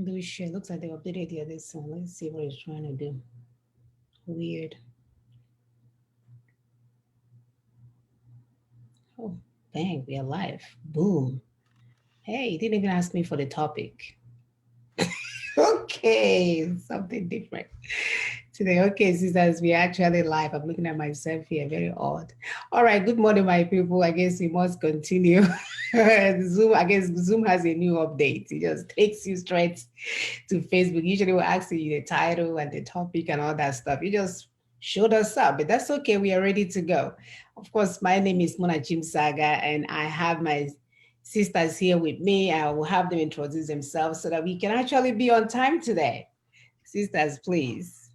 Do share. Looks like they updated the other song. Let's see what it's trying to do. Weird. Oh, bang, we are live. Boom. Hey, you didn't even ask me for the topic. Okay, something different today. Okay, sisters, we are actually live. I'm looking at myself here, very odd. All right, good morning, my people. I guess we must continue. Zoom, I guess Zoom has a new update. It just takes you straight to Facebook. Usually we'll ask you the title and the topic and all that stuff. You just showed us up, but that's okay. We are ready to go. Of course, my name is Mona Jim Saga, and I have my sisters here with me. I will have them introduce themselves so that we can actually be on time today. Sisters, please.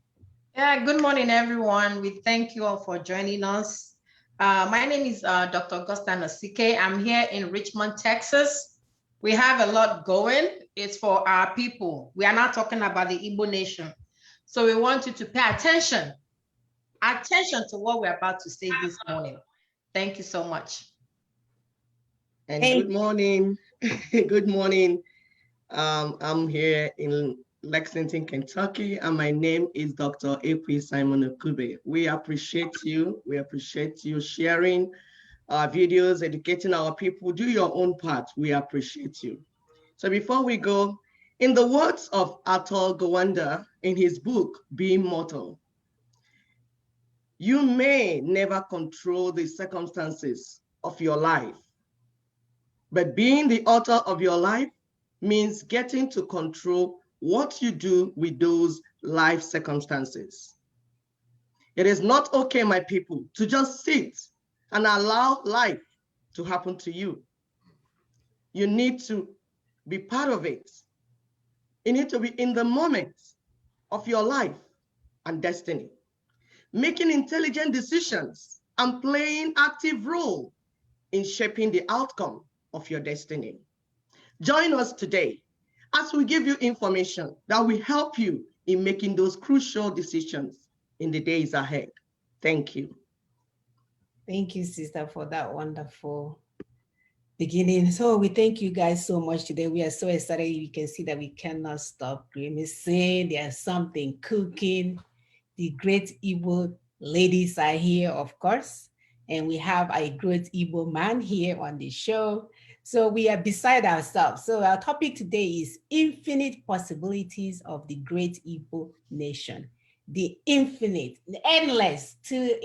Yeah, good morning, everyone. We thank you all for joining us. My name is Dr. Augusta Nasike. I'm here in Richmond, Texas. We have a lot going. It's for our people. We are not talking about the Igbo nation. So we want you to pay attention to what we're about to say this morning. Thank you so much. And Hey, good morning. Good morning. I'm here in Lexington, Kentucky, and my name is Dr. Ekwe Simon Okube. We appreciate you. We appreciate you sharing our videos, educating our people. Do your own part. We appreciate you. So before we go, in the words of Atul Gawande in his book, Being Mortal, you may never control the circumstances of your life, but being the author of your life means getting to control what you do with those life circumstances. It is not okay, my people, to just sit and allow life to happen to you. You need to be part of it. You need to be in the moment of your life and destiny, making intelligent decisions and playing active role in shaping the outcome of your destiny. Join us today as we give you information that will help you in making those crucial decisions in the days ahead. Thank you. thank you, sister, for that wonderful beginning. So we thank you guys so much today. We are so excited. You can see that we cannot stop grimacing. There's something cooking. The great Igbo ladies are here, of course, and we have a great Igbo man here on the show. So we are beside ourselves. So our topic today is infinite possibilities of the great Igbo nation. The infinite, the endless, to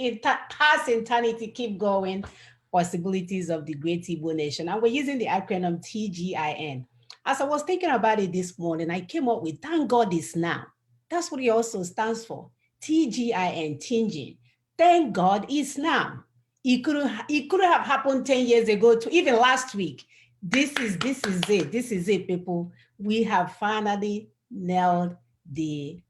past eternity, keep going, possibilities of the great Igbo nation. And we're using the acronym TGIN. As I was thinking about it this morning, I came up with thank God it's now. That's what it also stands for. TGIN, TGIN. Thank God it's now. It could have happened 10 years ago to even last week. This is it, people. We have finally nailed the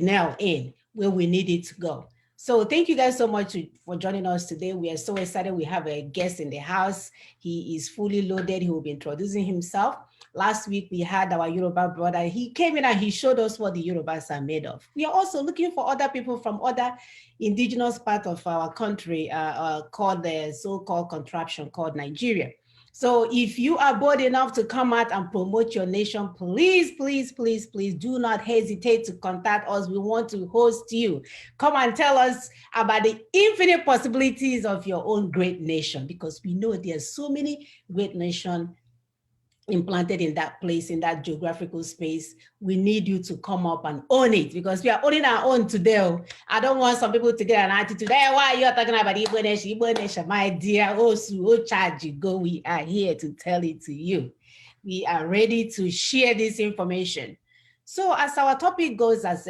nail in where we need it to go. So thank you guys so much for joining us today. We are so excited. We have a guest in the house. He is fully loaded. He will be introducing himself. Last week, we had our Yoruba brother. He came in and he showed us what the Yorubas are made of. We are also looking for other people from other indigenous part of our country called the so-called contraption called Nigeria. So if you are bold enough to come out and promote your nation, please, please, please, please do not hesitate to contact us. We want to host you. Come and tell us about the infinite possibilities of your own great nation, because we know there's so many great nations implanted in that place, in that geographical space. We need you to come up and own it, because we are owning our own today. I don't want some people to get an attitude, hey, why are you talking about Igbo nation? Igbo nation, my dear, charge you go. We are here to tell it to you. We are ready to share this information. So as our topic goes, as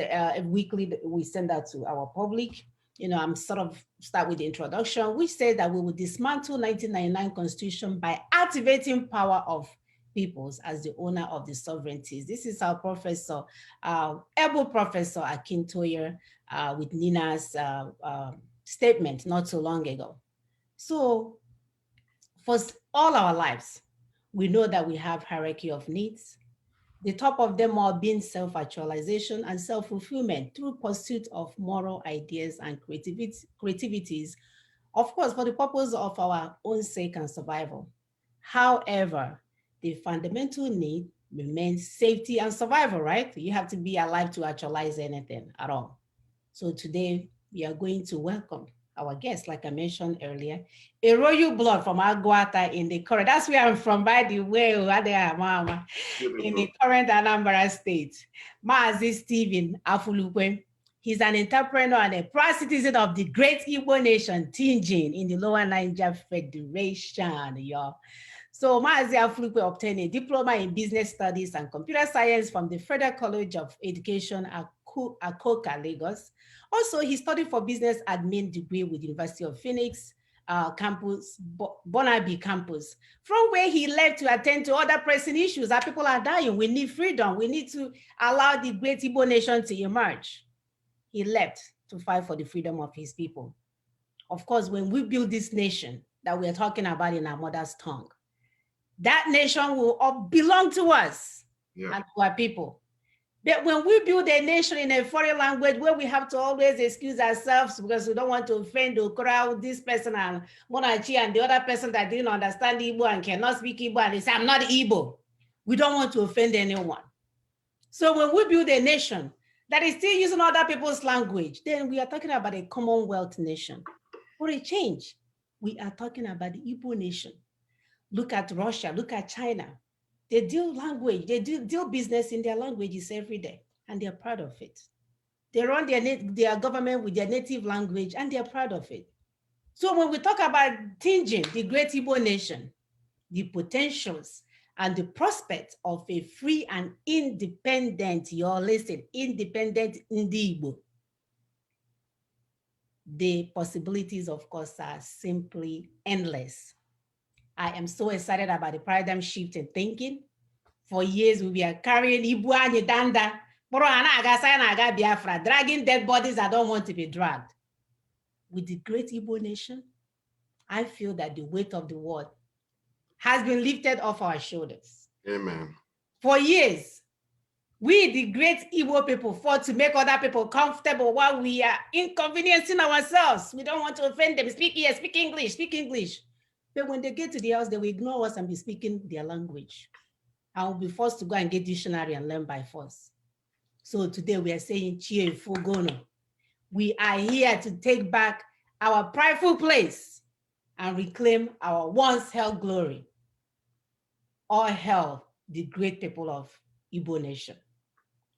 weekly, we send that to our public. I'm sort of start with the introduction, which says that we will dismantle 1999 Constitution by activating power of peoples as the owner of the sovereignties. This is our professor, able professor Akintoye, with Nina's statement not so long ago. So for all our lives, we know that we have hierarchy of needs. The top of them all being self-actualization and self-fulfillment through pursuit of moral ideas and creativities, of course, for the purpose of our own sake and survival. However, the fundamental need means safety and survival, right? You have to be alive to actualize anything at all. So today we are going to welcome our guest, like I mentioned earlier, a royal blood from Aguata in the current, that's where I'm from, by the way, Mama, in the current Anambra State. Maazi Stephen Afulukwe. He's an entrepreneur and a proud citizen of the great Igbo nation, TGIN, in the Lower Niger Federation, y'all. So Maazi Afulukwe obtained a diploma in business studies and computer science from the Federal College of Education at Akoka, Lagos. Also, he studied for business admin degree with University of Phoenix campus, Bonabi campus, from where he left to attend to other pressing issues. Our people are dying. We need freedom. We need to allow the great Igbo nation to emerge. He left to fight for the freedom of his people. Of course, when we build this nation that we're talking about in our mother's tongue, that nation will belong to us and to our people. But when we build a nation in a foreign language where we have to always excuse ourselves because we don't want to offend or crowd this person and Monachi and the other person that didn't understand Igbo and cannot speak Igbo and they say, I'm not Igbo. We don't want to offend anyone. So when we build a nation that is still using other people's language, then we are talking about a Commonwealth nation. For a change, we are talking about the Igbo nation. Look at Russia, look at China. They deal language, they deal business in their languages every day, and they're proud of it. They run their government with their native language, and they're proud of it. So when we talk about TGIN, the great Igbo nation, the potentials and the prospect of a free and independent, y'all listen, independent Igbo, the possibilities, of course, are simply endless. I am so excited about the paradigm shift in thinking. For years, we were carrying Ibu and Danda, Biafra, dragging dead bodies that don't want to be dragged. With the great Igbo nation, I feel that the weight of the world has been lifted off our shoulders. Amen. For years, we, the great Igbo people, fought to make other people comfortable while we are inconveniencing ourselves. We don't want to offend them. Speak here, speak English, speak English. But when they get to the house, they will ignore us and be speaking their language. I will be forced to go and get dictionary and learn by force. So today we are saying, Chie Fugono. We are here to take back our prideful place and reclaim our once held glory. All hail the great people of Igbo nation.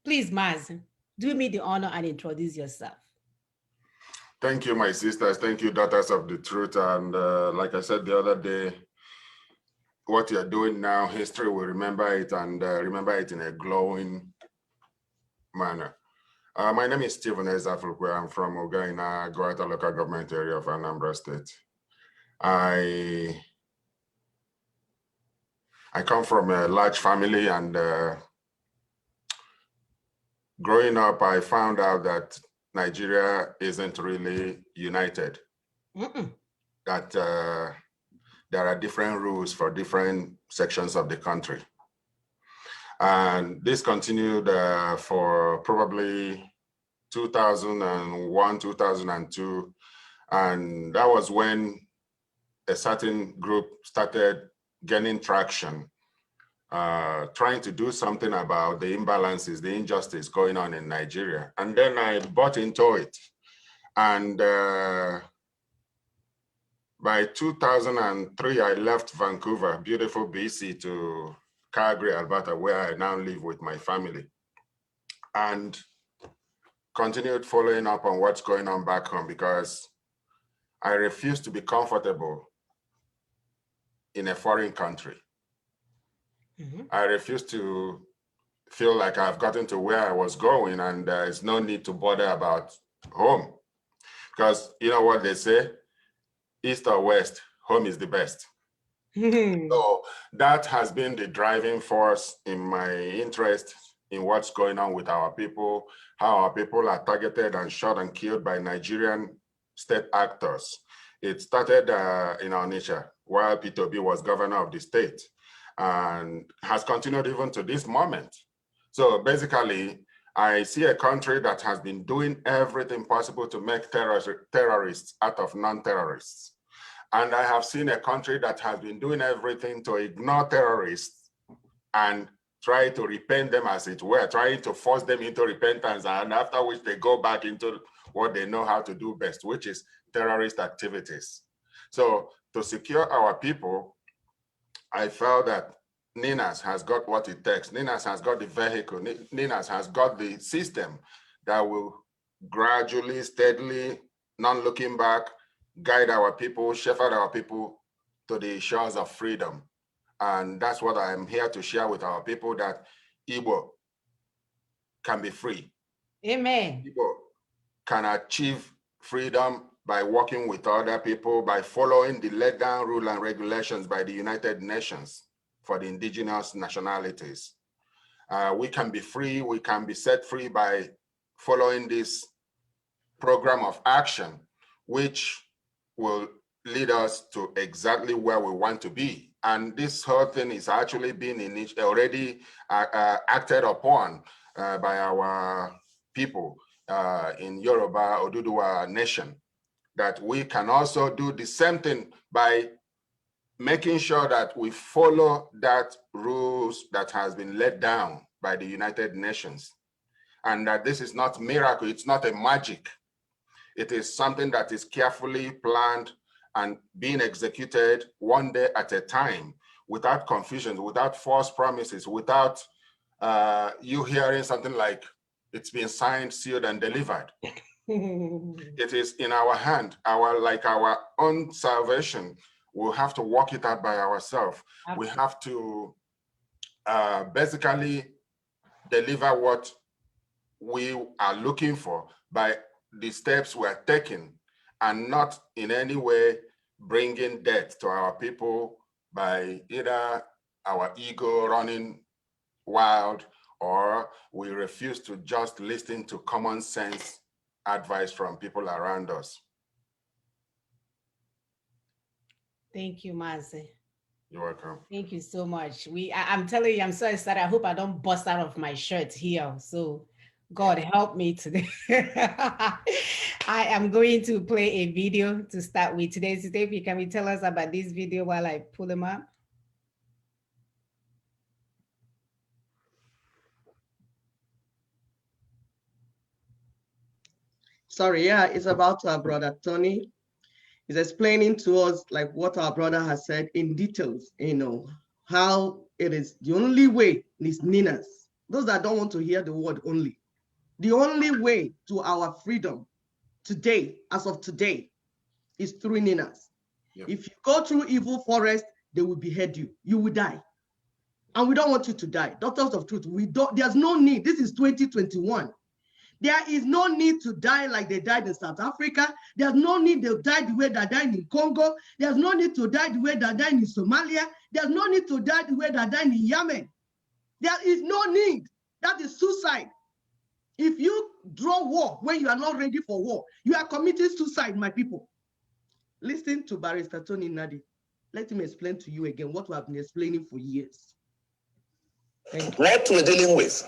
Please, Maz, do me the honor and introduce yourself. Thank you, my sisters. Thank you, daughters of the truth. And like I said the other day, what you're doing now, history will remember it and remember it in a glowing manner. My name is Stephen Ezafulukwe. I'm from Ogaina, Goeta local government area of Anambra State. I come from a large family, and growing up, I found out that Nigeria isn't really united. That there are different rules for different sections of the country. And this continued for probably 2001, 2002. And that was when a certain group started gaining traction, trying to do something about the imbalances, the injustice going on in Nigeria. And then I bought into it. And by 2003, I left Vancouver, beautiful BC, to Calgary, Alberta, where I now live with my family, and continued following up on what's going on back home, because I refuse to be comfortable in a foreign country. I refuse to feel like I've gotten to where I was going and there's no need to bother about home. Because you know what they say, East or West, home is the best. So that has been the driving force in my interest in what's going on with our people, how our people are targeted and shot and killed by Nigerian state actors. It started in Onitsha while P2B was governor of the state, and has continued even to this moment. So basically, I see a country that has been doing everything possible to make terrorists out of non-terrorists. And I have seen a country that has been doing everything to ignore terrorists and try to repent them, as it were, trying to force them into repentance, and after which they go back into what they know how to do best, which is terrorist activities. So to secure our people, I felt that NINAS has got what it takes. NINAS has got the vehicle. NINAS has got the system that will gradually, steadily, not looking back, guide our people, shepherd our people to the shores of freedom. And that's what I'm here to share with our people, that Igbo can be free. Amen. Igbo can achieve freedom by working with other people, by following the laid down rule and regulations by the United Nations for the indigenous nationalities. We can be free, we can be set free by following this program of action, which will lead us to exactly where we want to be. And this whole thing is actually being already acted upon by our people in Yoruba Oduduwa nation, that we can also do the same thing by making sure that we follow that rules that has been laid down by the United Nations. And that this is not miracle, it's not a magic. It is something that is carefully planned and being executed one day at a time, without confusion, without false promises, without you hearing something like it's been signed, sealed, and delivered. It is in our hand, our own salvation. We'll have to work it out by ourselves. We have to basically deliver what we are looking for by the steps we're taking, and not in any way bringing death to our people by either our ego running wild, or we refuse to just listen to common sense advice from people around us. Thank you, Mazi. You're welcome. Thank you so much. I'm telling you, I'm so excited. I hope I don't bust out of my shirt here. So God help me today. I am going to play a video to start with today. Stevie, can you tell us about this video while I pull them up? Sorry, yeah, it's about our brother Tony. He's explaining to us like what our brother has said in details, how it is the only way is NINAS. Those that don't want to hear the word only. The only way to our freedom today, as of today, is through NINAS. Yep. If you go through evil forest, they will behead you. You will die. And we don't want you to die. Doctors of Truth, there's no need. This is 2021. There is no need to die like they died in South Africa. There's no need to die the way they died in Congo. There's no need to die the way they died in Somalia. There's no need to die the way they died in Yemen. There is no need. That is suicide. If you draw war when you are not ready for war, you are committing suicide, my people. Listen to Barrister Tony Nadi. Let him explain to you again what we have been explaining for years. What we're dealing with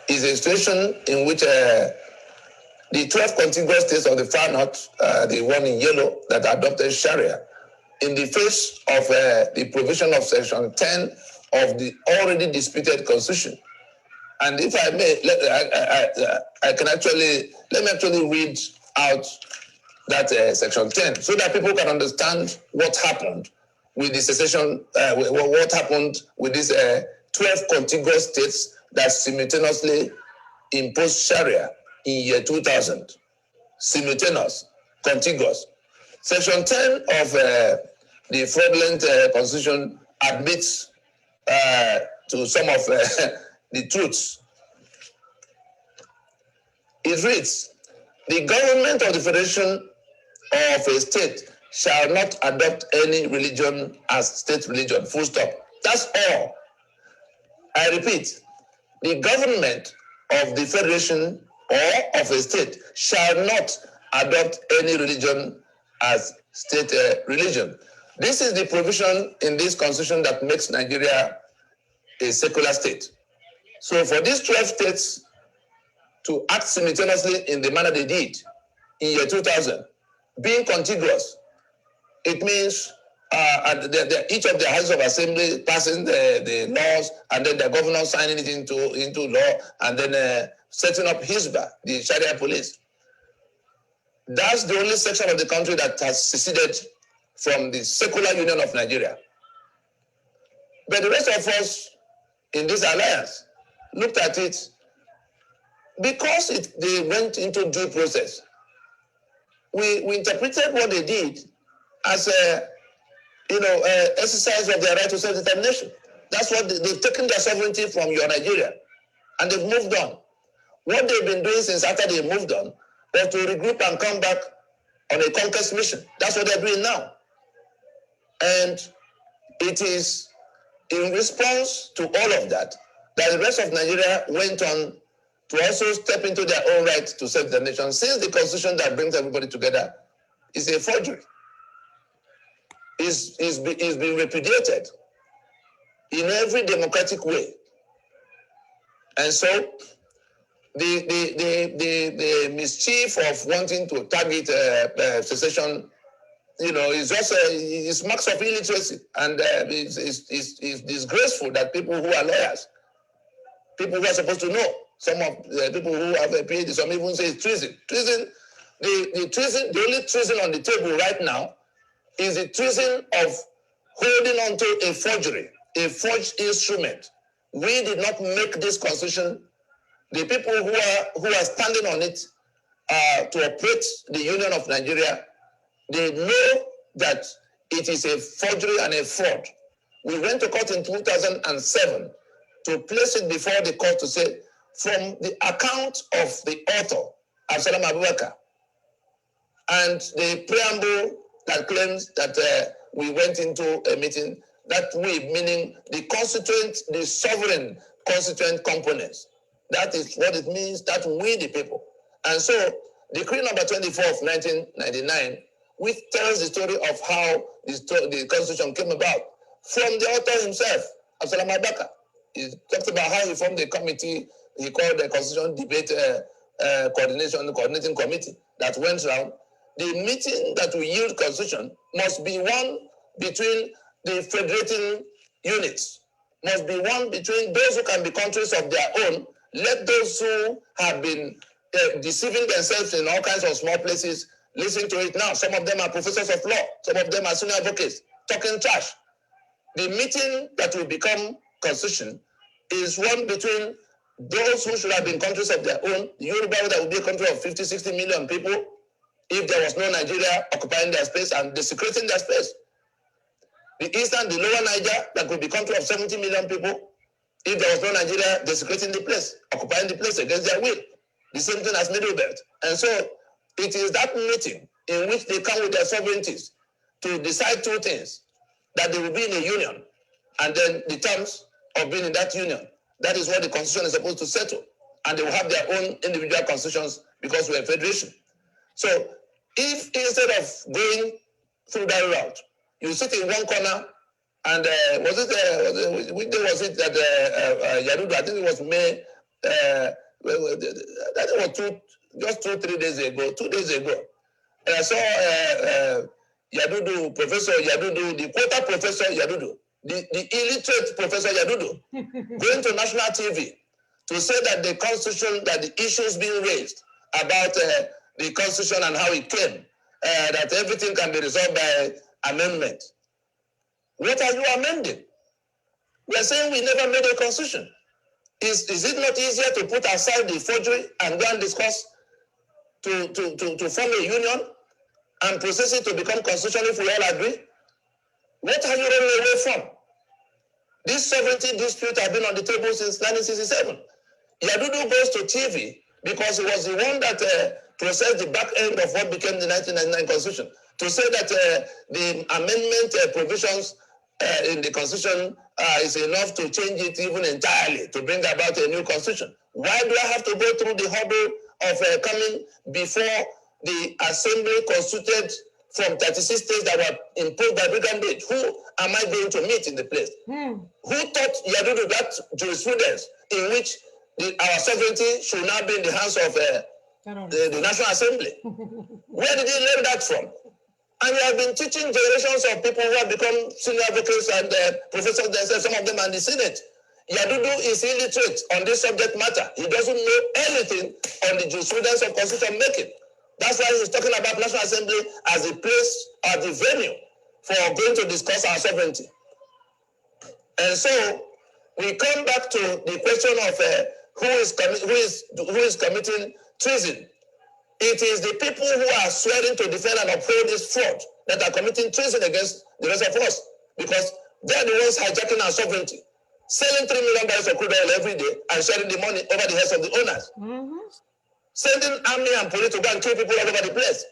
is a situation in which the 12 contiguous states of the far north, the one in yellow that adopted Sharia, in the face of the provision of Section 10 of the already disputed Constitution. And if I may, let me actually read out that Section 10 so that people can understand what happened with the secession, what happened with these 12 contiguous states that simultaneously imposed Sharia in year 2000. Simultaneous, contiguous. Section 10 of the fraudulent Constitution admits to some of the truths. It reads, the government of the Federation of a state shall not adopt any religion as state religion, full stop. That's all. I repeat, the government of the Federation or of a state shall not adopt any religion as state religion. This is the provision in this constitution that makes Nigeria a secular state. So for these 12 states to act simultaneously in the manner they did in year 2000, being contiguous, it means and each of the houses of assembly passing the laws, and then the governor signing it into law, and then setting up Hisba, the Sharia police. That's the only section of the country that has seceded from the secular union of Nigeria. But the rest of us in this alliance looked at it because they went into due process. We interpreted what they did as a exercise of their right to self-determination. That's what they've taken their sovereignty from your Nigeria, and they've moved on. What they've been doing since after they moved on was to regroup and come back on a conquest mission. That's what they're doing now. And it is in response to all of that that the rest of Nigeria went on to also step into their own right to self-determination, since the constitution that brings everybody together is a forgery. Is being repudiated in every democratic way. And so the mischief of wanting to target secession, is just is marks of illiteracy, and it's disgraceful that people who are lawyers, people who are supposed to know, some of the people who have a PhD, some even say it's treason. The only treason on the table right now is the treason of holding on to a forgery, a forged instrument. We did not make this constitution. The people who are standing on it to operate the Union of Nigeria, they know that it is a forgery and a fraud. We went to court in 2007 to place it before the court to say, from the account of the author, Absalom Abubakar, and the preamble that claims that we went into a meeting, that we, meaning the sovereign constituent components. That is what it means, that we the people. And so, decree number 24 of 1999, which tells the story of how the constitution came about, from the author himself, Absalom Abubakar. He talked about how he formed a committee he called the Constitution Debate Coordinating Committee that went around. The meeting that will yield constitution must be one between the federating units, must be one between those who can be countries of their own. Let those who have been deceiving themselves in all kinds of small places listen to it now. Some of them are professors of law, some of them are senior advocates, talking trash. The meeting that will become constitution is one between those who should have been countries of their own, the Yoruba that would be a country of 50, 60 million people, if there was no Nigeria occupying their space and desecrating their space. The Eastern, the Lower Niger, that could be a country of 70 million people, if there was no Nigeria desecrating the place, occupying the place against their will. The same thing as Middle Belt. And so it is that meeting in which they come with their sovereignties to decide two things, that they will be in a union, and then the terms of being in that union. That is what the constitution is supposed to settle. And they will have their own individual constitutions because we're a federation. So if instead of going through that route, you sit in one corner and which day was it that Yadudu, I think it was May, that was 3 days ago, 2 days ago. And I saw Yadudu, Professor Yadudu, the quota Professor Yadudu, the illiterate Professor Yadudu, going to national TV to say that the constitution, that the issues being raised about the constitution and how it came, that everything can be resolved by amendment. What are you amending? We are saying we never made a constitution. Is it not easier to put aside the forgery and go and discuss to form a union and process it to become constitutional if we all agree? What are you running away from? This sovereignty dispute has been on the table since 1967. Yadudu goes to TV because he was the one that processed the back end of what became the 1999 Constitution, to say that the amendment provisions in the Constitution is enough to change it even entirely, to bring about a new Constitution. Why do I have to go through the hurdle of coming before the Assembly constituted from 36 states that were imposed by brigandage? Who am I going to meet in the place? Who taught Yadudu that jurisprudence in which our sovereignty should now be in the hands of the National Assembly? Where did he learn that from? And we have been teaching generations of people who have become senior advocates and professors themselves. Some of them are in the Senate. Yadudu is illiterate on this subject matter. He doesn't know anything on the jurisprudence of constitution making. That's why he's talking about National Assembly as the place or the venue for going to discuss our sovereignty. And so we come back to the question of who is committing treason. It is the people who are swearing to defend and uphold this fraud that are committing treason against the rest of us, because they're the ones hijacking our sovereignty, selling 3 million barrels of crude oil every day and sharing the money over the heads of the owners, sending army and police to go and kill people all over the place,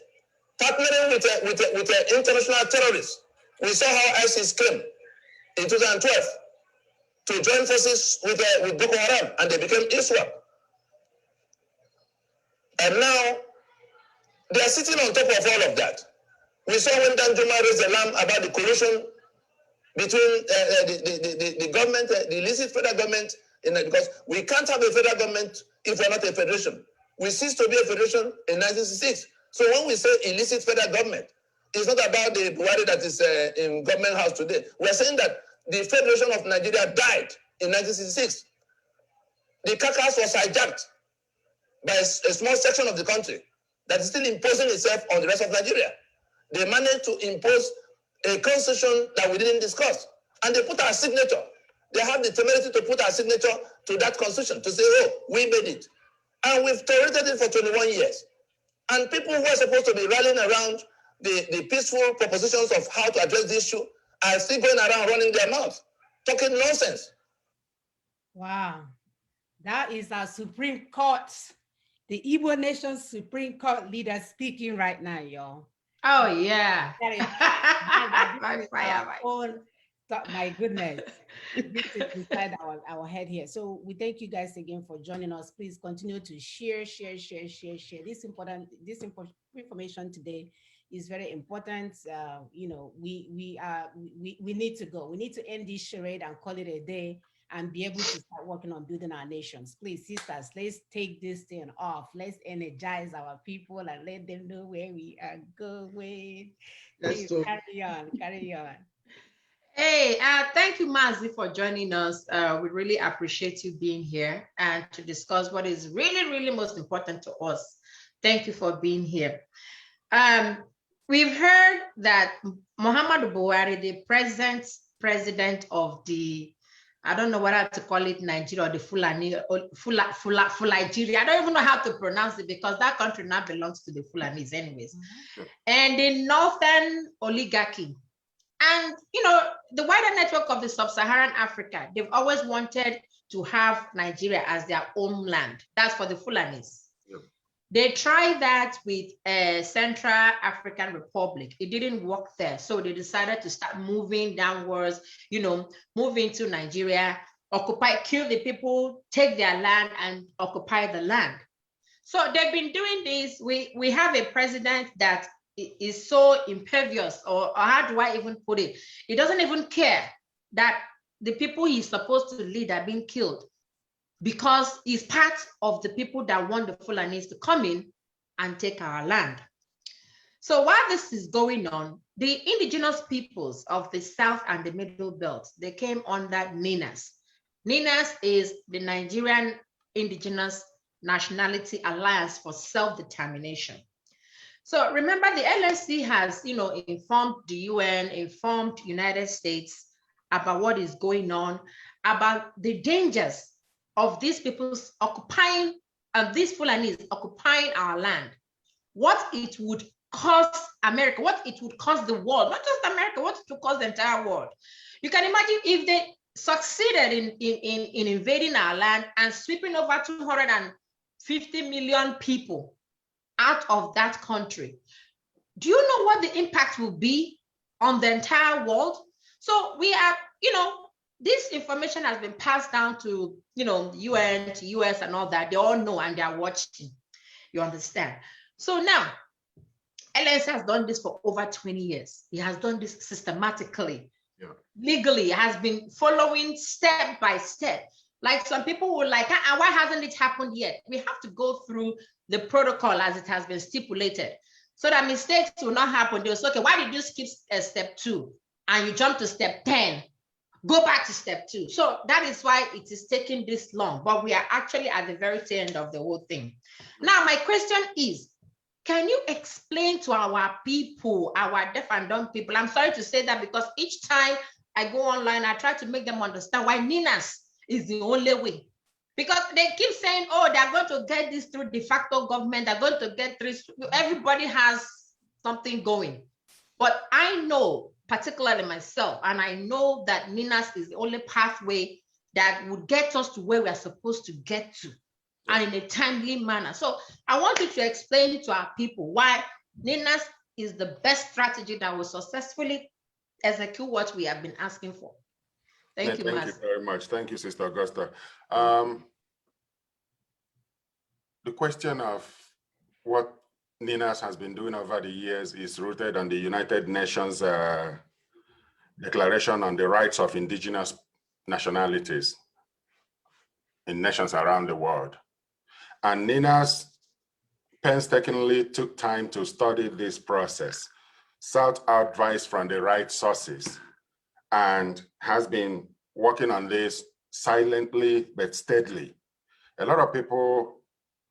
partnering with international terrorists. We saw how ISIS came in 2012 to join forces with Boko Haram, and they became Islam. And now they are sitting on top of all of that. We saw when Danjuma raised the alarm about the collusion between the government, the illicit federal government, because we can't have a federal government if we're not a federation. We ceased to be a federation in 1966. So when we say illicit federal government, it's not about the Buhari that is in government house today. We're saying that the Federation of Nigeria died in 1966. The carcass was hijacked by a small section of the country that is still imposing itself on the rest of Nigeria. They managed to impose a constitution that we didn't discuss. And they put our signature. They have the temerity to put our signature to that constitution, to say, oh, we made it. And we've tolerated it for 21 years. And people who are supposed to be rallying around the peaceful propositions of how to address the issue are still going around running their mouth, talking nonsense. Wow. That is our Supreme Court, the Igbo Nation's Supreme Court leader speaking right now, y'all. Oh, yeah. My goodness. This is inside our head here. So we thank you guys again for joining us. Please continue to share. This information today is very important. We need to go. We need to end this charade and call it a day and be able to start working on building our nations. Please, sisters, let's take this thing off. Let's energize our people and let them know where we are going. Please, carry on. Hey, thank you, Mazi, for joining us. We really appreciate you being here and to discuss what is really, really most important to us. Thank you for being here. We've heard that Muhammadu Buhari, the present president of the, I don't know what to call it, Nigeria, or the Fulani, Nigeria. I don't even know how to pronounce it because that country now belongs to the Fulanis anyways. And the Northern Oligarchy. And, the wider network of the Sub-Saharan Africa, they've always wanted to have Nigeria as their own land. That's for the Fulanis. Yep. They tried that with Central African Republic. It didn't work there. So they decided to start moving downwards, move into Nigeria, occupy, kill the people, take their land and occupy the land. So they've been doing this. We have a president that is so impervious, or how do I even put it? He doesn't even care that the people he's supposed to lead are being killed because he's part of the people that want the Fulanis to come in and take our land. So while this is going on, the indigenous peoples of the South and the Middle Belt, they came under NINAS. NINAS is the Nigerian Indigenous Nationality Alliance for Self-Determination. So remember, the LSC has, informed the UN, informed the United States about what is going on, about the dangers of these people's occupying, these Fulanis occupying our land, what it would cost America, what it would cost the world, not just America, what it would cost the entire world. You can imagine if they succeeded in invading our land and sweeping over 250 million people out of that country. Do you know what the impact will be on the entire world? So we are, this information has been passed down to, UN, to US and all that. They all know and they are watching. You understand? So now, LS has done this for over 20 years. He has done this systematically, legally. He has been following step by step. Like some people were like, why hasn't it happened yet? We have to go through the protocol as it has been stipulated. so that mistakes will not happen. They'll say, okay, why did you skip step 2 and you jump to step 10? Go back to step 2. So that is why it is taking this long, but we are actually at the very end of the whole thing. Now, my question is, can you explain to our people, our deaf and dumb people? I'm sorry to say that because each time I go online, I try to make them understand why NINAS is the only way. Because they keep saying, oh, they're going to get this through de facto government, they're going to get this. Everybody has something going. But I know, particularly myself, and I know that NINAS is the only pathway that would get us to where we are supposed to get to, and in a timely manner. So I want you to explain to our people why NINAS is the best strategy that will successfully execute what we have been asking for. Thank you, Thank you very much. Thank you, Sister Augusta. The question of what NINAS has been doing over the years is rooted on the United Nations Declaration on the Rights of Indigenous Nationalities in nations around the world. And NINAS painstakingly took time to study this process, sought advice from the right sources, and has been working on this silently but steadily. A lot of people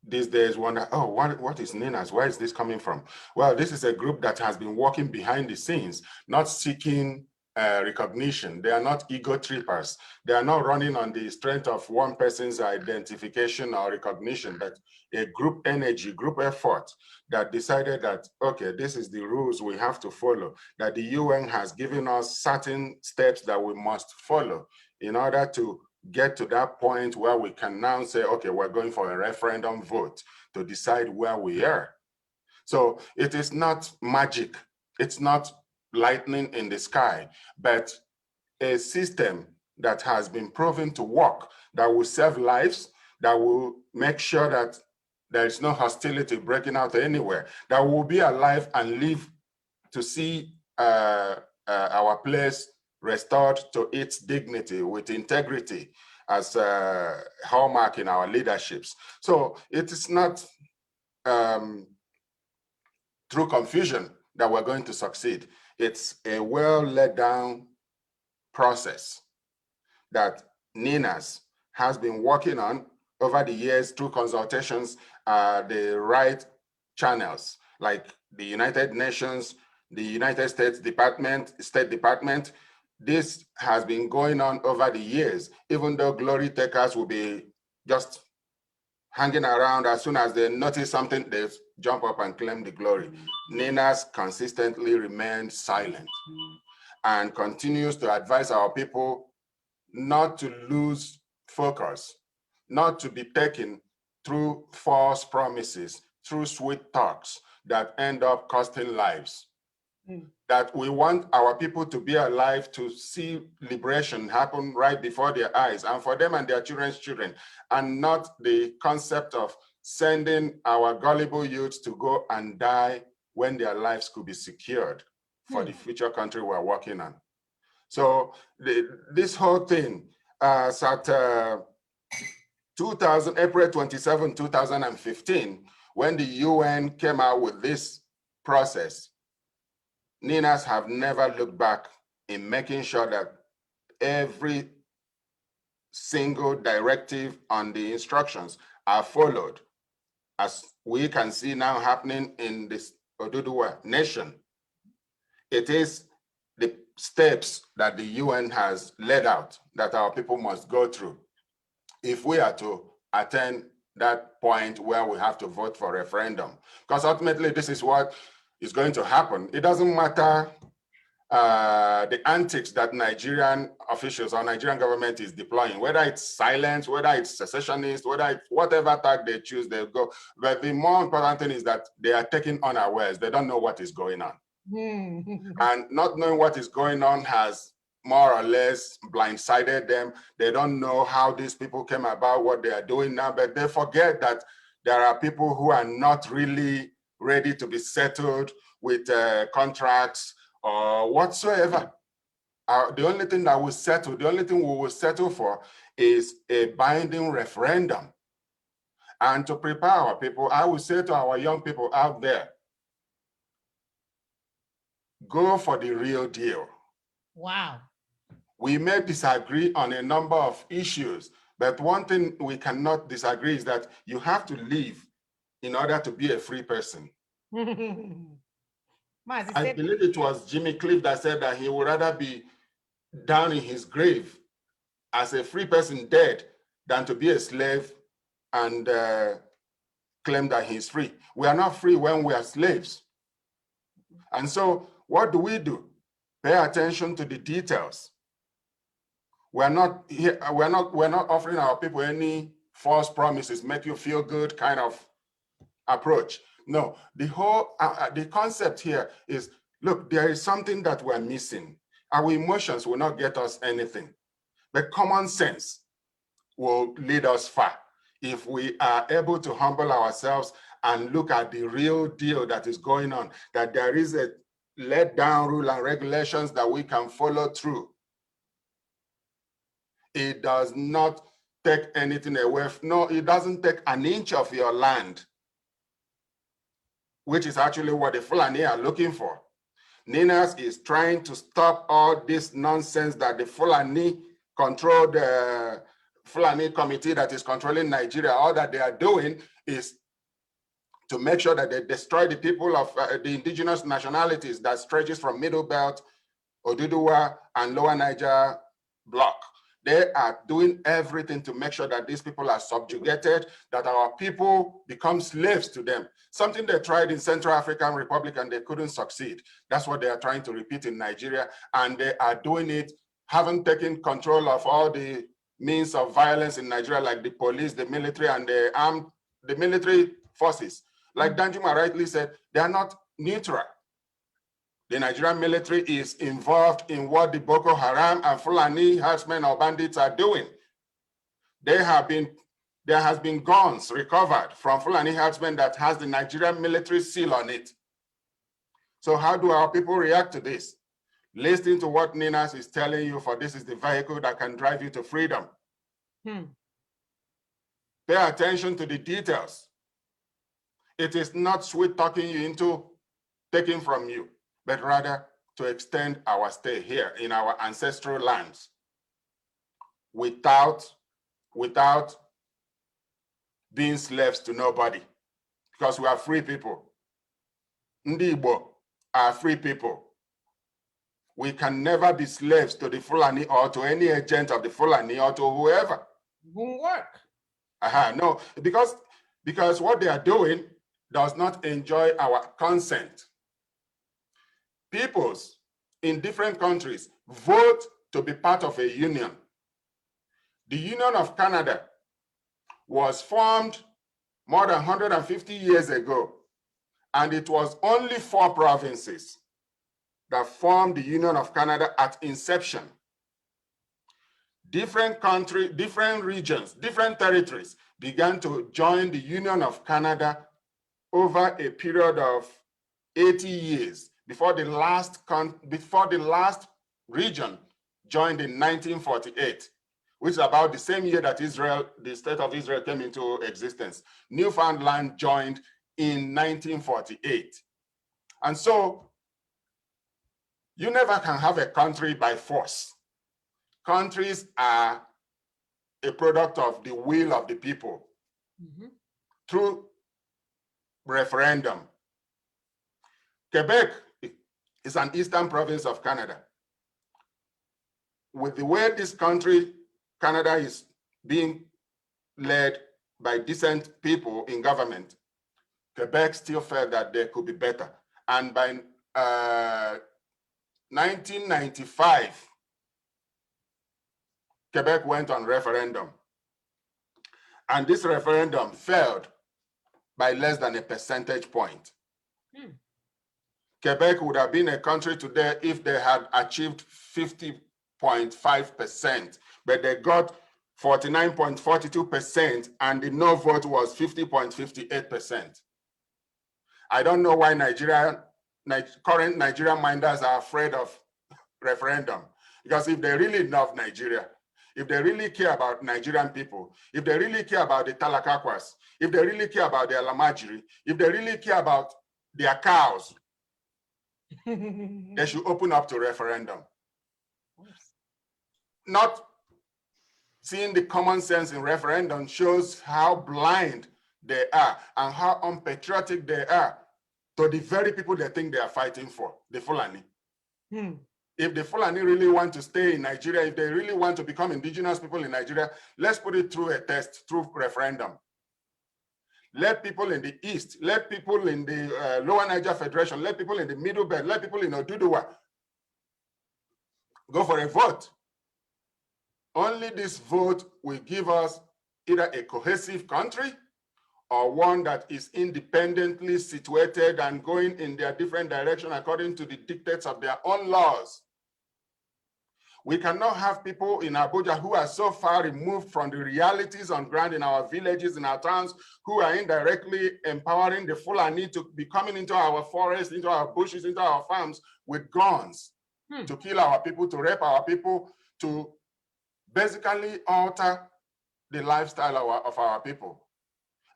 these days wonder, oh, what is NINAS? Where is this coming from? Well, this is a group that has been working behind the scenes, not seeking recognition. They are not ego trippers. They are not running on the strength of one person's identification or recognition, but a group energy, group effort that decided that, okay, this is the rules we have to follow, that the UN has given us certain steps that we must follow in order to get to that point where we can now say, okay, we're going for a referendum vote to decide where we are. So it is not magic. It's not lightning in the sky, but a system that has been proven to work, that will save lives, that will make sure that there is no hostility breaking out anywhere, that will be alive and live to see our place restored to its dignity with integrity as a hallmark in our leaderships. So it is not through confusion that we're going to succeed. It's a well laid down process that NINAS has been working on over the years through consultations, the right channels, like the United Nations, the United States State Department. This has been going on over the years, even though glory takers will be just hanging around. As soon as they notice something, they jump up and claim the glory. NINAS consistently remains silent and continues to advise our people not to lose focus, not to be taken through false promises, through sweet talks that end up costing lives. That we want our people to be alive to see liberation happen right before their eyes, and for them and their children's children, and not the concept of sending our gullible youths to go and die when their lives could be secured for the future country we're working on. So this whole thing, at April 27, 2015, when the UN came out with this process, NINAS have never looked back in making sure that every single directive on the instructions are followed, as we can see now happening in this Oduduwa nation. It is the steps that the UN has laid out that our people must go through if we are to attain that point where we have to vote for referendum. Because ultimately, this is what is going to happen. It doesn't matter the antics that Nigerian officials or Nigerian government is deploying, whether it's silence, whether it's secessionist, whether it's whatever tag they choose, they'll go. But the more important thing is that they are taken unawares. They don't know what is going on. And not knowing what is going on has more or less blindsided them. They don't know how these people came about, what they are doing now, but they forget that there are people who are not really ready to be settled with contracts or whatsoever. The only thing that will settle, the only thing we will settle for is a binding referendum. And to prepare our people, I will say to our young people out there, Go for the real deal. Wow. We may disagree on a number of issues, but one thing we cannot disagree is that you have to live in order to be a free person. I believe it was Jimmy Cliff that said that he would rather be down in his grave as a free person dead than to be a slave and claim that he's free. We are not free when we are slaves. And so what do? Pay attention to the details. We're not offering our people any false promises, make you feel good kind of approach. No, the concept here is, look, there is something that we're missing. Our emotions will not get us anything, but common sense will lead us far if we are able to humble ourselves and look at the real deal that is going on, that there is a let down rule and regulations that we can follow through. It does not take anything away. No, it doesn't take an inch of your land, which is actually what the Fulani are looking for. Ninas is trying to stop all this nonsense that the Fulani controlled Fulani committee that is controlling Nigeria. All that they are doing is to make sure that they destroy the people of the indigenous nationalities that stretches from Middle Belt, Oduduwa, and Lower Niger block. They are doing everything to make sure that these people are subjugated, that our people become slaves to them. Something they tried in Central African Republic and they couldn't succeed. That's what they are trying to repeat in Nigeria, and they are doing it, haven't taken control of all the means of violence in Nigeria, like the police, the military, and the military forces. Like Danjuma rightly said, they are not neutral. The Nigerian military is involved in what the Boko Haram and Fulani herdsmen or bandits are doing. There has been guns recovered from Fulani herdsmen that has the Nigerian military seal on it. So how do our people react to this? Listen to what Ninas is telling you, for this is the vehicle that can drive you to freedom. Pay attention to the details. It is not sweet talking you into taking from you, but rather to extend our stay here in our ancestral lands without being slaves to nobody, because we are free people. Ndi Igbo are free people. We can never be slaves to the Fulani or to any agent of the Fulani or to whoever. It won't work. No, because what they are doing does not enjoy our consent. Peoples in different countries vote to be part of a union. The Union of Canada was formed more than 150 years ago, and it was only 4 provinces that formed the Union of Canada at inception. Different countries, different regions, different territories began to join the Union of Canada over a period of 80 years before the last region joined in 1948, which is about the same year that the state of Israel came into existence. Newfoundland joined in 1948. And so you never can have a country by force. Countries are a product of the will of the people through referendum. Quebec is an eastern province of Canada. With the way this country, Canada, is being led by decent people in government, Quebec still felt that they could be better. And by 1995, Quebec went on referendum. And this referendum failed by less than a percentage point. Quebec would have been a country today if they had achieved 50.5%, but they got 49.42%, and the no vote was 50.58%. I don't know why current Nigerian minders are afraid of referendum, because if they really love Nigeria, if they really care about Nigerian people, if they really care about the Talakakwas, if they really care about their Lamajiri, if they really care about their cows, They should open up to referendum. Not seeing the common sense in referendum shows how blind they are and how unpatriotic they are to the very people they think they are fighting for, the Fulani. If the Fulani really want to stay in Nigeria, if they really want to become indigenous people in Nigeria, let's put it through a test, through referendum. Let people in the East, let people in the Lower Niger Federation, let people in the Middle Belt, let people in Oduduwa go for a vote. Only this vote will give us either a cohesive country or one that is independently situated and going in their different direction according to the dictates of their own laws. We cannot have people in Abuja who are so far removed from the realities on ground in our villages, in our towns, who are indirectly empowering the Fulani to be coming into our forests, into our bushes, into our farms with guns to kill our people, to rape our people, to basically alter the lifestyle of our people.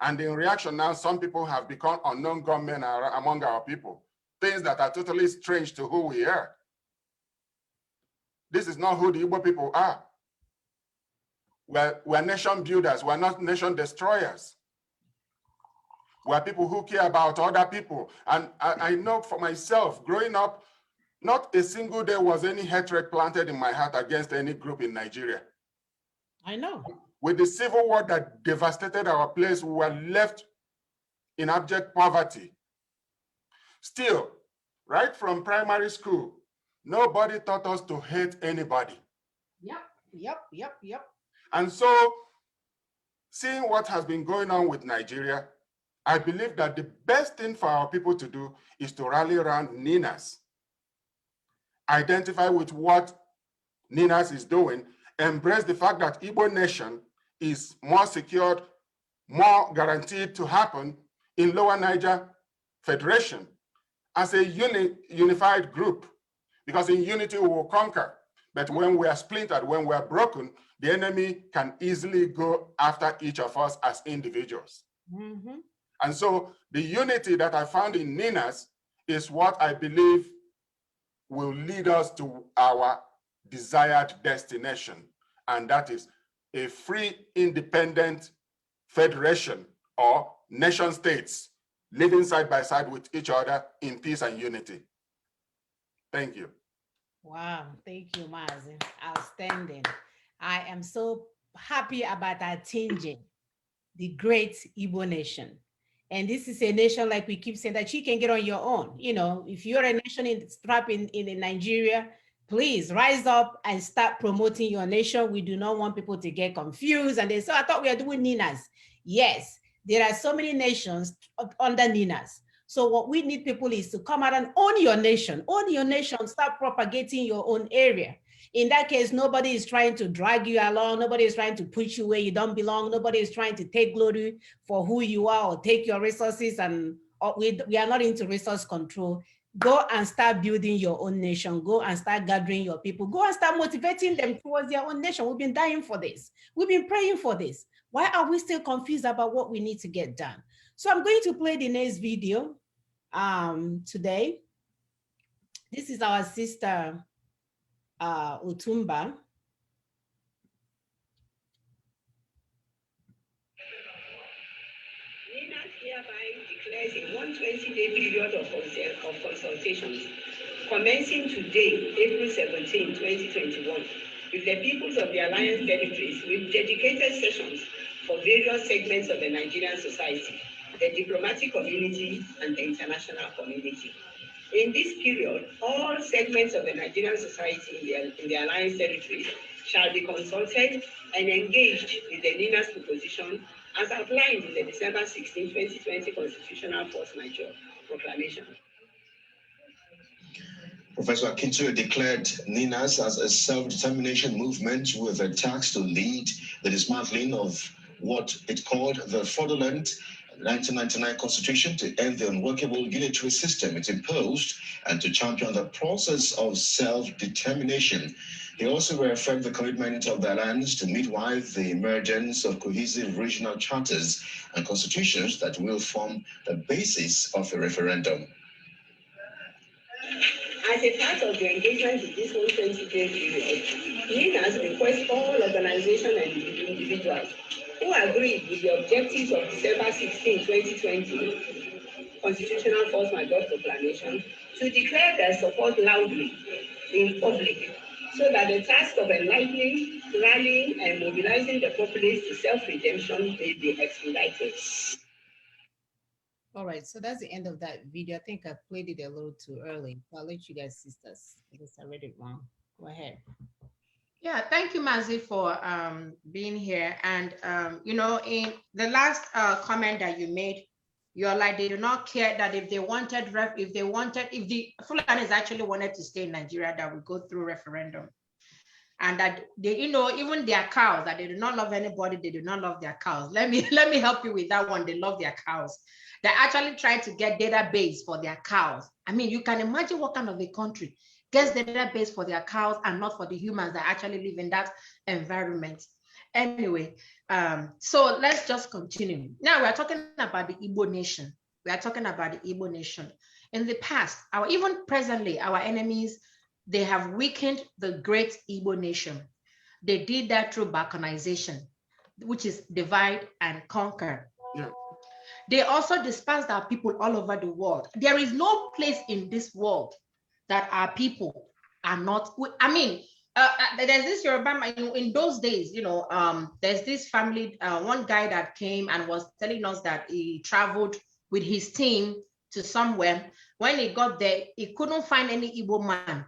And in reaction now, some people have become unknown gunmen among our people, things that are totally strange to who we are. This is not who the Igbo people are. We're nation builders, we're not nation destroyers. We're people who care about other people. And I know for myself, growing up, not a single day was any hatred planted in my heart against any group in Nigeria. I know. With the civil war that devastated our place, we were left in abject poverty. Still, right from primary school, nobody taught us to hate anybody. Yep. And so, seeing what has been going on with Nigeria, I believe that the best thing for our people to do is to rally around NINAS, identify with what NINAS is doing, embrace the fact that Igbo nation is more secured, more guaranteed to happen in Lower Niger Federation as a unified group, because in unity we will conquer. But when we are splintered, when we are broken, the enemy can easily go after each of us as individuals. And so the unity that I found in NINAS is what I believe will lead us to our desired destination. And that is a free, independent federation or nation states living side by side with each other in peace and unity. Thank you. Wow, thank you, Mazi. Outstanding. I am so happy about our TGIN, the great Igbo nation. And this is a nation, like we keep saying, that you can get on your own. You know, if you're a nation trapped in Nigeria, please rise up and start promoting your nation. We do not want people to get confused. And they say, I thought we are doing NINAS. Yes, there are so many nations under NINAS. So what we need people is to come out and own your nation, start propagating your own area. In that case, nobody is trying to drag you along. Nobody is trying to put you where you don't belong. Nobody is trying to take glory for who you are or take your resources. And we are not into resource control. Go and start building your own nation. Go and start gathering your people. Go and start motivating them towards their own nation. We've been dying for this. We've been praying for this. Why are we still confused about what we need to get done? So I'm going to play the next video today. This is our sister, Utumba. NINAS hereby declares a 120-day period of consultations commencing today, April 17, 2021, with the peoples of the Alliance territories, with dedicated sessions for various segments of the Nigerian society, the diplomatic community, and the international community. In this period, all segments of the Nigerian society in the Alliance territories shall be consulted and engaged with the NINAS proposition as outlined in the December 16, 2020 Constitutional Force Majeure Proclamation. Professor Akintoye declared NINAS as a self-determination movement with a task to lead the dismantling of what it called the fraudulent 1999 Constitution, to end the unworkable unitary system it imposed, and to champion the process of self-determination. He also reaffirmed the commitment of the Alliance to midwife the emergence of cohesive regional charters and constitutions that will form the basis of a referendum. As a part of the engagement with this 120-day period, NINAS request all organizations and individuals who agree with the objectives of December 16, 2020 Constitutional Force Majeure Proclamation to declare their support loudly in public so that the task of enlightening, rallying, and mobilizing the populace to self-redemption may be expedited. All right, so that's the end of that video. I think I played it a little too early. I'll let you guys sisters, because I read it wrong. Go ahead. Yeah, thank you, Mazi, for being here. And you know, in the last comment that you made, you're like, they do not care that if the Fulanis actually wanted to stay in Nigeria, that we go through referendum. And that they, you know, even their cows, that they do not love anybody, they do not love their cows. Let me help you with that one. They love their cows. They're actually trying to get database for their cows. I mean, you can imagine what kind of a country gets the database for their cows and not for the humans that actually live in that environment. Anyway, so let's just continue. Now we're talking about the Igbo nation. We are talking about the Igbo nation. In the past, even presently, our enemies, they have weakened the great Igbo nation. They did that through balkanization, which is divide and conquer. Yeah. They also dispersed our people all over the world. There is no place in this world that our people are not, I mean, there's this Yoruba, in those days, you know, there's this family, one guy that came and was telling us that he traveled with his team to somewhere. When he got there, he couldn't find any Igbo man.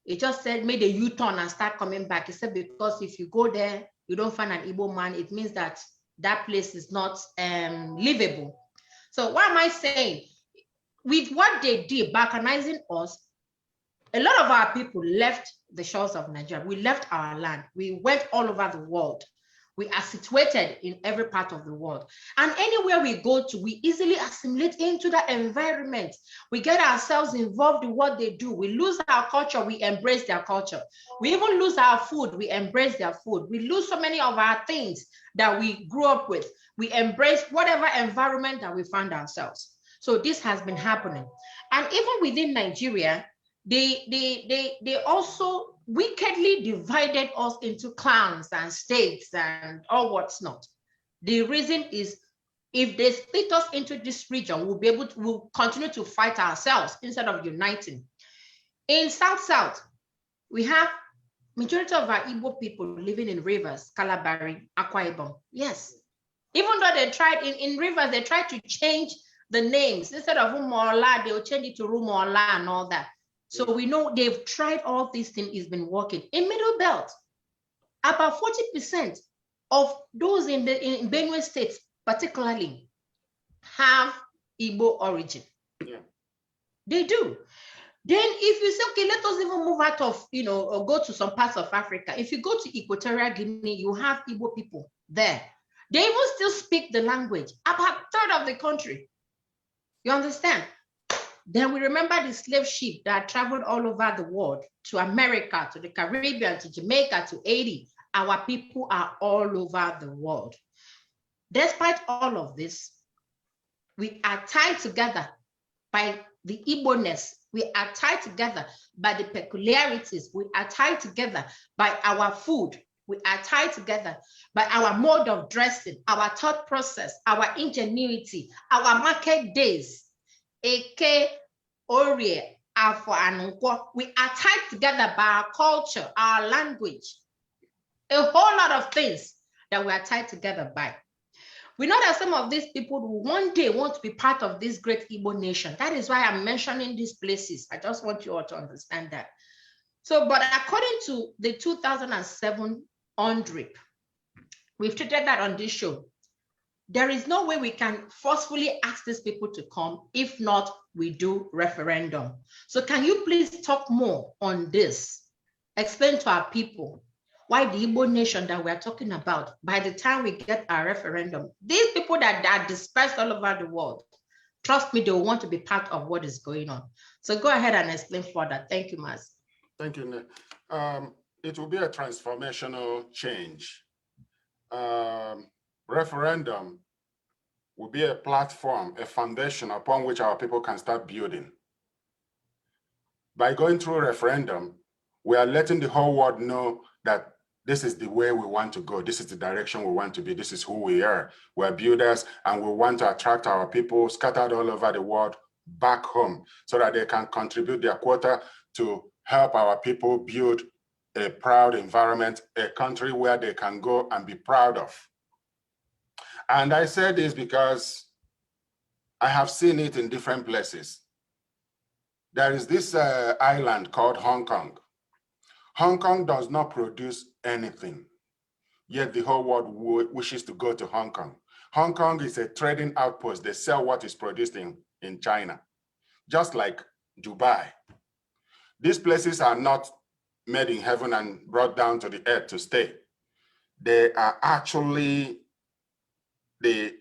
He just said, made a U-turn and start coming back. He said, because if you go there, you don't find an Igbo man, it means that that place is not livable. So what am I saying? With what they did, balkanizing us, a lot of our people left the shores of Nigeria. We left our land. We went all over the world. We are situated in every part of the world. And anywhere we go to, we easily assimilate into that environment. We get ourselves involved in what they do. We lose our culture, we embrace their culture. We even lose our food, we embrace their food. We lose so many of our things that we grew up with. We embrace whatever environment that we find ourselves. So this has been happening. And even within Nigeria, they also wickedly divided us into clans and states and all what's not. The reason is, if they split us into this region, we'll continue to fight ourselves instead of uniting. In South, we have majority of our Igbo people living in Rivers, Kalabari, Akwa Ibom. Yes. Even though they tried, in Rivers, they tried to change the names. Instead of Umuola, they'll change it to Rumuola and all that. So we know they've tried all these things, it's been working. In Middle Belt, about 40% of those in Benue State particularly have Igbo origin. Yeah. They do. Then if you say, okay, let us even move out of, you know, or go to some parts of Africa. If you go to Equatorial Guinea, you have Igbo people there. They even still speak the language, about a third of the country. You understand? Then we remember the slave ship that traveled all over the world, to America, to the Caribbean, to Jamaica, to Haiti. Our people are all over the world. Despite all of this, we are tied together by the Igbo-ness. We are tied together by the peculiarities. We are tied together by our food. We are tied together by our mode of dressing, our thought process, our ingenuity, our market days. Eke, Orie, Afo, and Nkwo. We are tied together by our culture, our language, a whole lot of things that we are tied together by. We know that some of these people will one day want to be part of this great Igbo nation. That is why I'm mentioning these places. I just want you all to understand that. So, but according to the 2007 UNDRIP, we've treated that on this show. There is no way we can forcefully ask these people to come. If not, we do referendum. So can you please talk more on this? Explain to our people why the Igbo nation that we're talking about, by the time we get our referendum, these people that are dispersed all over the world, trust me, they will want to be part of what is going on. So go ahead and explain further. Thank you, Maz. Thank you, Nick. It will be a transformational change. Referendum will be a platform, a foundation upon which our people can start building. by going through referendum, we are letting the whole world know that this is the way we want to go. This is the direction we want to be. This is who we are. We're builders, and we want to attract our people scattered all over the world back home so that they can contribute their quota to help our people build a proud environment, a country where they can go and be proud of. And I say this because I have seen it in different places. There is this island called Hong Kong. Hong Kong does not produce anything, yet the whole world wishes to go to Hong Kong. Hong Kong is a trading outpost. They sell what is produced in China, just like Dubai. These places are not made in heaven and brought down to the earth to stay. They are actually the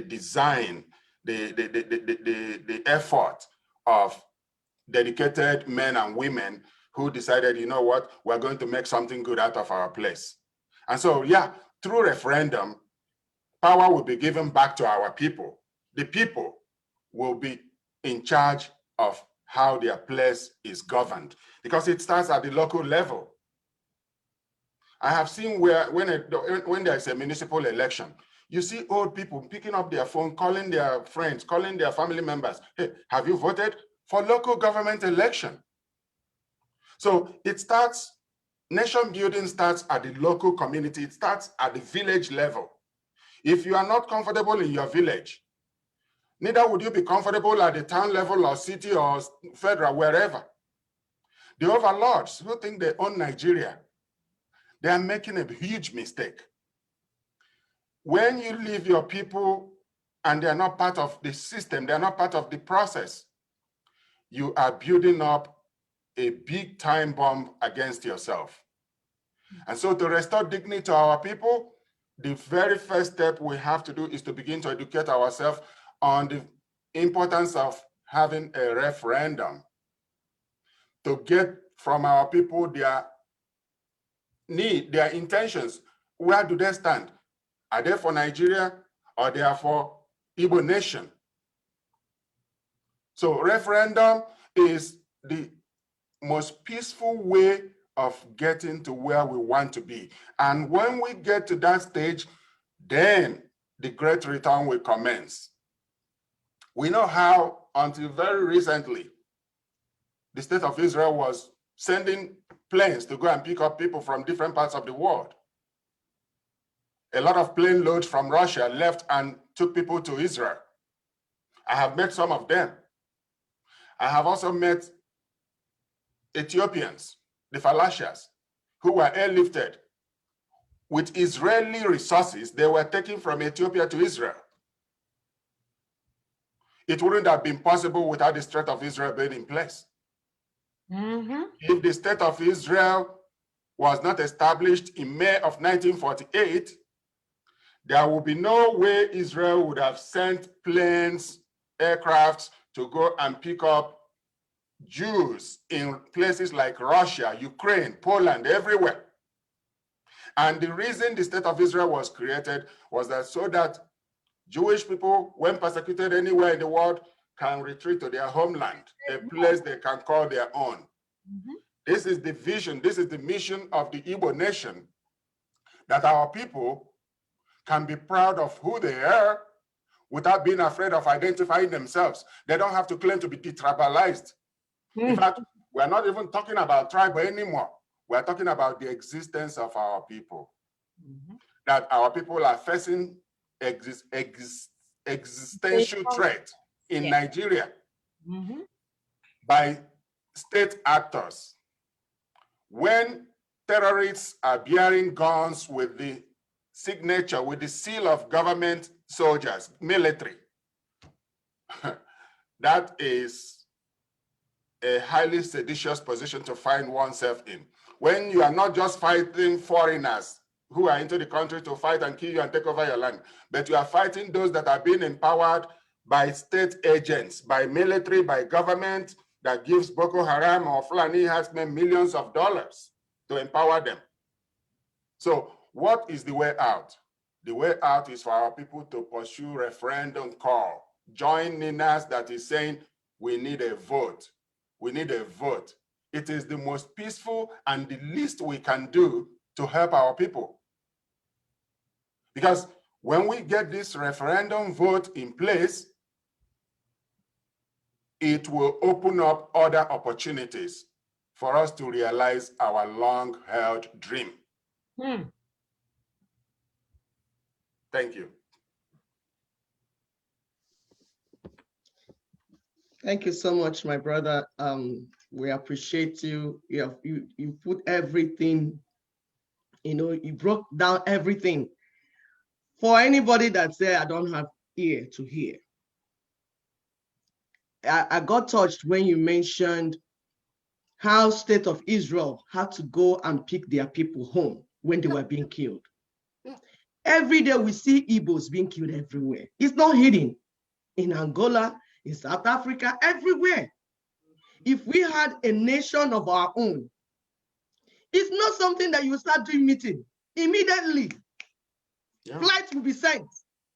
design, the effort of dedicated men and women who decided, you know what, we're going to make something good out of our place. And so, yeah, through referendum, power will be given back to our people. The people will be in charge of how their place is governed, because it starts at the local level. I have seen where when there's a municipal election, you see old people picking up their phone, calling their friends, calling their family members. Hey, have you voted for local government election? So it starts, nation building starts at the local community. It starts at the village level. If you are not comfortable in your village, neither would you be comfortable at the town level or city or federal, wherever. The overlords who think they own Nigeria, they are making a huge mistake. When you leave your people and they are not part of the system, they are not part of the process, you are building up a big time bomb against yourself. And so to restore dignity to our people, the very first step we have to do is to begin to educate ourselves on the importance of having a referendum to get from our people their need, their intentions. Where do they stand? Are they for Nigeria or they are for Igbo nation? So referendum is the most peaceful way of getting to where we want to be. And when we get to that stage, then the great return will commence. We know how, until very recently, the state of Israel was sending planes to go and pick up people from different parts of the world. A lot of plane loads from Russia left and took people to Israel. I have met some of them. I have also met Ethiopians, the Falashas, who were airlifted with Israeli resources they were taken from Ethiopia to Israel. It wouldn't have been possible without the state of Israel being in place. If the state of Israel was not established in May of 1948, there would be no way Israel would have sent planes, aircrafts to go and pick up Jews in places like Russia, Ukraine, Poland, everywhere. And the reason the state of Israel was created was that so that Jewish people, when persecuted anywhere in the world, can retreat to their homeland, a place they can call their own. This is the vision, this is the mission of the Igbo nation, that our people can be proud of who they are without being afraid of identifying themselves. They don't have to claim to be detribalized. In fact, we're not even talking about tribe anymore. We're talking about the existence of our people. That our people are facing existential threat in Nigeria by state actors. When terrorists are bearing guns with the signature, with the seal of government soldiers, military, that is a highly seditious position to find oneself in. When you are not just fighting foreigners who are into the country to fight and kill you and take over your land, but you are fighting those that are being empowered by state agents, by military, by government that gives Boko Haram or Fulani herdsmen millions of dollars to empower them. So what is the way out? The way out is for our people to pursue referendum call. Join NINAS that is saying we need a vote. We need a vote. it is the most peaceful and the least we can do to help our people. Because when we get this referendum vote in place, it will open up other opportunities for us to realize our long-held dream. Thank you. Thank you so much, my brother. We appreciate you. You put everything, you broke down everything. For anybody that say I don't have ear to hear, I got touched when you mentioned how State of Israel had to go and pick their people home when they were being killed. Every day we see Igbos being killed everywhere. It's not hidden. In Angola, in South Africa, everywhere. If we had a nation of our own, it's not something that you start doing meeting. Immediately, flights will be sent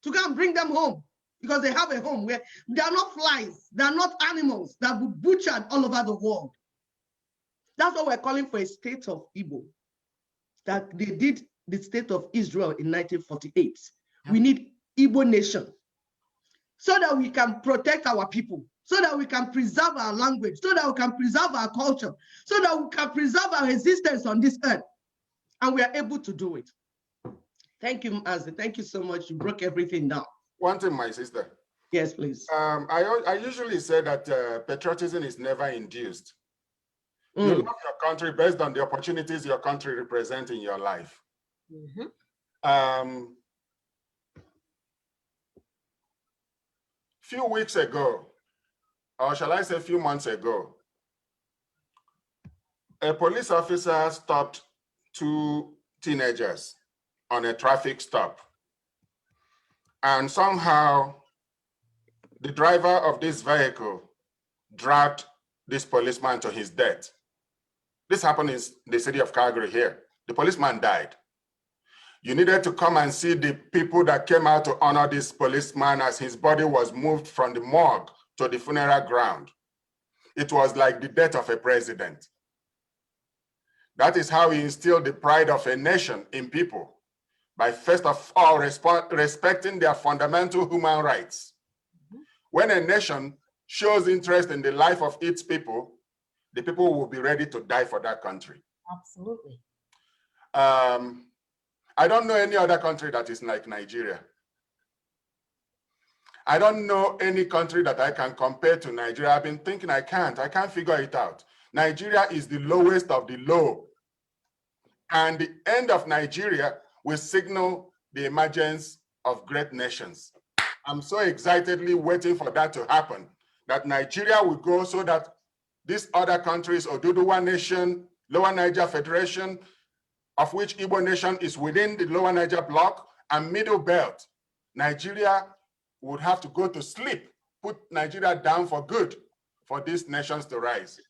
to go and bring them home because they have a home where they are not flies, they are not animals that will be butchered all over the world. That's what we're calling for a state of Igbo. That they did the state of Israel in 1948. We need Igbo nation so that we can protect our people, so that we can preserve our language, so that we can preserve our culture, so that we can preserve our existence on this earth. And we are able to do it. Thank you, Mazi. Thank you so much. You broke everything down. One thing, my sister. Yes, please. I usually say that patriotism is never induced. You love your country based on the opportunities your country represents in your life. Few weeks ago, or shall I say a few months ago, a police officer stopped two teenagers on a traffic stop. And somehow the driver of this vehicle dragged this policeman to his death. This happened in the city of Calgary here. The policeman died. You needed to come and see the people that came out to honor this policeman as his body was moved from the morgue to the funeral ground. It was like the death of a president. That is how he instilled the pride of a nation in people, by first of all respecting their fundamental human rights. When a nation shows interest in the life of its people, the people will be ready to die for that country. Absolutely. I don't know any other country that is like Nigeria. I don't know any country that I can compare to Nigeria. I've been thinking I can't figure it out. Nigeria is the lowest of the low. And the end of Nigeria will signal the emergence of great nations. I'm so excitedly waiting for that to happen, that Nigeria will go so that these other countries, Oduduwa Nation, Lower Niger Federation, of which Igbo Nation is within the Lower Niger Block, and Middle Belt, Nigeria would have to go to sleep, put Nigeria down for good for these nations to rise.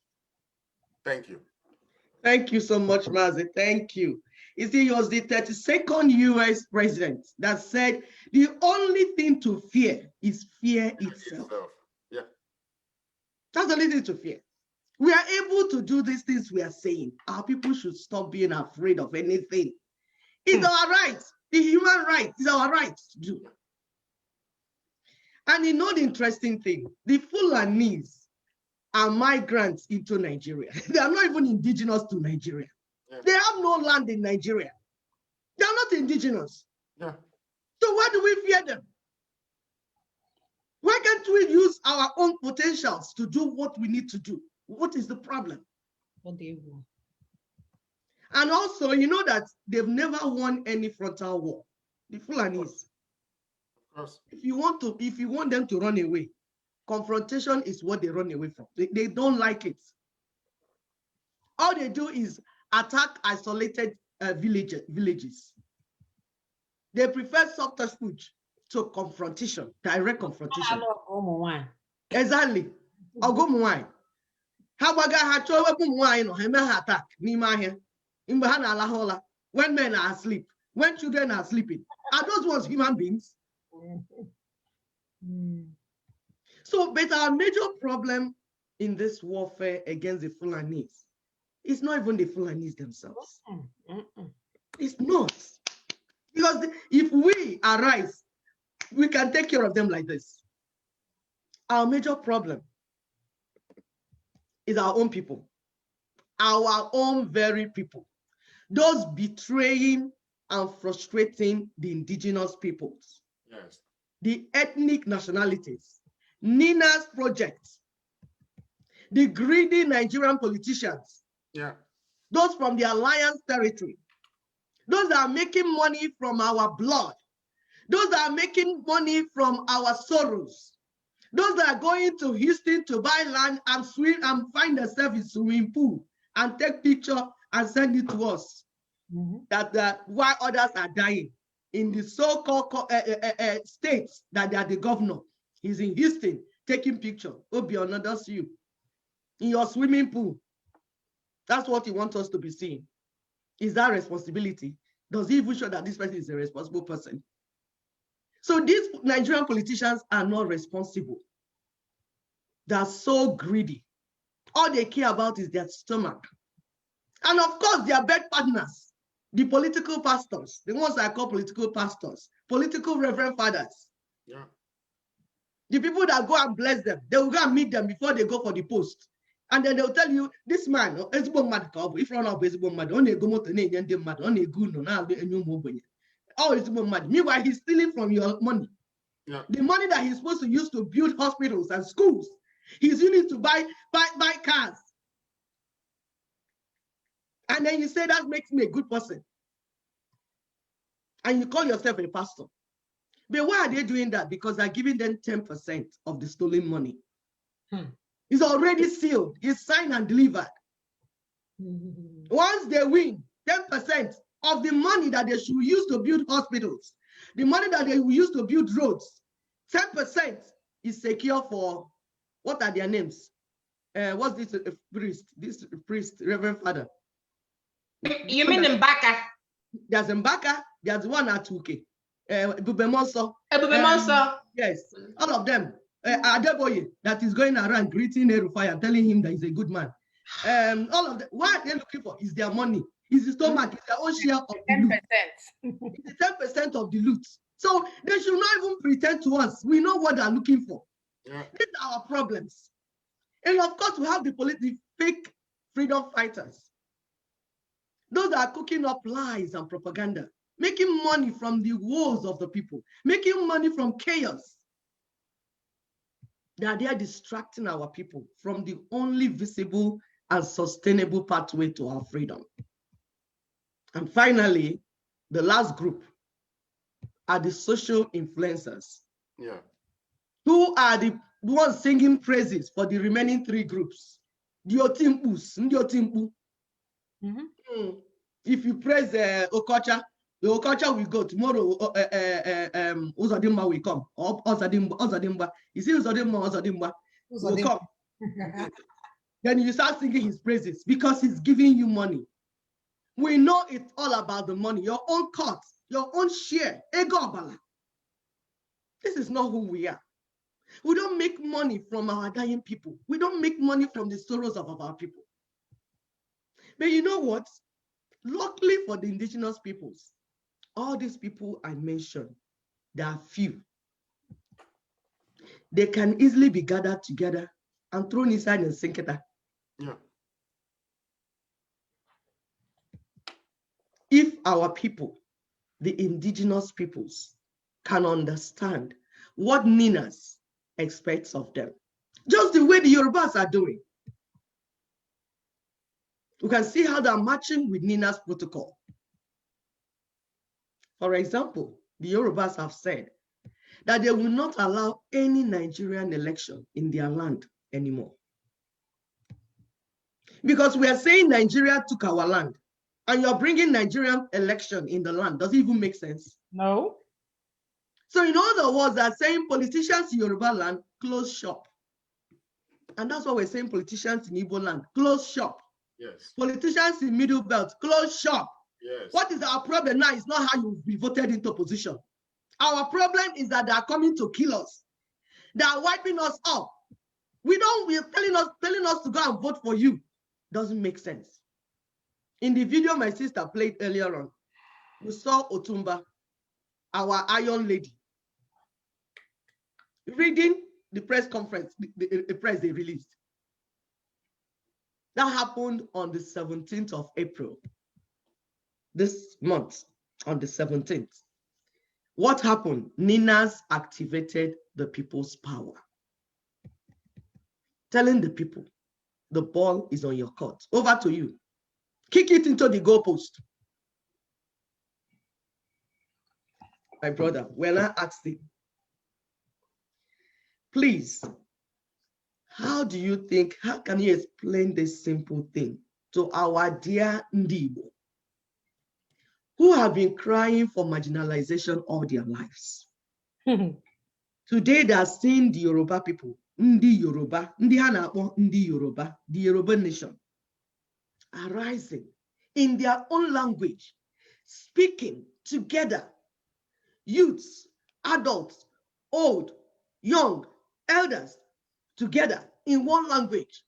Thank you. Thank you so much, Mazi. Thank you. You see, he was the 32nd US president that said the only thing to fear is fear itself. Yeah. That's the only thing to fear. We are able to do these things we are saying. Our people should stop being afraid of anything. It's our right. The human right is our right to do. And you know the interesting thing, the Fulanese are migrants into Nigeria. They are not even indigenous to Nigeria. Yeah. They have no land in Nigeria. They are not indigenous. Yeah. So why do we fear them? Why can't we use our own potentials to do what we need to do? What is the problem? What do you want? And also, you know that they've never won any frontal war. The Fulanese. If you want them to run away, confrontation is what they run away from. They don't like it. All they do is attack isolated villages. They prefer subterfuge to confrontation, direct confrontation. Exactly. Ogumuwai. How attack when men are asleep, when children are sleeping. Are those ones human beings? So, but our major problem in this warfare against the Fulanese It's not even the Fulanis themselves. It's not. Because if we arise, we can take care of them like this. Our major problem is our own people, our own very people, those betraying and frustrating the indigenous peoples, Yes. the ethnic nationalities, Nina's project, the greedy Nigerian politicians, Yeah. those from the alliance territory, those that are making money from our blood, those that are making money from our sorrows, those that are going to Houston to buy land and swim and find themselves in swimming pool and take picture and send it to us. That while others are dying in the so-called states that they are the governor, he's in Houston taking picture. Obiano, that's you in your swimming pool. That's what he wants us to be seeing. Is that responsibility? Does he even show that this person is a responsible person? So these Nigerian politicians are not responsible. They're so greedy. All they care about is their stomach. And of course, their bed partners, the political pastors, the ones I call political pastors, political reverend fathers. Yeah. The people that go and bless them, they will go and meet them before they go for the post. And then they'll tell you, this man, if you're not meanwhile, he's stealing from your money. Yeah. The money that he's supposed to use to build hospitals and schools, he's using to buy cars. And then you say that makes me a good person. And you call yourself a pastor. But why are they doing that? Because they're giving them 10% of the stolen money. It's already sealed. It's signed and delivered. Once they win, 10% of the money that they should use to build hospitals, the money that they will use to build roads, 10% is secure for, what are their names? What's this priest? This priest, Reverend Father. You mean Mbaka? There's Mbaka, there's one at Uke. Bubemonso. Yes, all of them. Adeboye, that is going around greeting Erufai and telling him that he's a good man. All of them, what they're looking for is their money. Is the stomach, it's their own share of the 10%. It's 10% of the loot. So they should not even pretend to us. We know what they're looking for. Yeah. These are our problems. And of course, we have the fake freedom fighters. Those that are cooking up lies and propaganda, making money from the woes of the people, making money from chaos. They are distracting our people from the only visible and sustainable pathway to our freedom. And finally, the last group are the social influencers. Yeah. Who are the ones singing praises for the remaining three groups? The Otimpus, Ndiotimpu. If you praise Okocha, the Okocha will go tomorrow. Uzodimba will come. Or Uzodimba. You see Uzodimba will come. Then you start singing his praises because he's giving you money. We know it's all about the money, your own cut, your own share. Ego Abala. This is not who we are. We don't make money from our dying people. We don't make money from the sorrows of our people. But you know what? Luckily for the indigenous peoples, all these people I mentioned, they are few. They can easily be gathered together and thrown inside and sink it. Yeah. If our people, the indigenous peoples, can understand what Ninas expects of them, just the way the Yorubas are doing, you can see how they're matching with Nina's protocol. For example, the Yorubas have said that they will not allow any Nigerian election in their land anymore. Because we are saying Nigeria took our land, and you're bringing Nigerian election in the land. Does it even make sense? No. So in other words, they're saying politicians in Yoruba land, close shop. And that's what we're saying, politicians in Igbo land, close shop. Yes. Politicians in Middle Belt, close shop. Yes. What is our problem now? It's not how you'll be voted into position. Our problem is that they are coming to kill us. They are wiping us off. We're telling us to go and vote for you. Doesn't make sense. In the video my sister played earlier on, we saw Otumba, our Iron Lady, reading the press conference, the press they released. That happened on the 17th of April, this month, on the 17th. What happened? Ninas activated the people's power, telling the people, the ball is on your court. Over to you. Kick it into the goalpost. My brother, when I asked him, please, how do you think, how can you explain this simple thing to our dear Igbo, who have been crying for marginalization all their lives? Today they are seeing the Yoruba people, Ndi Yoruba, Ndi Hanako, Ndi Yoruba, the Yoruba nation, arising in their own language, speaking together, youths, adults, old, young, elders, together in one language,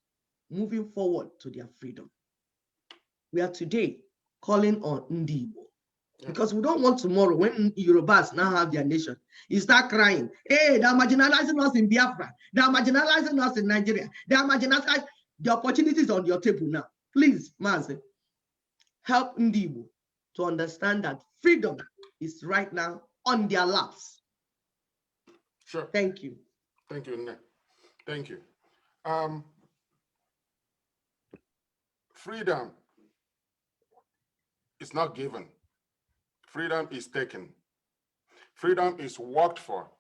moving forward to their freedom. We are today calling on Ndi Igbo, because we don't want tomorrow, when Yorubas now have their nation, you start crying, hey, they're marginalizing us in Biafra, they're marginalizing us in Nigeria, they're marginalizing. The opportunities on your table now. Please, Mazi, help Ndi Igbo to understand that freedom is right now on their laps. Sure. Thank you. Thank you, Nne. Thank you. Freedom is not given. Freedom is taken. Freedom is worked for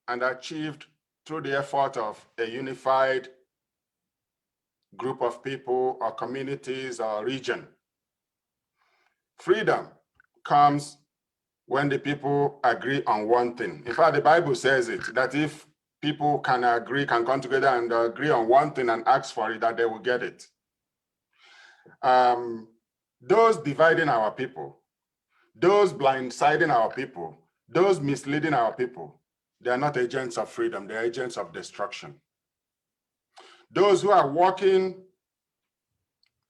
and achieved through the effort of a unified group of people or communities or region. Freedom comes when the people agree on one thing. In fact, the Bible says it, that if people can agree, can come together and agree on one thing and ask for it, that they will get it. Those dividing our people, those blindsiding our people, those misleading our people, they are not agents of freedom, they are agents of destruction. Those who are working,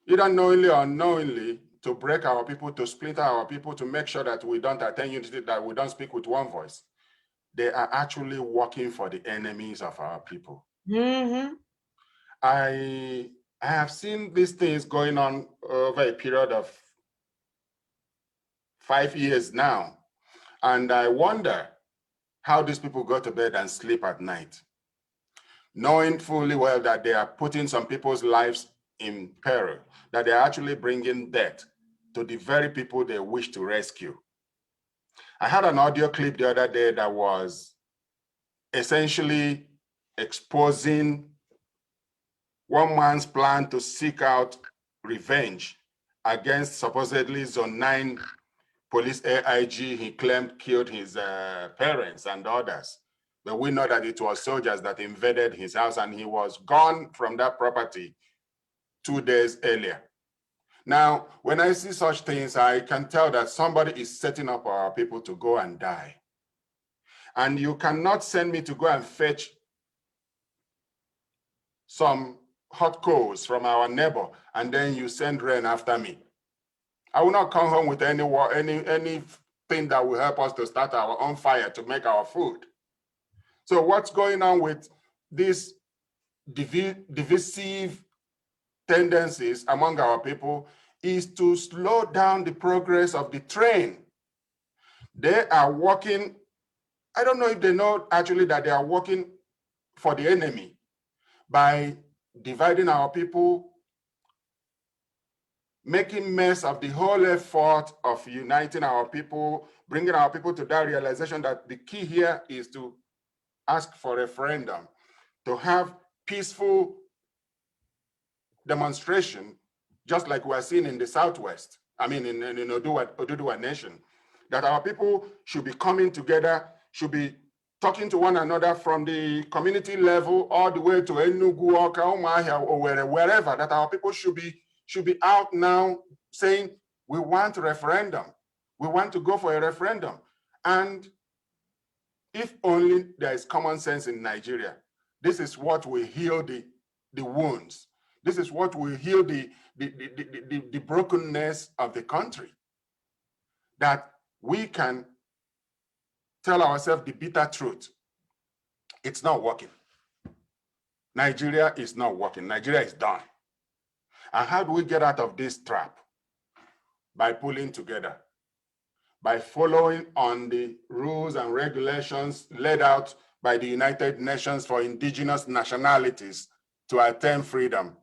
either knowingly or unknowingly, to break our people, to splinter our people, to make sure that we don't attain unity, that we don't speak with one voice, they are actually working for the enemies of our people. Mm-hmm. I have seen these things going on over a period of 5 years now, and I wonder how these people go to bed and sleep at night, knowing fully well that they are putting some people's lives in peril, that they are actually bringing death to the very people they wish to rescue. I had an audio clip the other day that was essentially exposing one man's plan to seek out revenge against supposedly Zone 9 police AIG he claimed killed his parents and others. But we know that it was soldiers that invaded his house and he was gone from that property 2 days earlier. Now, when I see such things, I can tell that somebody is setting up our people to go and die. And you cannot send me to go and fetch some hot coals from our neighbor and then you send rain after me. I will not come home with anything that will help us to start our own fire to make our food. So what's going on with these divisive tendencies among our people is to slow down the progress of the train. They are working, I don't know if they know actually that they are working for the enemy by dividing our people, making mess of the whole effort of uniting our people, bringing our people to that realization that the key here is to ask for a referendum, to have peaceful demonstration, just like we're seeing in the Southwest, I mean in Oduduwa Nation, that our people should be coming together, should be talking to one another from the community level all the way to Enugu, Oka, Umuahia, or wherever, that our people should be out now saying, we want a referendum. We want to go for a referendum. And if only there is common sense in Nigeria, this is what will heal the wounds. This is what will heal the the brokenness of the country, that we can tell ourselves the bitter truth. It's not working. Nigeria is not working. Nigeria is done. And how do we get out of this trap? By pulling together, by following on the rules and regulations laid out by the United Nations for indigenous nationalities to attain freedom.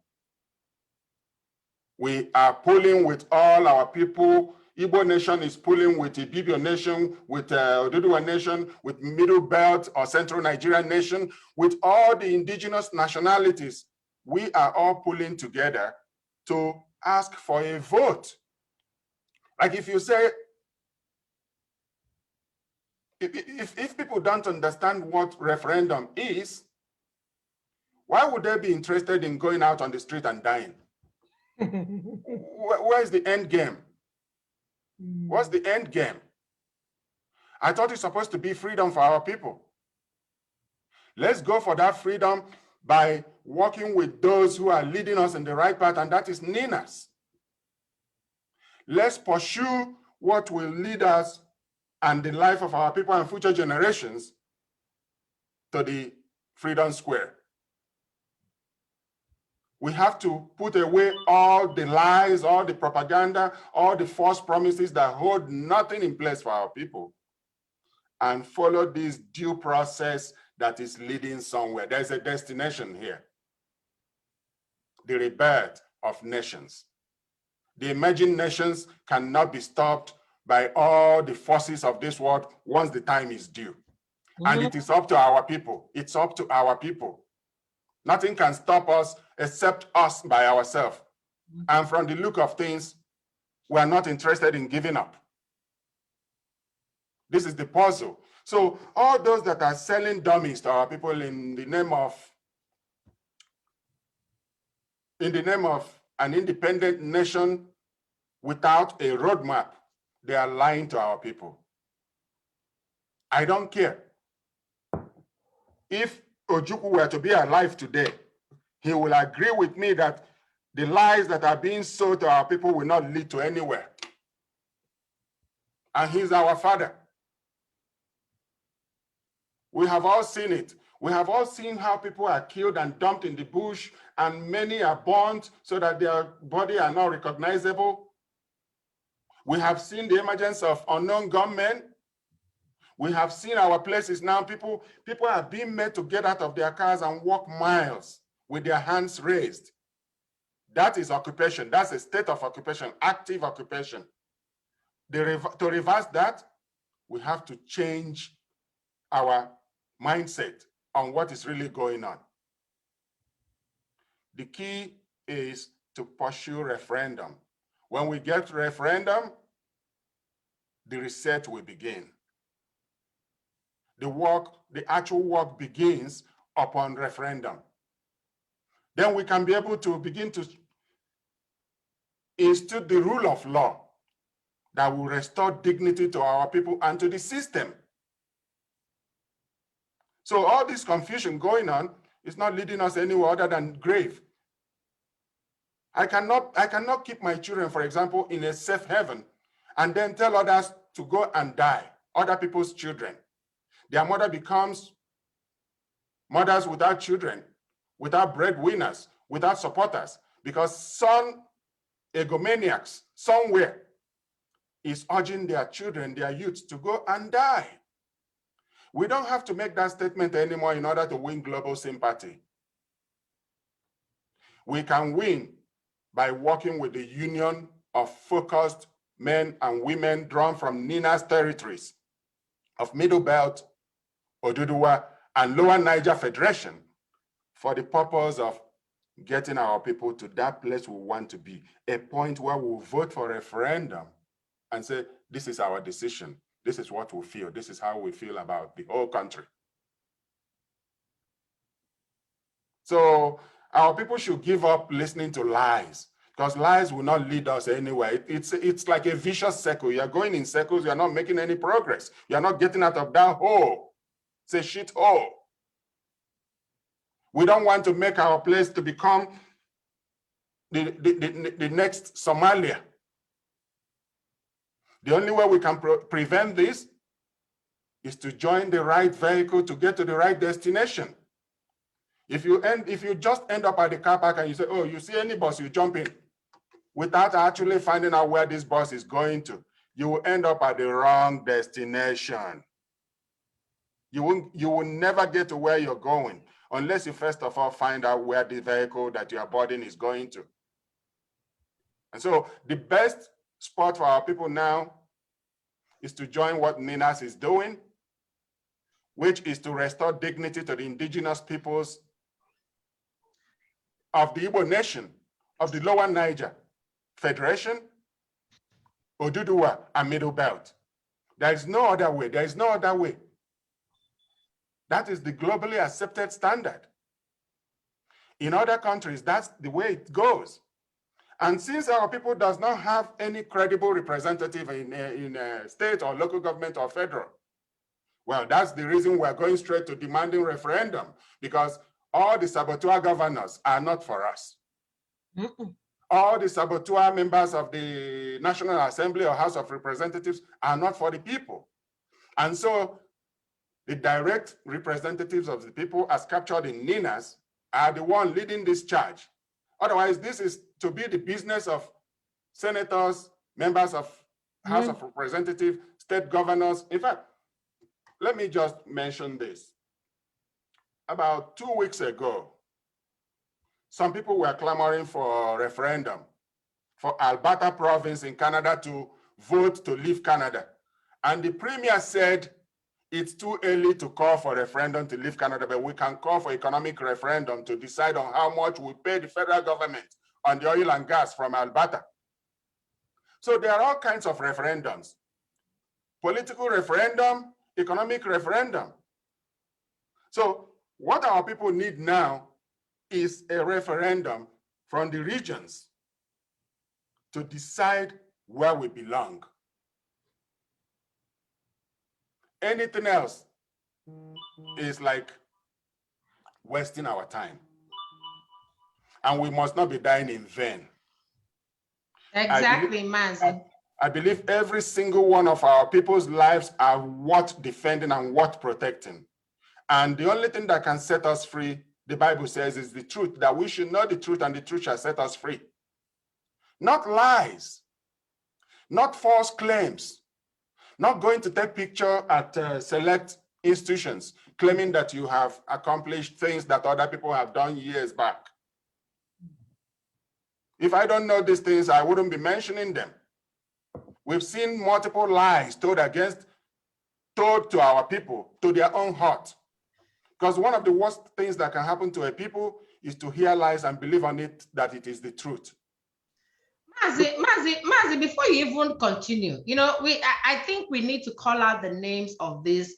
We are pulling with all our people. Igbo nation is pulling with the BWS nation, with Oduduwa nation, with Middle Belt or Central Nigerian nation, with all the indigenous nationalities. We are all pulling together to ask for a vote. Like if you say, if people don't understand what referendum is, why would they be interested in going out on the street and dying? Where's the end game? What's the end game? I thought it's supposed to be freedom for our people. Let's go for that freedom by working with those who are leading us in the right path, and that is NINAS. Let's pursue what will lead us and the life of our people and future generations to the freedom square. We have to put away all the lies, all the propaganda, all the false promises that hold nothing in place for our people, and follow this due process that is leading somewhere. There's a destination here. The rebirth of nations. The emerging nations cannot be stopped by all the forces of this world once the time is due. And it is up to our people. It's up to our people. Nothing can stop us except us by ourselves. And from the look of things, we are not interested in giving up. This is the puzzle. So all those that are selling dummies to our people in the name of an independent nation without a roadmap, they are lying to our people. I don't care. If Ojukwu were to be alive today, he will agree with me that the lies that are being sold to our people will not lead to anywhere. And he's our father. We have all seen it. We have all seen how people are killed and dumped in the bush, and many are burnt so that their body are not recognizable. We have seen the emergence of unknown gunmen. We have seen our places now. People are being made to get out of their cars and walk miles with their hands raised. That is occupation. That's a state of occupation, active occupation. To reverse that, we have to change our mindset on what is really going on. The key is to pursue referendum. When we get referendum, the reset will begin. The actual work begins upon referendum. Then we can be able to begin to institute the rule of law that will restore dignity to our people and to the system. So all this confusion going on is not leading us anywhere other than grave. I cannot keep my children, for example, in a safe haven and then tell others to go and die, other people's children. Their mother becomes mothers without children, without breadwinners, without supporters, because some egomaniacs somewhere is urging their children, their youth, to go and die. We don't have to make that statement anymore in order to win global sympathy. We can win by working with the union of focused men and women drawn from NINA's territories of Middle Belt, Oduduwa, and Lower Niger Federation for the purpose of getting our people to that place we want to be, a point where we'll vote for a referendum and say, this is our decision. This is what we feel. This is how we feel about the whole country. So our people should give up listening to lies, because lies will not lead us anywhere. It's like a vicious circle. You're going in circles. You're not making any progress. You're not getting out of that hole. It's a shit hole. We don't want to make our place to become the next Somalia. The only way we can prevent this is to join the right vehicle to get to the right destination. If you just end up at the car park and you say, oh, you see any bus, you jump in, without actually finding out where this bus is going to, you will end up at the wrong destination. You will never get to where you're going unless you first of all find out where the vehicle that you are boarding is going to. And so the best spot for our people now is to join what NINAS is doing, which is to restore dignity to the indigenous peoples of the Igbo nation, of the Lower Niger Federation, Oduduwa, and Middle Belt. There is no other way. There is no other way. That is the globally accepted standard. In other countries, that's the way it goes. And since our people does not have any credible representative in a state or local government or federal, well, that's the reason we're going straight to demanding referendum, because all the saboteur governors are not for us. All the saboteur members of the National Assembly or House of Representatives are not for the people. And so the direct representatives of the people, as captured in NINAS, are the one leading this charge. Otherwise, this is to be the business of senators, members of House of Representatives, state governors. In fact, let me just mention this. About 2 weeks ago, some people were clamoring for a referendum for Alberta province in Canada to vote to leave Canada. And the premier said, it's too early to call for a referendum to leave Canada, but we can call for economic referendum to decide on how much we pay the federal government on the oil and gas from Alberta. So there are all kinds of referendums. Political referendum, economic referendum. So what our people need now is a referendum from the regions to decide where we belong. Anything else is like wasting our time. And we must not be dying in vain. Exactly, Mazi. I believe every single one of our people's lives are worth defending and worth protecting. And the only thing that can set us free, the Bible says, is the truth, that we should know the truth and the truth shall set us free. Not lies, not false claims, not going to take picture at select institutions, claiming that you have accomplished things that other people have done years back. If I don't know these things, I wouldn't be mentioning them. We've seen multiple lies told to our people, to their own heart. Because one of the worst things that can happen to a people is to hear lies and believe on it that it is the truth. Mazi, before you even continue, I think we need to call out the names of these.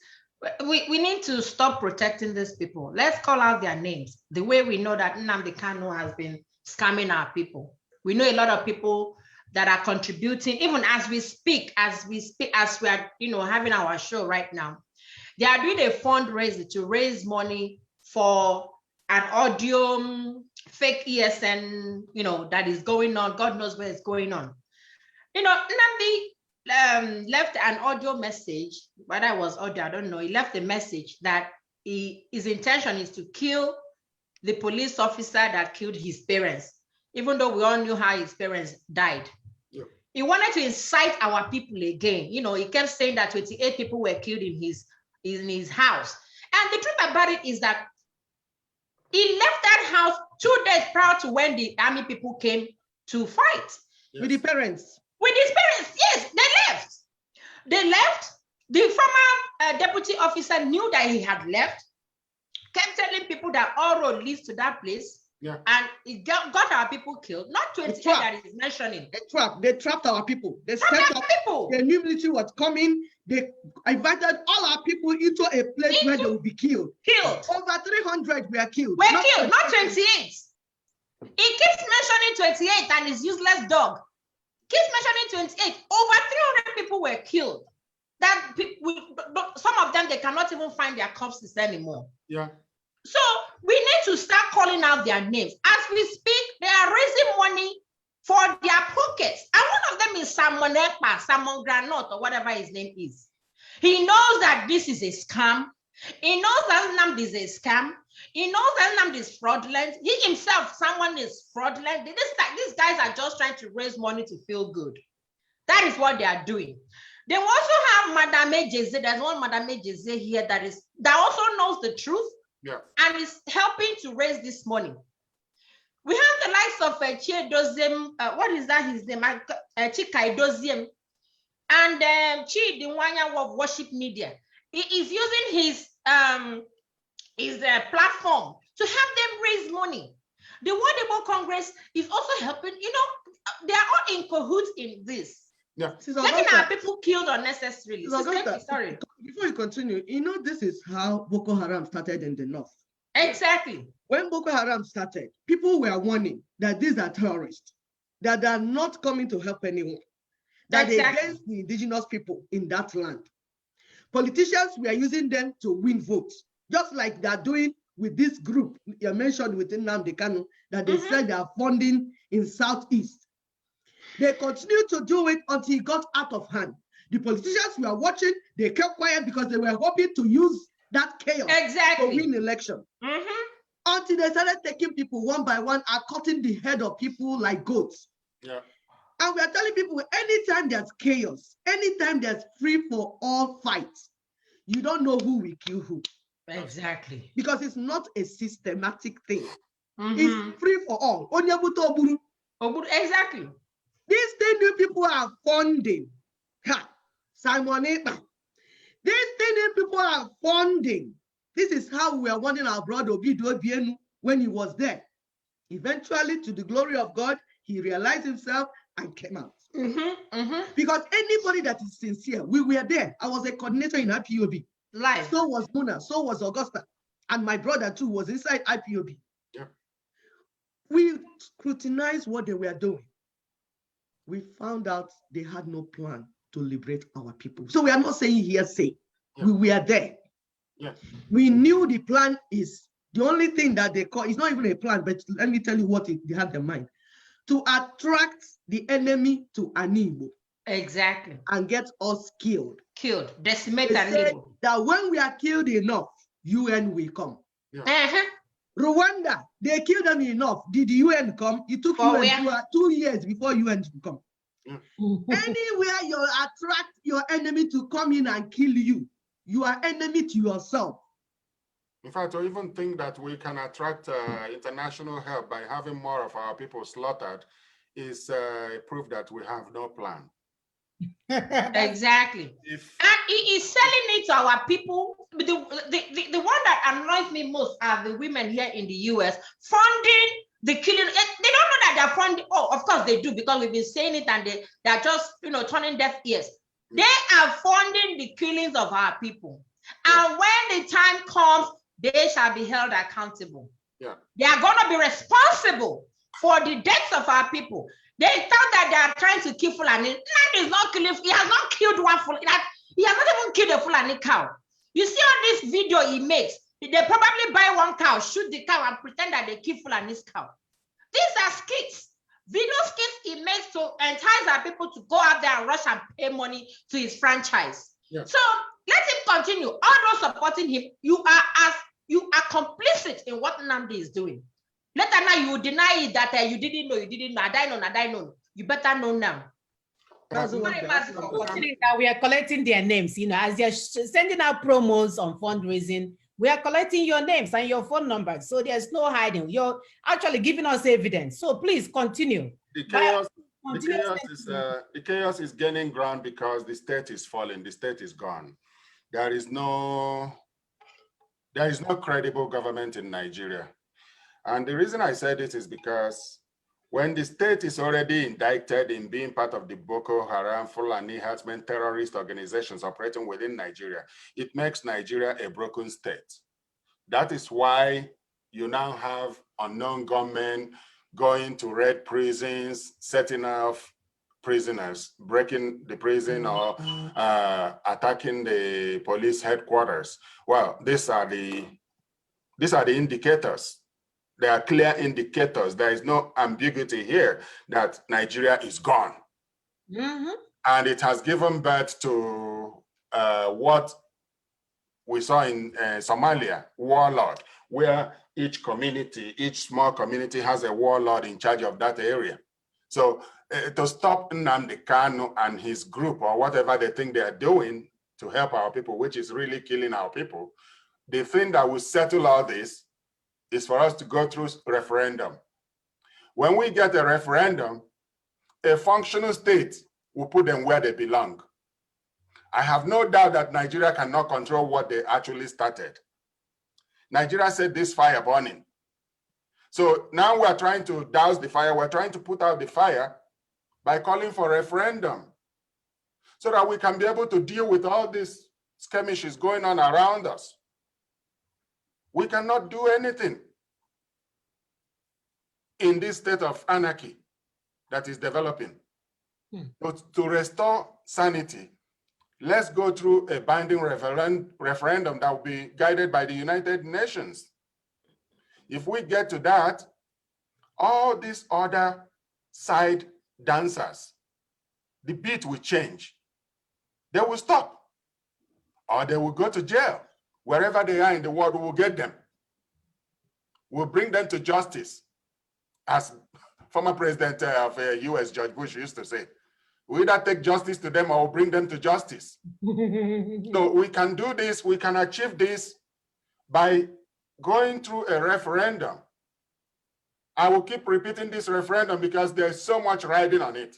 We need to stop protecting these people. Let's call out their names. The way we know that Nnamdi Kanu has been scamming our people. We know a lot of people that are contributing, even as we speak, as we are, having our show right now. They are doing a fundraiser to raise money for an audio fake ESN, that is going on. God knows where it's going on. Nnamdi left an audio message, whether it was audio, I don't know. He left a message that his intention is to kill the police officer that killed his parents, even though we all knew how his parents died. Yeah. He wanted to incite our people again. He kept saying that 28 people were killed in his house. And the truth about it is that he left that house 2 days prior to when the army people came to fight. Yes. With the parents. With his parents, yes, they left. They left. The former deputy officer knew that he had left, kept telling people that all road leads to that place. Yeah. And it got our people killed. Not 28 that he's mentioning. They trapped our people. They set up people. The new military was coming. They invited all our people into a place where they will be killed. Over 300 were killed. Were killed, not 28. He keeps mentioning 28 and his useless dog. Keeps mentioning 28. Over 300 people were killed. That some of them, they cannot even find their corpses anymore. Yeah. So we need to start calling out their names. As we speak, they are raising money for their pockets. And one of them is Simon Ekpa, Simon Granot, or whatever his name is. He knows that this is a scam. He knows that Nnamdi is a scam. He knows that Nnamdi is fraudulent. He himself, someone is fraudulent. These guys are just trying to raise money to feel good. That is what they are doing. They also have Madame Jeze. There's one Madame Jeze here that also knows the truth, yeah, and is helping to raise this money. We have the likes of Chiedoziem, what is that his name? Chika Idoziem, and Chi Diwanya of Worship Media. He is using his platform to help them raise money. The World Igbo Congress is also helping. You know, they are all in cahoots in this. Yeah. Getting our people killed unnecessarily. Sorry. Before you continue, you know, this is how Boko Haram started in the north. Exactly. When Boko Haram started, people were warning that these are terrorists, that they are not coming to help anyone, that they're against the indigenous people in that land. Politicians were using them to win votes, just like they're doing with this group you mentioned within Nnamdi Kanu, that they said they are funding in Southeast. They continued to do it until it got out of hand. The politicians were watching, they kept quiet because they were hoping to use that chaos to win election. Until they started taking people one by one and cutting the head of people like goats. Yeah. And we are telling people, anytime there's chaos, anytime there's free for all fights, you don't know who will kill who. Exactly. Because it's not a systematic thing. It's free for all. Exactly. These things new people are funding. Simon Ekpa. These things new people are funding. This is how we are wanting our brother Obido Obienu when he was there. Eventually, to the glory of God, he realized himself and came out. Because anybody that is sincere, we were there. I was a coordinator in IPOB. Live. So was Muna, so was Augusta. And my brother too was inside IPOB. Yeah. We scrutinized what they were doing. We found out they had no plan to liberate our people. So we are not saying hearsay. Yeah. We were there. Yeah. We knew the plan is, the only thing that they call, it's not even a plan, but let me tell you what they had in mind. To attract the enemy to an Igbo. Exactly. And get us killed. Killed, decimate an Igbo. That when we are killed enough, UN will come. Yeah. Rwanda, they killed them enough. Did the UN come? It took UN 2 years before UN to come. Anywhere you attract your enemy to come in and kill you, you are enemy to yourself. In fact, I even think that we can attract international help by having more of our people slaughtered is proof that we have no plan. Exactly. And he is selling it to our people. The one that annoys me most are the women here in the US funding the killing. They don't know that they're funding. Oh, of course they do, because we've been saying it and they're just, turning deaf ears. They are funding the killings of our people. And when the time comes, they shall be held accountable. Yeah. They are going to be responsible for the deaths of our people. They thought that they are trying to kill Fulani. That is not killing. He has not killed one Fulani. He has not even killed a Fulani cow. You see on this video he makes, they probably buy one cow, shoot the cow, and pretend that they kill Fulani's cow. These are skits. Video skits he makes to entice our people to go out there and rush and pay money to his franchise. Yeah. So let him continue. All those supporting him, you are complicit in what Nnamdi is doing. Later now you deny it that you didn't know. I know. You better know now. We are collecting their names, as they're sending out promos on fundraising. We are collecting your names and your phone numbers. So there's no hiding. You're actually giving us evidence. So please continue. The chaos is gaining ground because the state is falling. The state is gone. There is no credible government in Nigeria. And the reason I said it is because when the state is already indicted in being part of the Boko Haram, Fulani herdsmen terrorist organizations operating within Nigeria, it makes Nigeria a broken state. That is why you now have unknown gunmen going to raid prisons, setting off prisoners, breaking the prison or attacking the police headquarters. Well, these are the These are the indicators. There are clear indicators. There is no ambiguity here that Nigeria is gone. Mm-hmm. And it has given birth to what we saw in Somalia, warlord, where each community, each small community has a warlord in charge of that area. So to stop Nnamdi Kanu and his group or whatever they think they are doing to help our people, which is really killing our people, the thing that will settle all this is for us to go through referendum. When we get a referendum, a functional state will put them where they belong. I have no doubt that Nigeria cannot control what they actually started. Nigeria set this fire burning. So now we're trying to douse the fire. We're trying to put out the fire by calling for referendum so that we can be able to deal with all these skirmishes going on around us. We cannot do anything in this state of anarchy that is developing. But to restore sanity, let's go through a binding referendum that will be guided by the United Nations. If we get to that, all these other side dancers, the beat will change. They will stop, or they will go to jail. Wherever they are in the world, we will get them. We'll bring them to justice. As former president of US, George Bush, used to say, we either take justice to them or we'll bring them to justice. So we can do this, we can achieve this by going through a referendum. I will keep repeating this referendum because there's so much riding on it.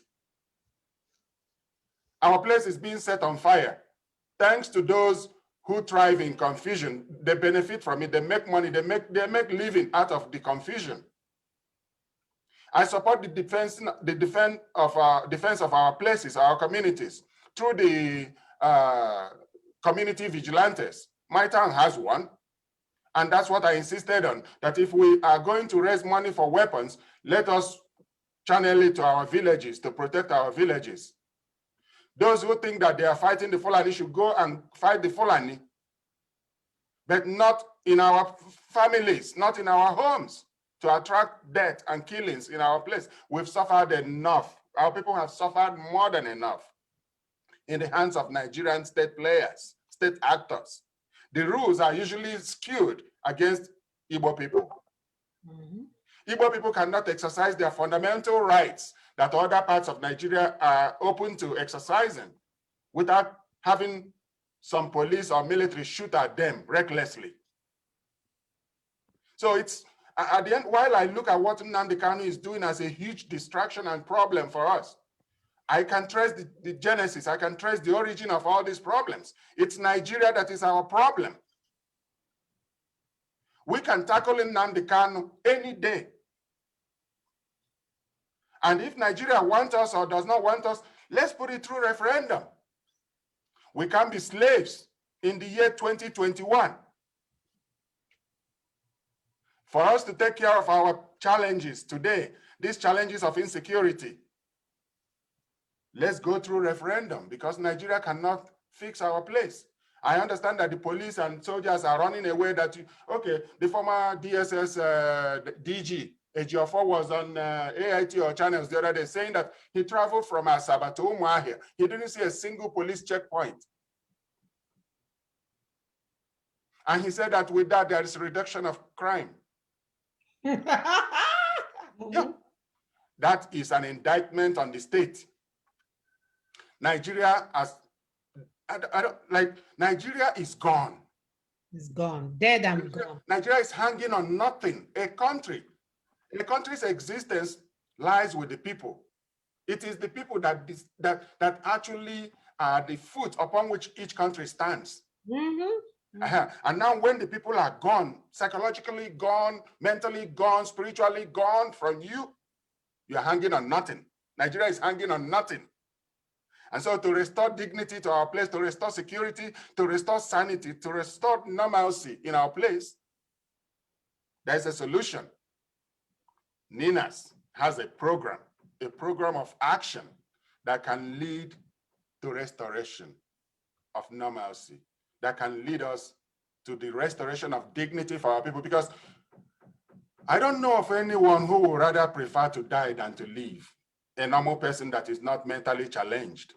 Our place is being set on fire. Thanks to those who thrive in confusion, they benefit from it, they make money, they make living out of the confusion. I support the defense of our places, our communities, through the community vigilantes. My town has one, and that's what I insisted on, that if we are going to raise money for weapons, let us channel it to our villages to protect our villages. Those who think that they are fighting the Fulani should go and fight the Fulani, but not in our families, not in our homes, to attract death and killings in our place. We've suffered enough. Our people have suffered more than enough in the hands of Nigerian state players, state actors. The rules are usually skewed against Igbo people. Igbo people cannot exercise their fundamental rights that other parts of Nigeria are open to exercising without having some police or military shoot at them recklessly. So it's, at the end, while I look at what Nnamdi Kanu is doing as a huge distraction and problem for us, I can trace the genesis, I can trace the origin of all these problems. It's Nigeria that is our problem. We can tackle Nnamdi Kanu any day. And if Nigeria wants us or does not want us, let's put it through referendum. We can't be slaves in the year 2021. For us to take care of our challenges today, these challenges of insecurity, let's go through referendum because Nigeria cannot fix our place. I understand that the police and soldiers are running away that, okay, the former DSS DG, Ejiofor, was on AIT or channels the other day saying that he traveled from Asaba to Umuahia. He didn't see a single police checkpoint. And he said that with that, there is a reduction of crime. Yeah. That is an indictment on the state. Nigeria has, Nigeria is gone. It's gone, dead and gone. Nigeria is hanging on nothing. A country's existence lies with the people. It is the people that actually are the foot upon which each country stands. And now when the people are gone, psychologically gone, mentally gone, spiritually gone from you, you're hanging on nothing. Nigeria is hanging on nothing. And so to restore dignity to our place, to restore security, to restore sanity, to restore normalcy in our place, there's a solution. NINAS has a program of action that can lead to restoration of normalcy, that can lead us to the restoration of dignity for our people, because I don't know of anyone who would rather prefer to die than to live, a normal person that is not mentally challenged.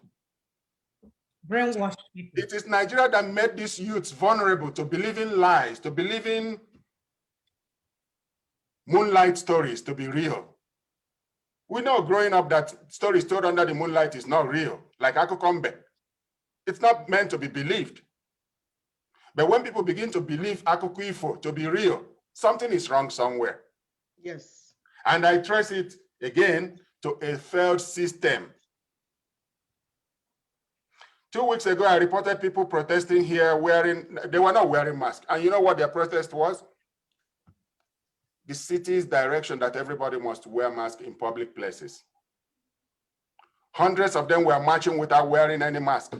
Brainwash people. It is Nigeria that made these youths vulnerable to believing lies, to believing moonlight stories to be real. We know growing up that stories told under the moonlight is not real, like Akukombe. It's not meant to be believed. But when people begin to believe Akukuifo to be real, something is wrong somewhere. Yes. And I trace it again to a failed system. 2 weeks ago, I reported people protesting here they were not wearing masks. And you know what their protest was? The city's direction that everybody must wear masks in public places. Hundreds of them were marching without wearing any mask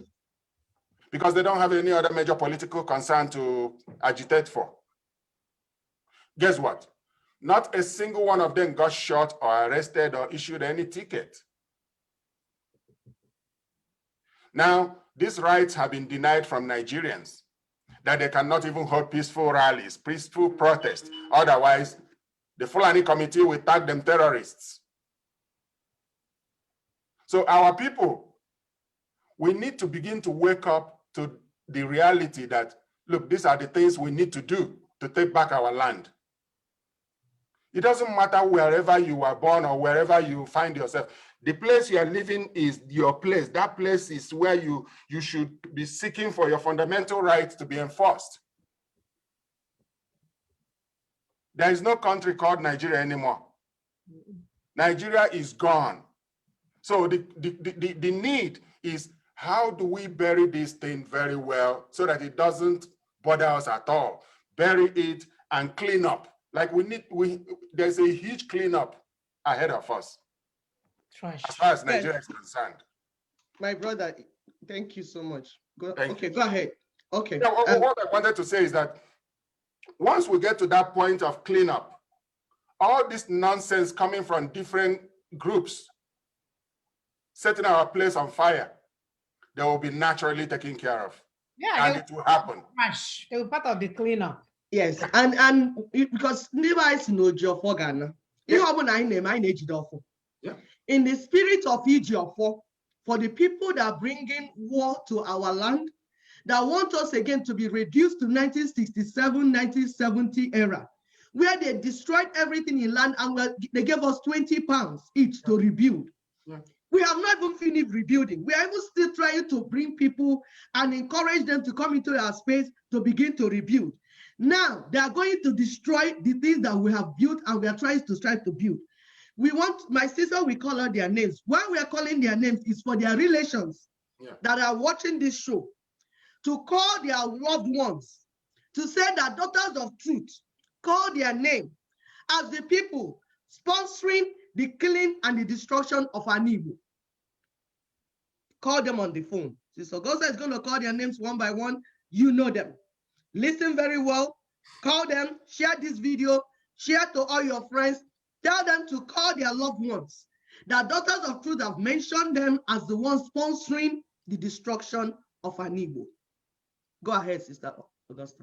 because they don't have any other major political concern to agitate for. Guess what? Not a single one of them got shot or arrested or issued any ticket. Now, these rights have been denied from Nigerians, that they cannot even hold peaceful rallies, peaceful protests. Otherwise, the Fulani committee will tag them terrorists. So our people, we need to begin to wake up to the reality that, look, these are the things we need to do to take back our land. It doesn't matter wherever you are born or wherever you find yourself. The place you are living is your place. That place is where you should be seeking for your fundamental rights to be enforced. There is no country called Nigeria anymore. Nigeria is gone. So the need is, how do we bury this thing very well so that it doesn't bother us at all? Bury it and clean up. Like there's a huge cleanup ahead of us. Trash. As far as Nigeria is concerned. My brother, thank you so much. Go you. Go ahead. Okay. Yeah, what I wanted to say is that once we get to that point of cleanup, all this nonsense coming from different groups setting our place on fire, they will be naturally taken care of. Yeah, and it will happen. Trash. They were part of the cleanup. Yes, and because Levi's no job for Ghana. You have a name, I need you. Yeah. In the spirit of Ejiofor, for the people that are bringing war to our land, that want us again to be reduced to 1967, 1970 era, where they destroyed everything in land and they gave us 20 pounds each to rebuild. Yeah. We have not even finished rebuilding. We are even still trying to bring people and encourage them to come into our space to begin to rebuild. Now, they are going to destroy the things that we have built and we are trying to strive to build. We want, my sister, we call out their names. Why we are calling their names is for their relations that are watching this show, to call their loved ones, to say that Daughters of Truth, call their name as the people sponsoring the killing and the destruction of an Igbo. Call them on the phone. Sister Gosa is going to call their names one by one. You know them. Listen very well. Call them, share this video, share to all your friends. Tell them to call their loved ones. The Daughters of Truth have mentioned them as the ones sponsoring the destruction of an Igbo. Go ahead, Sister Augusta.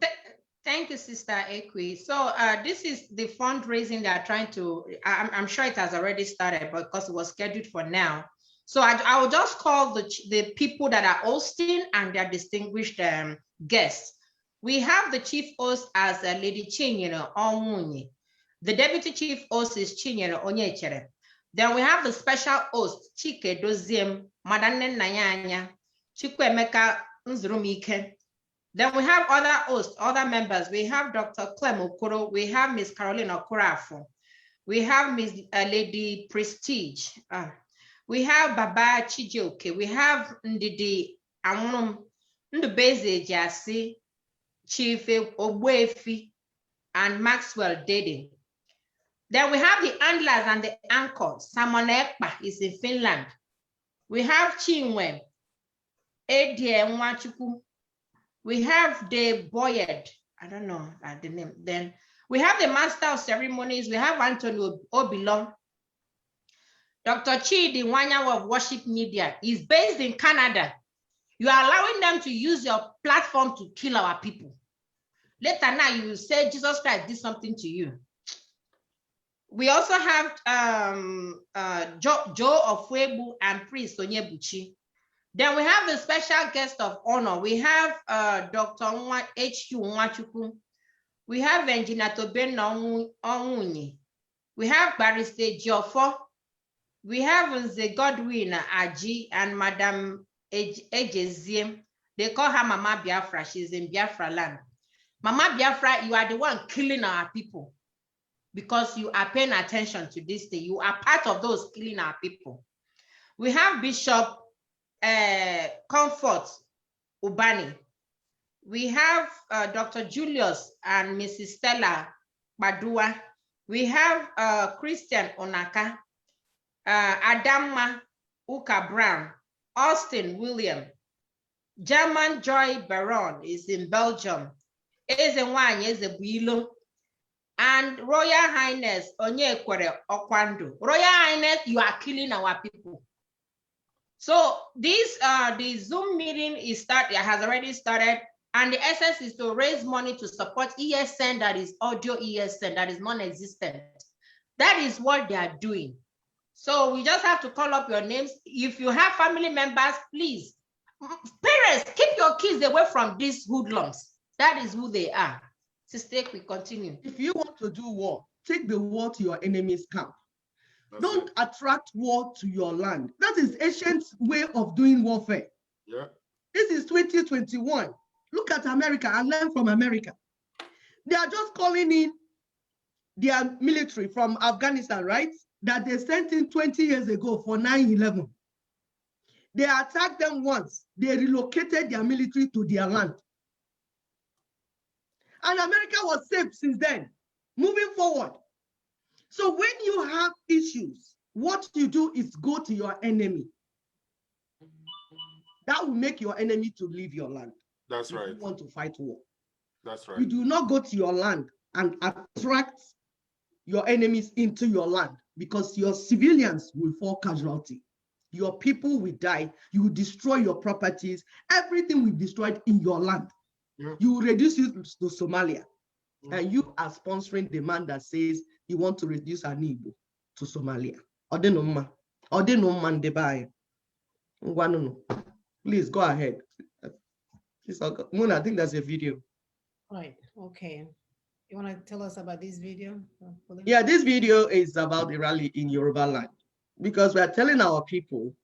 Thank you, Sister Ekwe. So this is the fundraising they are trying to, I'm sure it has already started, but because it was scheduled for now. So I will just call the people that are hosting and their distinguished guests. We have the chief host as Lady Chinyere Onwunye. The deputy chief host is Chinyere Onyechere. Then we have the special host, Chike Doziem, Madanne Nanyanya, Chukwemeka Nzurumike. Then we have other hosts, other members. We have Dr. Clem Okoro. We have Miss Caroline Okorafo. We have Miss Lady Prestige. We have Baba Chijioke. We have Ndidi Amunum, Ndubeze Jasi, Chief Ogwefi, and Maxwell Dede. Then we have the handlers and the anchors. Simon Ekpa is in Finland. We have Chinwe, Edie Nwachukwu. We have the Boyed, I don't know the name. Then we have the Master of Ceremonies. We have Anthony Obilon. Dr. Chidi Wanya of Worship Media is based in Canada. You are allowing them to use your platform to kill our people. Later now you will say Jesus Christ did something to you. We also have Joe of Webu and Priest Onyebuchi. Then we have a special guest of honor. We have Dr. H.U. Nwachukwu. We have Engineer Tobena Onwunyi. We have Barrister Jiofo. We have Nze Godwin Aji and Madam Ejeziem. They call her Mama Biafra. She's in Biafra land. Mama Biafra, you are the one killing our people because you are paying attention to this thing. You are part of those killing our people. We have Bishop Comfort Ubani. We have Dr. Julius and Mrs. Stella Badua. We have Christian Onaka, Adama Uka Brown, Austin William, German Joy Baron is in Belgium, Ezenwanye Ezebuilo, and Royal Highness Onyekwere Okwando. Royal Highness, you are killing our people. So this the Zoom meeting has already started, and the essence is to raise money to support ESN, that is audio ESN, that is non-existent. That is what they are doing. So we just have to call up your names. If you have family members, please, parents, keep your kids away from these hoodlums. That is who they are. Sister, we continue. If you want to do war, take the war to your enemy's camp. Don't attract war to your land. That is ancient way of doing warfare. Yeah. This is 2021. Look at America and learn from America. They are just calling in their military from Afghanistan, right? That they sent in 20 years ago for 9/11. They attacked them once. They relocated their military to their land. And America was safe since then. Moving forward. So when you have issues, what you do is go to your enemy. That will make your enemy to leave your land. That's right. If you want to fight war. That's right. You do not go to your land and attract your enemies into your land, because your civilians will fall casualty. Your people will die. You will destroy your properties. Everything will be destroyed in your land. Yeah. You will reduce it to Somalia. And you are sponsoring the man that says you want to reduce an Igbo to Somalia. Please go ahead. Moon, I think that's a video. Right. Okay. You want to tell us about this video? Yeah, this video is about the rally in Yoruba land, because we are telling our people,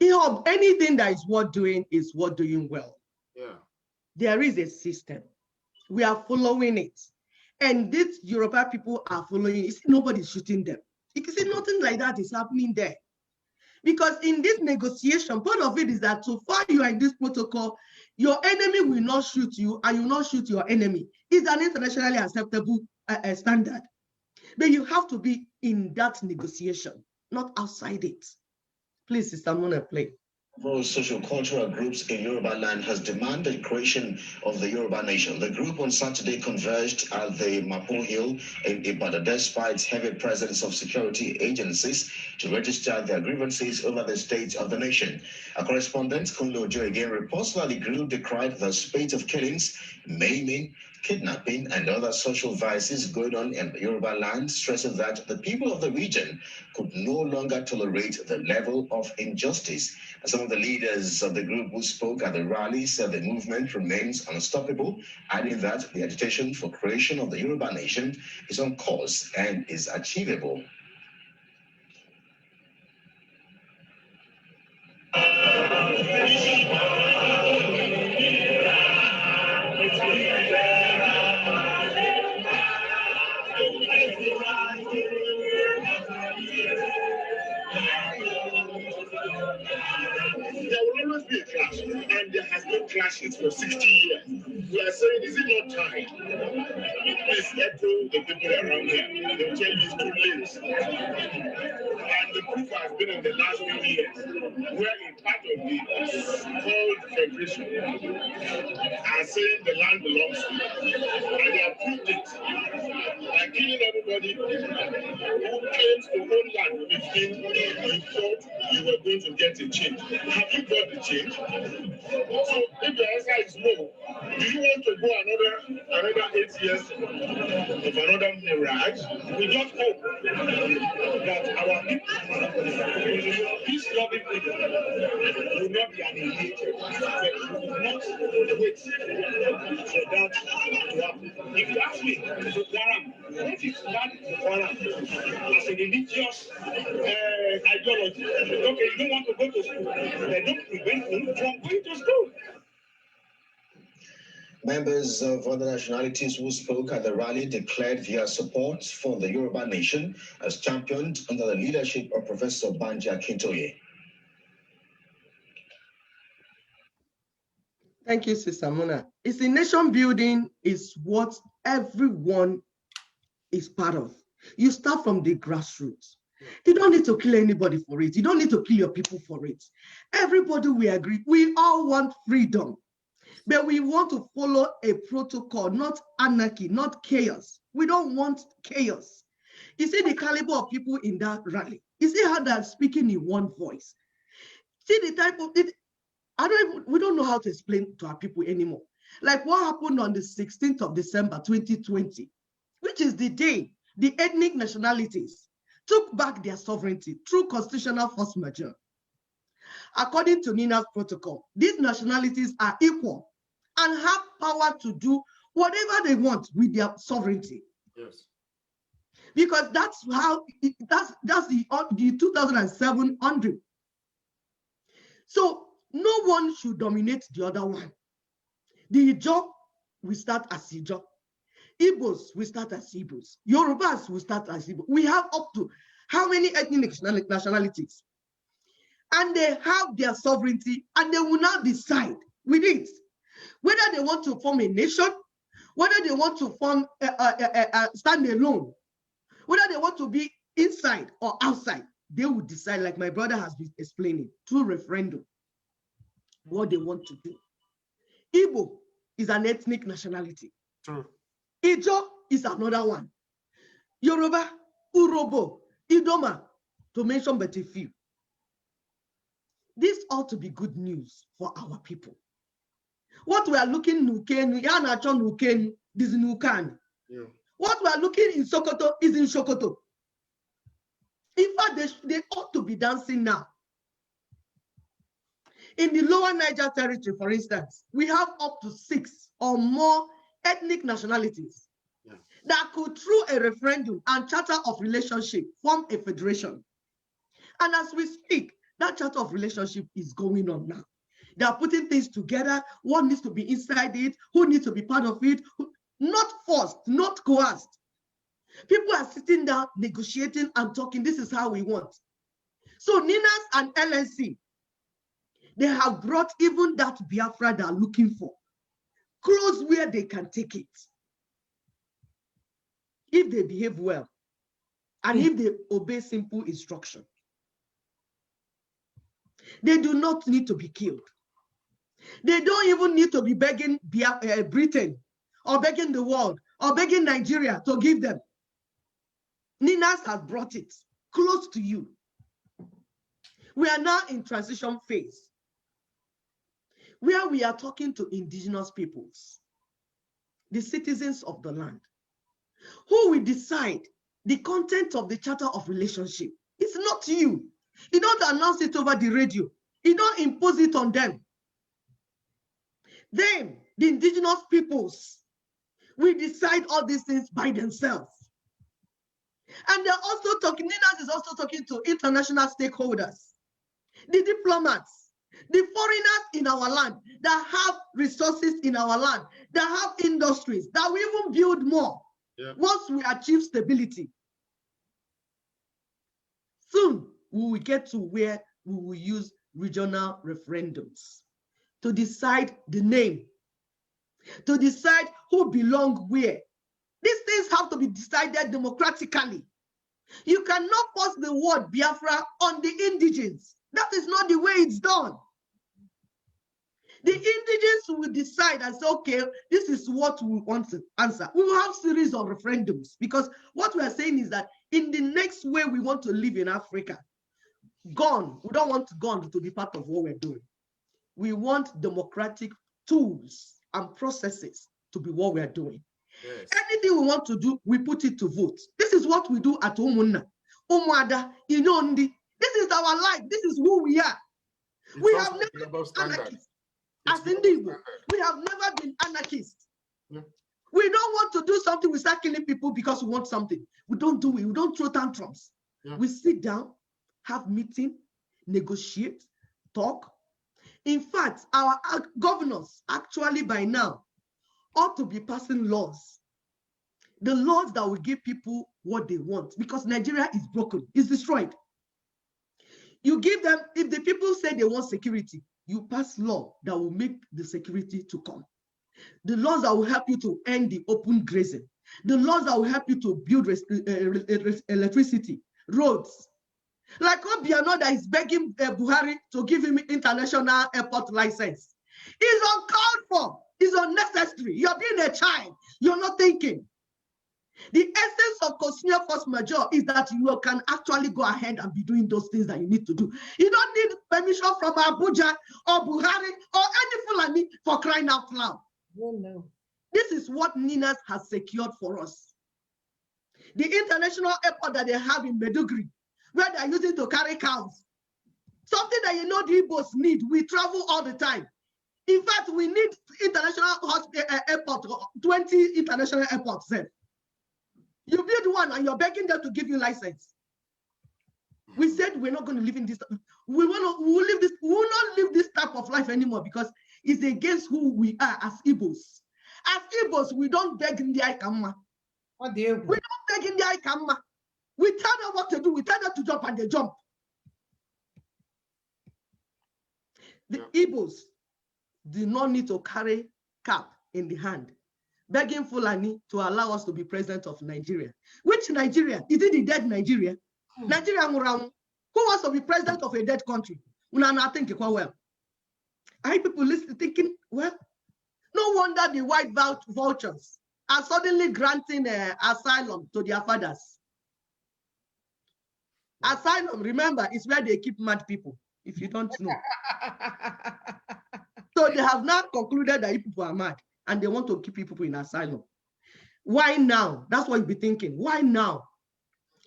anything that is worth doing is worth doing well. Yeah. There is a system. We are following it. And these Yoruba people are following it. Nobody's shooting them. You can see nothing like that is happening there. Because in this negotiation, part of it is that so far you are in this protocol, your enemy will not shoot you and you will not shoot your enemy. It's an internationally acceptable standard. But you have to be in that negotiation, not outside it. Please, Sister Mona, play. Socio-cultural groups in Yoruba land has demanded creation of the Yoruba nation. The group on Saturday converged at the Mapo Hill in Ibadan despite heavy presence of security agencies to register their grievances over the state of the nation. A correspondent, Kunle Ojo, again reports that the group decried the spate of killings, maiming, kidnapping, and other social vices going on in Yoruba land, stressing that the people of the region could no longer tolerate the level of injustice. Some of the leaders of the group who spoke at the rally said the movement remains unstoppable, adding that the agitation for creation of the Yoruba nation is on course and is achievable. There will always be a clash, and there has been clashes for 60 years. We are saying, is it not time? Please echo the people around here. They'll tell you it's too late. And the proof has been in the last few years, where in part of the called federation are saying the land belongs to them. And they have proved it by killing everybody who claims to own land with him. You thought you were going to get a change. Have you got the change? So if the answer is no, Do you want to go another 8 years of another mirage? We just hope that our people, peace-loving people, will not be annihilated. But we will not wait for that to happen. If you ask me, what is that as a religious ideology? Okay, you don't want to go to school. They don't prevent you from going to school. Members of other nationalities who spoke at the rally declared their support for the Yoruba nation as championed under the leadership of Professor Banji Akintoye. Thank you, Sister Mona. It's the nation building is what everyone is part of. You start from the grassroots. You don't need to kill anybody for it. You don't need to kill your people for it. Everybody will agree. We all want freedom. But we want to follow a protocol, not anarchy, not chaos. We don't want chaos. You see the caliber of people in that rally. You see how they're speaking in one voice. See the type of it. We don't know how to explain to our people anymore. Like what happened on the 16th of December, 2020, which is the day the ethnic nationalities took back their sovereignty through constitutional force majeure. According to Nina's protocol, these nationalities are equal and have power to do whatever they want with their sovereignty. Yes. Because that's how, that's the 2007. So no one should dominate the other one. The Ijo will start as Ijo. Igbos will start as Igbos. Yorubas will start as Igbos. We have up to how many ethnic nationalities? And they have their sovereignty and they will now decide with it whether they want to form a nation, whether they want to form stand alone, whether they want to be inside or outside. They will decide, like my brother has been explaining, through referendum, what they want to do. Igbo is an ethnic nationality. True. Ijo is another one. Yoruba, Urobo, Idoma, to mention but a few. This ought to be good news for our people. What we are looking Nuken, Yanacho Nuken, this Nukan. Yeah. What we are looking in Sokoto is in Sokoto. In fact, they ought to be dancing now. In the lower Niger territory, for instance, we have up to 6 or more ethnic nationalities that could, through a referendum and charter of relationship, form a federation. And as we speak, that charter of relationship is going on now. They are putting things together. What needs to be inside it? Who needs to be part of it? Not forced, not coerced. People are sitting down, negotiating and talking. This is how we want. So Ninas and LNC, they have brought even that Biafra they are looking for, close where they can take it. If they behave well, and if they obey simple instruction. They do not need to be killed. They don't even need to be begging Britain or begging the world or begging Nigeria to give them. Ninas has brought it close to you. We are now in transition phase where we are talking to indigenous peoples, the citizens of the land, who will decide the content of the charter of relationship. It's not you. You don't announce it over the radio. You don't impose it on them. Them, the indigenous peoples, will decide all these things by themselves. And they're also talking, Ninas is also talking to international stakeholders, the diplomats, the foreigners in our land that have resources in our land, that have industries, that we even build more once we achieve stability. Soon, we will get to where we will use regional referendums to decide the name, to decide who belongs where. These things have to be decided democratically. You cannot force the word Biafra on the indigenes. That is not the way it's done. The indigenes will decide and say, okay, this is what we want to answer. We will have series of referendums because what we are saying is that in the next way we want to live in Africa, gone, we don't want gone to be part of what we're doing. We want democratic tools and processes to be what we are doing. Yes. Anything we want to do, we put it to vote. This is what we do at Umunna, Umuada, Inondi. This is our life. This is who we are. It's We also have never global been standard. anarchists. It's As Igbo, we have never been anarchists. Yeah. We don't want to do something, we start killing people because we want something. We don't do it. We don't throw tantrums. Yeah. We sit down, have meeting, negotiate, talk. In fact, our governors actually by now ought to be passing laws. The laws that will give people what they want, because Nigeria is broken, it's destroyed. You give them, if the people say they want security, you pass law that will make the security to come. The laws that will help you to end the open grazing. The laws that will help you to build electricity, roads. Like Obiano that is begging Buhari to give him international airport license. It's uncalled for. It's unnecessary. You're being a child. You're not thinking. The essence of constitutional force majeure is that you can actually go ahead and be doing those things that you need to do. You don't need permission from Abuja or Buhari or any Fulani for crying out loud. Oh, no. This is what Ninas has secured for us. The international airport that they have in Maiduguri, where they're using to carry cows. Something that you know the Igbos need. We travel all the time. In fact, we need international airport, 20 international airports there. You build one and you're begging them to give you license. We said we're not going to live in this. We will not live this type of life anymore because it's against who we are as Igbos. As Igbos, we don't beg in the Aikama. What do you? We don't beg in the Aikama. We tell them what to do. We tell them to jump and they jump. The Igbos do not need to carry cap in the hand, begging Fulani to allow us to be president of Nigeria. Which Nigeria? Is it the dead Nigeria? Nigeria, who wants to be president of a dead country? I think quite well. I people listening thinking, well, no wonder the white vultures are suddenly granting asylum to their fathers. Asylum, remember, is where they keep mad people, if you don't know. So they have now concluded that people are mad and they want to keep people in asylum. Why now? That's what you'll be thinking. Why now?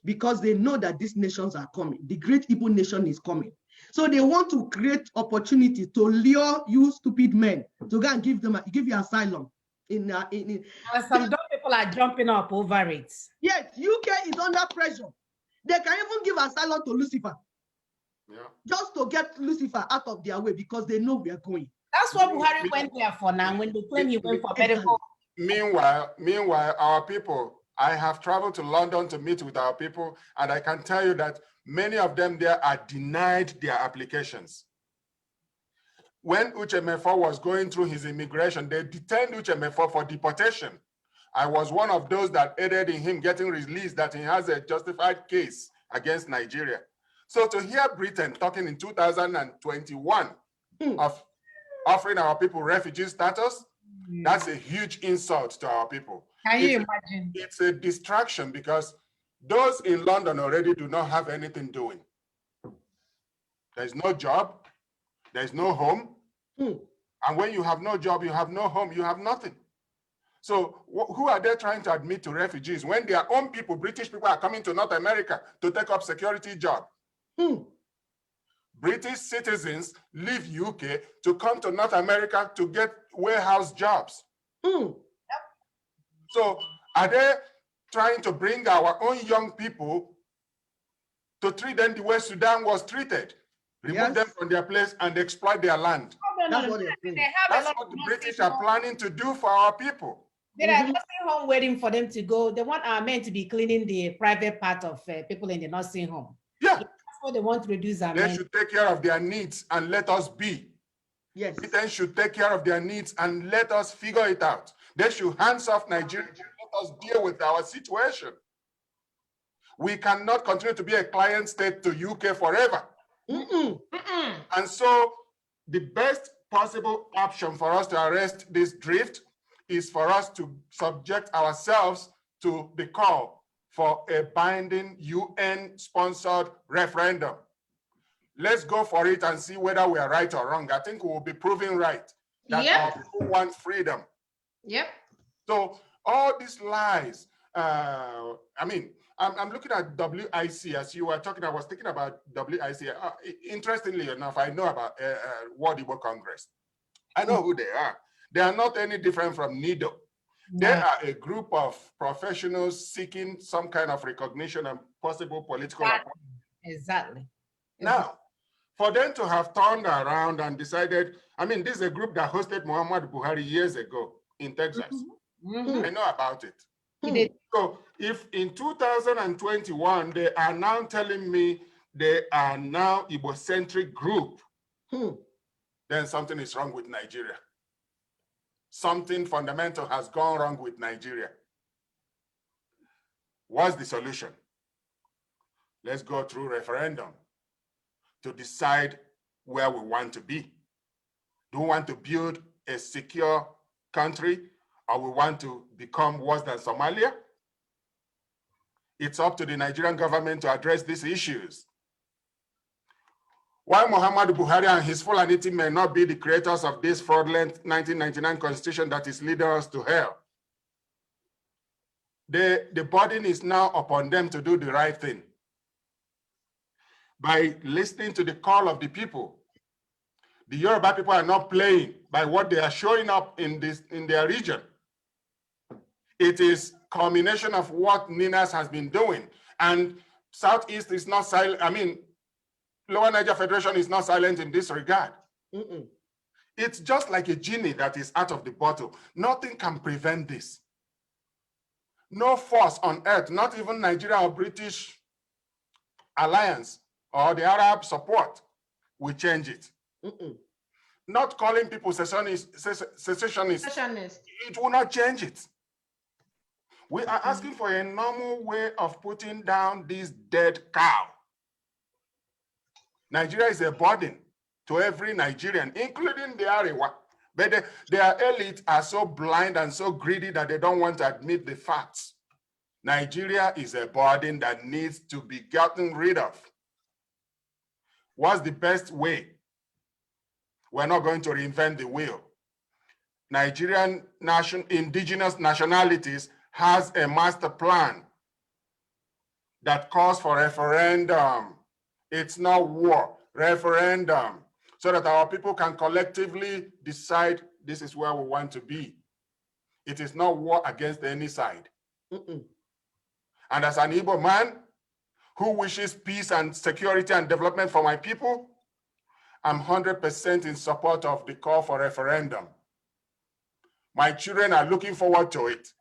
Because they know that these nations are coming. The great Igbo nation is coming. So they want to create opportunity to lure you stupid men to go and give you asylum. Some dumb people are jumping up over it. Yes, UK is under pressure. They can even give asylum to Lucifer. Yeah. Just to get Lucifer out of their way because they know we are going. That's what Buhari went there for now when they claim he went for medical. Meanwhile, our people, I have traveled to London to meet with our people, and I can tell you that many of them there are denied their applications. When Uche was going through his immigration, they detained Uche for deportation. I was one of those that aided in him getting released, that he has a justified case against Nigeria. So to hear Britain talking in 2021 of offering our people refugee status, that's a huge insult to our people. Can you imagine? It's a distraction because those in London already do not have anything doing. There's no job, there's no home. And when you have no job, you have no home, you have nothing. So who are they trying to admit to refugees when their own people, British people, are coming to North America to take up security job? British citizens leave UK to come to North America to get warehouse jobs. So are they trying to bring our own young people to treat them the way Sudan was treated? Remove them from their place and exploit their land. That's what they're doing. That's what the British are planning to do for our people. They are nursing home waiting for them to go. They want our men to be cleaning the private part of people in the nursing home. Yeah. That's what they want to reduce our They men. should take care of their needs and let us be. Yes. Britain should take care of their needs and let us figure it out. They should hands off Nigeria and let us deal with our situation. We cannot continue to be a client state to UK forever. And so the best possible option for us to arrest this drift is for us to subject ourselves to the call for a binding UN-sponsored referendum. Let's go for it and see whether we are right or wrong. I think we will be proven right. that Yep. our people want freedom. Yep. So all these lies, I mean, I'm looking at WIC as you were talking. I was thinking about WIC. Interestingly enough, I know about World Igbo Congress. I know who they are. They are not any different from NIDO. They are a group of professionals seeking some kind of recognition and possible political appointment. Exactly. Now, for them to have turned around and decided, I mean, this is a group that hosted Muhammad Buhari years ago in Texas. I know about it. He did. So if in 2021, they are now telling me they are now Igbo-centric group, then something is wrong with Nigeria. Something fundamental has gone wrong with Nigeria. What's the solution? Let's go through referendum to decide where we want to be. Do we want to build a secure country, or we want to become worse than Somalia? It's up to the Nigerian government to address these issues. While Muhammad Buhari and his Fulani team may not be the creators of this fraudulent 1999 constitution that is leading us to hell, the burden is now upon them to do the right thing by listening to the call of the people. The Yoruba people are not playing by what they are showing up in their region. It is culmination of what Ninas has been doing, and Southeast is not silent. I mean, Lower Niger Federation is not silent in this regard. It's just like a genie that is out of the bottle. Nothing can prevent this. No force on earth, not even Nigeria or British alliance or the Arab support, will change it. Not calling people secessionists, it will not change it. We are asking for a normal way of putting down this dead cow. Nigeria is a burden to every Nigerian, including the Arewa. But their elite are so blind and so greedy that they don't want to admit the facts. Nigeria is a burden that needs to be gotten rid of. What's the best way? We're not going to reinvent the wheel. Nigerian indigenous nationalities has a master plan that calls for referendum. It's not war, referendum, so that our people can collectively decide this is where we want to be. It is not war against any side. And as an Igbo man who wishes peace and security and development for my people, I'm 100% in support of the call for referendum. My children are looking forward to it.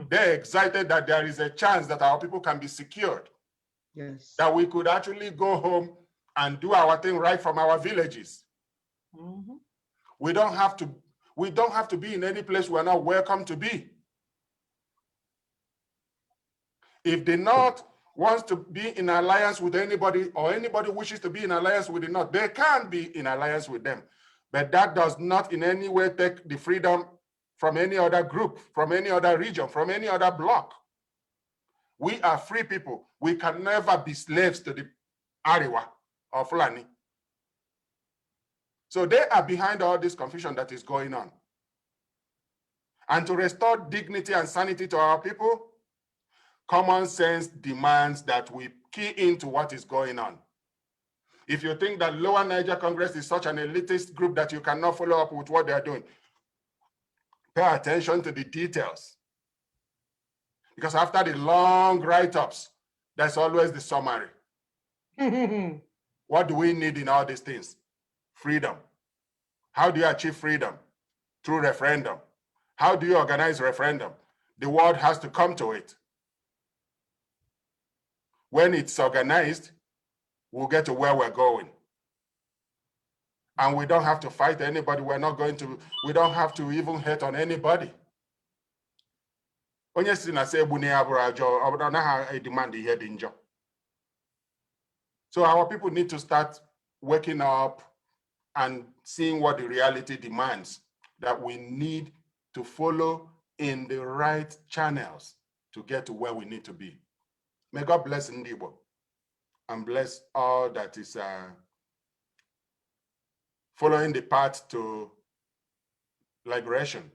They're excited that there is a chance that our people can be secured. Yes. That we could actually go home and do our thing right from our villages. We don't have to be in any place we're not welcome to be. If the North wants to be in alliance with anybody, or anybody wishes to be in alliance with the North, they can be in alliance with them. But that does not in any way take the freedom from any other group, from any other region, from any other bloc. We are free people. We can never be slaves to the Arewa or Fulani. So they are behind all this confusion that is going on. And to restore dignity and sanity to our people, common sense demands that we key into what is going on. If you think that Lower Niger Congress is such an elitist group that you cannot follow up with what they are doing, pay attention to the details. Because after the long write-ups, there's always the summary. What do we need in all these things? Freedom. How do you achieve freedom? Through referendum. How do you organize referendum? The world has to come to it. When it's organized, we'll get to where we're going. And we don't have to fight anybody. We don't have to even hate on anybody. Onye si na se egbu na ya bụrụ ajọ, ọ bụrụ na ha demand ihe dị njọ. So our people need to start waking up and seeing what the reality demands, that we need to follow in the right channels to get to where we need to be. May God bless Igbo and bless all that is following the path to liberation.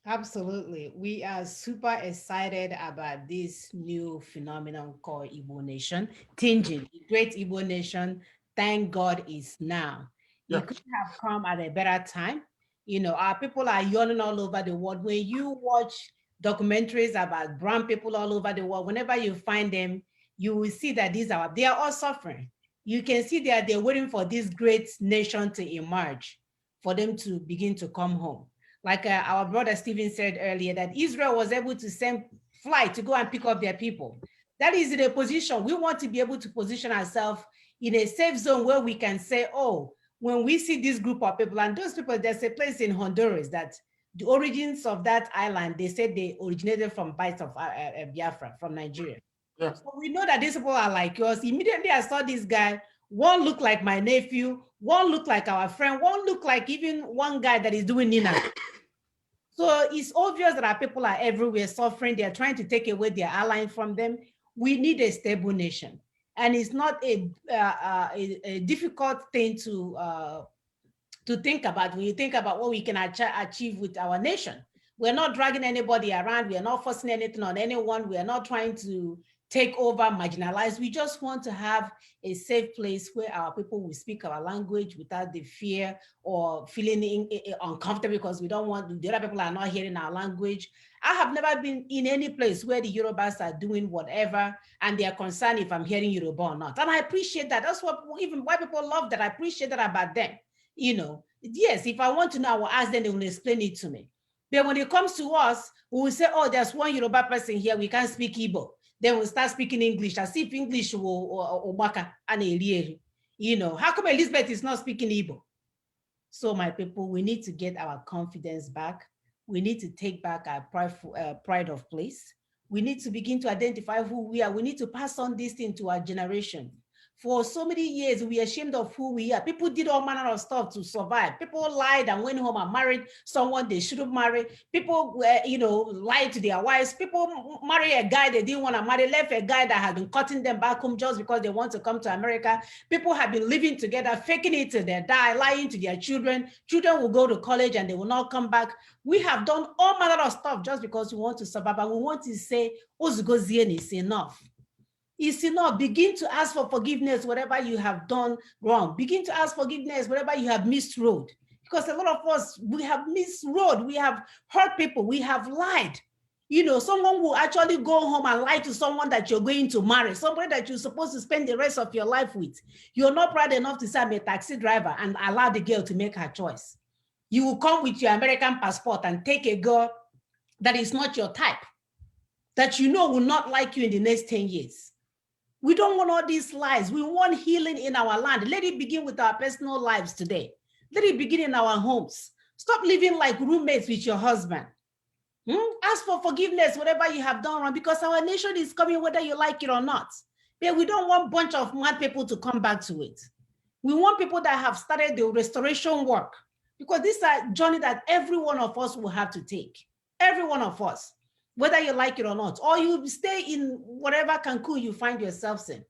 Absolutely. We are super excited about this new phenomenon called Igbo Nation. TGIN, the great Igbo Nation, thank God is now. Yeah. It could have come at a better time. You know, our people are yawning all over the world. When you watch documentaries about brown people all over the world, whenever you find them, you will see that they are all suffering. You can see that they're waiting for this great nation to emerge, for them to begin to come home. Like our brother Stephen said earlier, that Israel was able to send flight to go and pick up their people. That is in a position, we want to be able to position ourselves in a safe zone where we can say, oh, when we see this group of people, and those people, there's a place in Honduras that the origins of that island, they said they originated from bites of Biafra, from Nigeria. Yeah. So we know that these people are like us. Immediately I saw this guy, one looked like my nephew, one looked like our friend, one looked like even one guy that is doing Nina. So it's obvious that our people are everywhere suffering. They're trying to take away their ally from them. We need a stable nation. And it's not a difficult thing to think about when you think about what we can achieve with our nation. We're not dragging anybody around. We are not forcing anything on anyone. We are not trying to take over, marginalize. We just want to have a safe place where our people will speak our language without the fear or feeling uncomfortable because we don't want, the other people are not hearing our language. I have never been in any place where the Yorubas are doing whatever and they are concerned if I'm hearing Yoruba or not. And I appreciate that. That's what even white people love that. I appreciate that about them. You know, yes, if I want to know, I will ask them, they will explain it to me. But when it comes to us, we will say, oh, there's one Yoruba person here, we can't speak Igbo. Then we'll start speaking English as if English will waka and you know, how come Elizabeth is not speaking Igbo? So my people, we need to get our confidence back. We need to take back our pride of place. We need to begin to identify who we are. We need to pass on this thing to our generation. For so many years, we are ashamed of who we are. People did all manner of stuff to survive. People lied and went home and married someone they shouldn't marry. People were, you know, lied to their wives. People marry a guy they didn't want to marry, left a guy that had been cutting them back home just because they want to come to America. People have been living together, faking it till they die, lying to their children. Children will go to college and they will not come back. We have done all manner of stuff just because we want to survive. And we want to say, Ozugozien is enough. It's enough. Begin to ask for forgiveness, whatever you have done wrong. Begin to ask forgiveness, whatever you have missed road. Because a lot of us, we have missed road. We have hurt people. We have lied. You know, someone will actually go home and lie to someone that you're going to marry, somebody that you're supposed to spend the rest of your life with. You're not proud enough to say I'm a taxi driver and allow the girl to make her choice. You will come with your American passport and take a girl that is not your type, that you know will not like you in the next 10 years. We don't want all these lies. We want healing in our land. Let it begin with our personal lives today. Let it begin in our homes. Stop living like roommates with your husband. Ask for forgiveness, whatever you have done wrong, because our nation is coming whether you like it or not. But we don't want a bunch of mad people to come back to it. We want people that have started the restoration work, because this is a journey that every one of us will have to take. Every one of us. Whether you like it or not, or you stay in whatever Cancun you find yourselves in.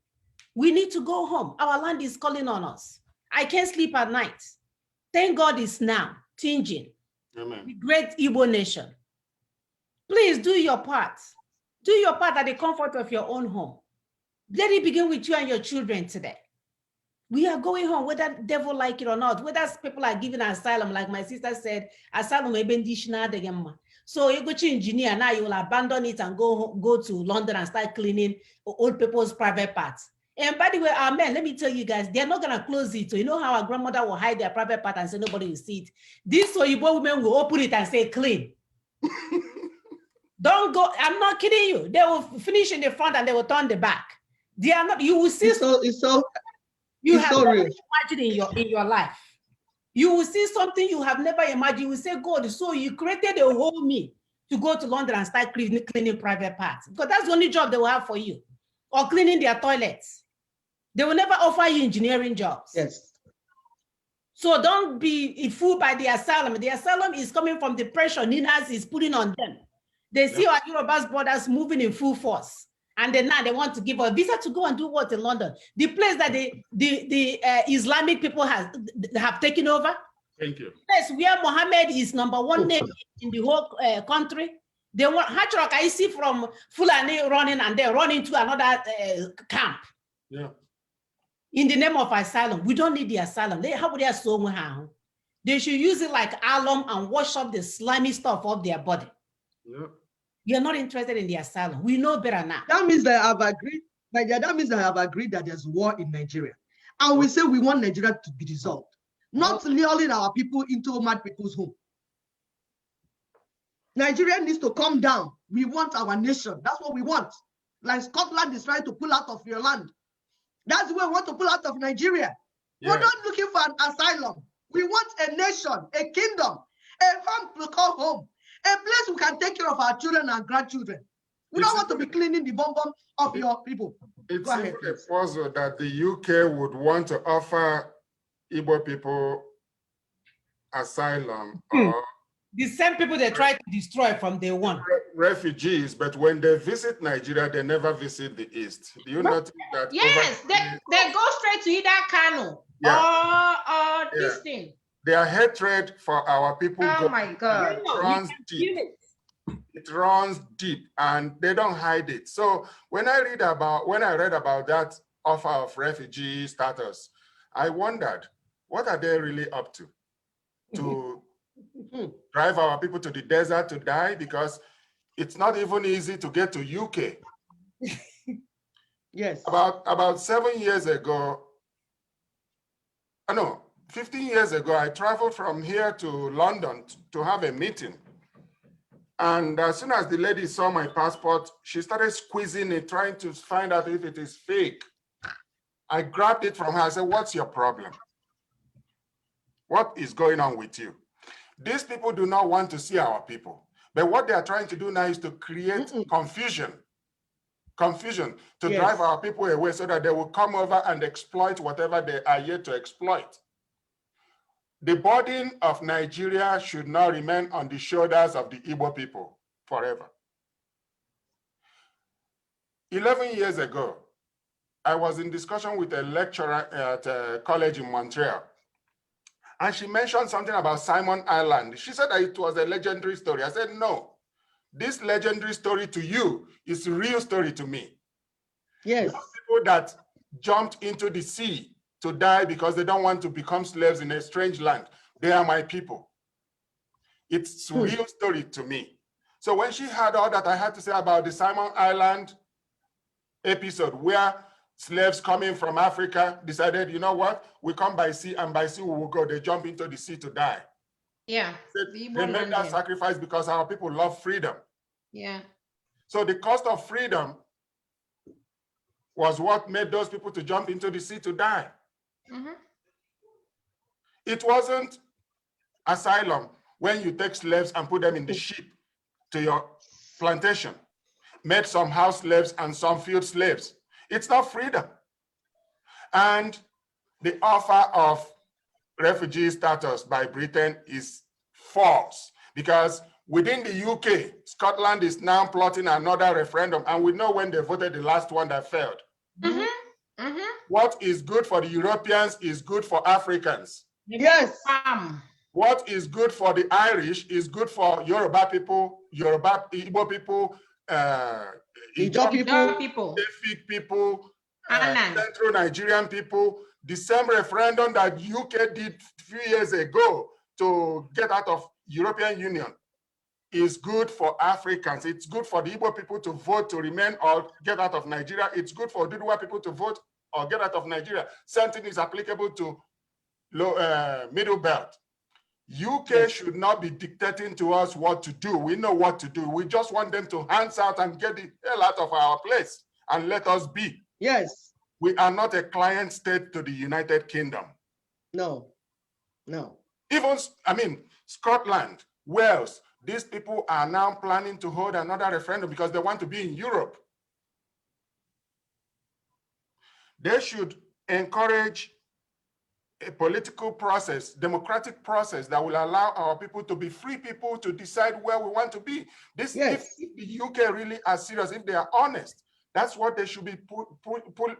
We need to go home. Our land is calling on us. I can't sleep at night. Thank God it's now. TGIN, the great Igbo nation. Please do your part. Do your part at the comfort of your own home. Let it begin with you and your children today. We are going home, whether devil like it or not, whether people are giving asylum, like my sister said, asylum. So you go to engineer, now you will abandon it and go to London and start cleaning old people's private parts. And by the way, our men, let me tell you guys, they're not gonna close it. So you know how our grandmother will hide their private part and say nobody will see it. These Oyibo women will open it and say clean. Don't go, I'm not kidding you. They will finish in the front and they will turn the back. They are not, you will see. You have never imagined in your life. You will see something you have never imagined. You will say, God, so you created a whole me to go to London and start cleaning private parts. Because that's the only job they will have for you. Or cleaning their toilets. They will never offer you engineering jobs. Yes. So don't be fooled by the asylum. The asylum is coming from the pressure Ninas is putting on them. They see our Yoruba's brothers moving in full force. And then now they want to give a visa to go and do what in London? The place that the Islamic people have taken over. Thank you. Place where Mohammed is #1 name in the whole country. They want Hachrock, I see from Fulani running and they're running to another camp. Yeah. In the name of asylum. We don't need the asylum. How would they so They should use it like alum and wash up the slimy stuff off their body. Yeah. You're not interested in the asylum. We know better now. That means they have agreed. That means they have agreed that there's war in Nigeria. And we say we want Nigeria to be dissolved, not lulling our people into mad people's home. Nigeria needs to come down. We want our nation. That's what we want. Like Scotland is trying to pull out of your land. That's where we want to pull out of Nigeria. Yeah. We're not looking for an asylum. We want a nation, a kingdom, a farm to call home, a place we can take care of our children and grandchildren. We don't want to be cleaning the bum of your people. It's a puzzle that the UK would want to offer Igbo people asylum or the same people they try to destroy from day one. Refugees, but when they visit Nigeria, they never visit the East. Do you notice that? Yes, they go straight to either Kano or this thing. Their hatred for our people my God. runs deep. It runs deep and they don't hide it. So when I read about that offer of refugee status, I wondered, what are they really up to? To drive our people to the desert to die? Because it's not even easy to get to UK. Yes. About 7 years ago, 15 years ago, I traveled from here to London to have a meeting. And as soon as the lady saw my passport, she started squeezing it, trying to find out if it is fake. I grabbed it from her. I said, "What's your problem? What is going on with you?" These people do not want to see our people. But what they are trying to do now is to create confusion to drive our people away so that they will come over and exploit whatever they are yet to exploit. The burden of Nigeria should not remain on the shoulders of the Igbo people forever. 11 years ago, I was in discussion with a lecturer at a college in Montreal. And she mentioned something about Simon Island. She said that it was a legendary story. I said, no, this legendary story to you is a real story to me. Yes. Those people that jumped into the sea to die because they don't want to become slaves in a strange land, they are my people. It's a real story to me. So when she heard all that I had to say about the Simon Island episode where slaves coming from Africa decided, you know what, we come by sea and by sea we will go. They jump into the sea to die. Yeah. They made that sacrifice because our people love freedom. Yeah. So the cost of freedom was what made those people to jump into the sea to die. It wasn't asylum when you take slaves and put them in the ship to your plantation, made some house slaves and some field slaves. It's not freedom. And the offer of refugee status by Britain is false because within the UK, Scotland is now plotting another referendum, and we know when they voted the last one that failed. What is good for the Europeans is good for Africans. Yes. What is good for the Irish is good for Yoruba people, Igbo people, Ijaw people, Efik people, Central Nigerian people. The same referendum that UK did a few years ago to get out of European Union is good for Africans. It's good for the Igbo people to vote to remain or get out of Nigeria. It's good for Duduwa people to vote or get out of Nigeria. Same thing is applicable to Middle Belt. UK should not be dictating to us what to do. We know what to do. We just want them to hands out and get the hell out of our place and let us be. Yes. We are not a client state to the United Kingdom. No, no. Even, Scotland, Wales, these people are now planning to hold another referendum because they want to be in Europe. They should encourage a political process, democratic process that will allow our people to be free people to decide where we want to be. If the UK really are serious, if they are honest, That's what they should be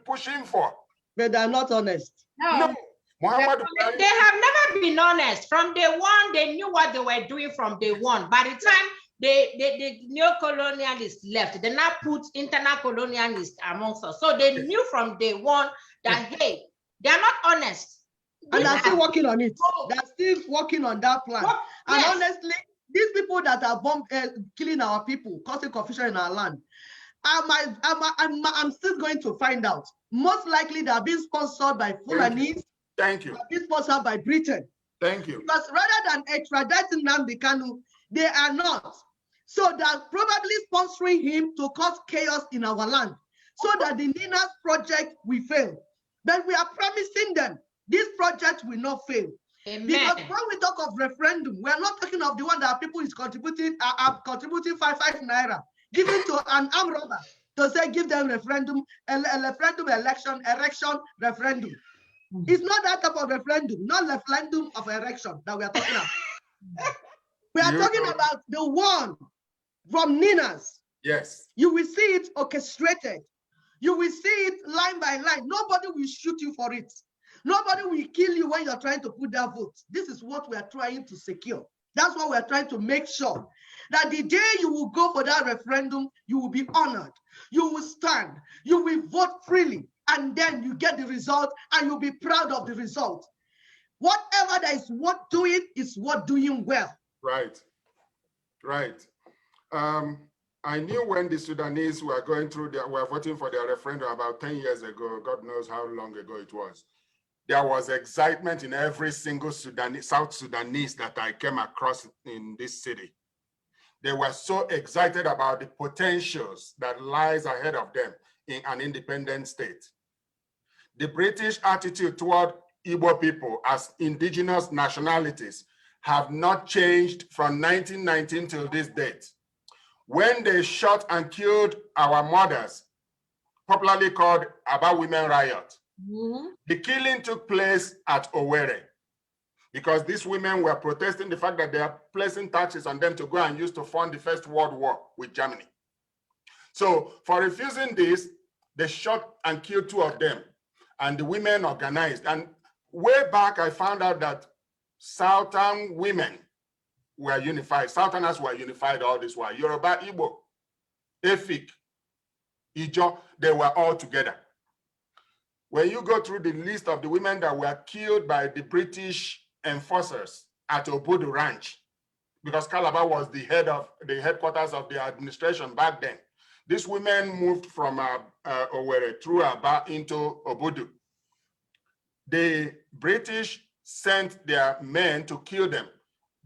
pushing for. But they're not honest. No. Muhammad They have never been honest. From day one, they knew what they were doing from day one. By the time the neo-colonialists left, they now put internal colonialists amongst us. So they knew from day one that, hey, they're not honest. And they're still working on it. They're still working on that plan. And honestly, these people that are killing our people, causing confusion in our land, I'm still going to find out. Most likely they are being sponsored by Fulanis. Thank you. They are being sponsored by Britain. Thank you. Because rather than extraditing Nnamdi Kanu, they are not. So they are probably sponsoring him to cause chaos in our land, so that the Ninas project will fail. But we are promising them this project will not fail. Amen. Because when we talk of referendum, we are not talking of the one that people is contributing, are contributing 5 naira, given to an armed robber to say give them referendum, election, referendum. It's not that type of referendum, not referendum of election that we are talking about. We are talking about the one from Ninas. Yes. You will see it orchestrated. You will see it line by line. Nobody will shoot you for it. Nobody will kill you when you're trying to put that vote. This is what we are trying to secure. That's what we're trying to make sure. That the day you will go for that referendum, you will be honored. You will stand. You will vote freely. And then you get the result and you'll be proud of the result. Whatever that is worth doing is worth doing well. Right. Right. I knew when the Sudanese were going through were voting for their referendum about 10 years ago, God knows how long ago it was. There was excitement in every single South Sudanese that I came across in this city. They were so excited about the potentials that lies ahead of them in an independent state. The British attitude toward Igbo people as indigenous nationalities have not changed from 1919 till this date. When they shot and killed our mothers, popularly called Aba Women Riot, the killing took place at Owerri because these women were protesting the fact that they are placing taxes on them to go and use to fund the First World War with Germany. So for refusing this, they shot and killed 2 of them, and the women organized. And way back, I found out that Southern women were unified. Southerners were unified all this while. Yoruba, Igbo, Efik, Ijo, they were all together. When you go through the list of the women that were killed by the British enforcers at Obudu Ranch, because Calabar was the headquarters of the administration back then, these women moved from Owerri through Aba into Obudu. The British sent their men to kill them.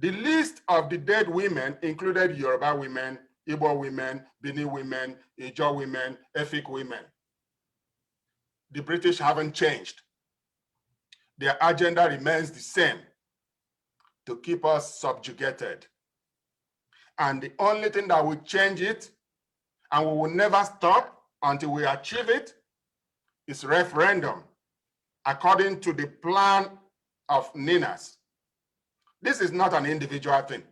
The list of the dead women included Yoruba women, Igbo women, Bini women, Ijo women, Efik women. The British haven't changed. Their agenda remains the same, to keep us subjugated. And the only thing that will change it, and we will never stop until we achieve it, is referendum, according to the plan of Ninas. This is not an individual thing.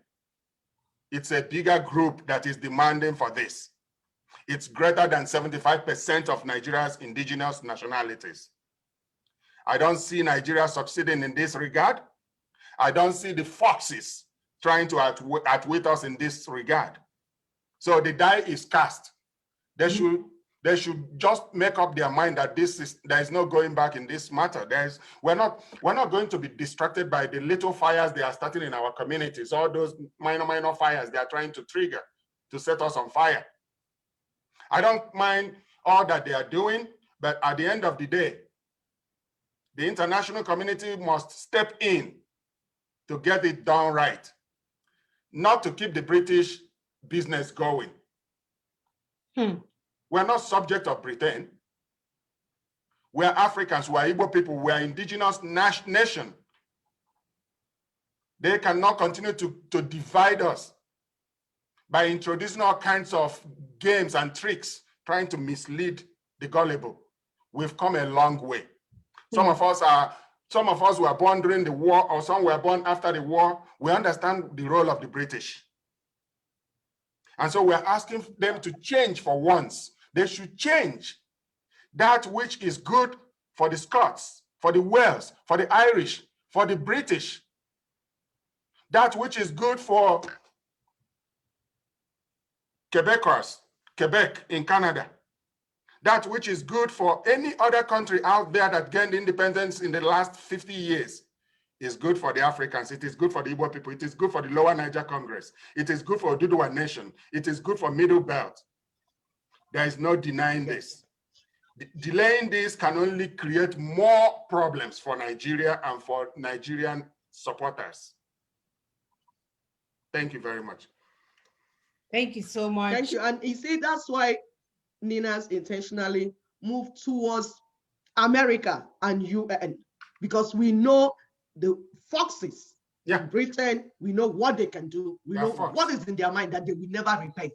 It's a bigger group that is demanding for this. It's greater than 75% of Nigeria's indigenous nationalities. I don't see Nigeria succeeding in this regard. I don't see the foxes trying to outwit us in this regard. So the die is cast. They should just make up their mind that there is no going back in this matter. We're not going to be distracted by the little fires they are starting in our communities, all those minor fires they are trying to trigger to set us on fire. I don't mind all that they are doing, but at the end of the day, the international community must step in to get it done right, not to keep the British business going. We're not subject of Britain. We're Africans, we're Igbo people, we're indigenous nation. They cannot continue to divide us by introducing all kinds of games and tricks, trying to mislead the gullible. We've come a long way. Some of us were born during the war, or some were born after the war. We understand the role of the British. And so we're asking them to change for once, They should change that which is good for the Scots, for the Welsh, for the Irish, for the British, that which is good for Quebecers, Quebec in Canada, that which is good for any other country out there that gained independence in the last 50 years is good for the Africans. It is good for the Igbo people. It is good for the Lower Niger Congress. It is good for Oduduwa Nation. It is good for Middle Belt. There is no denying this. Delaying this can only create more problems for Nigeria and for Nigerian supporters. Thank you very much. Thank you so much. Thank you. And you see, that's why Ninas intentionally moved towards America and UN, because we know the foxes in Britain, we know what they can do. We know what is in their mind, that they will never repent.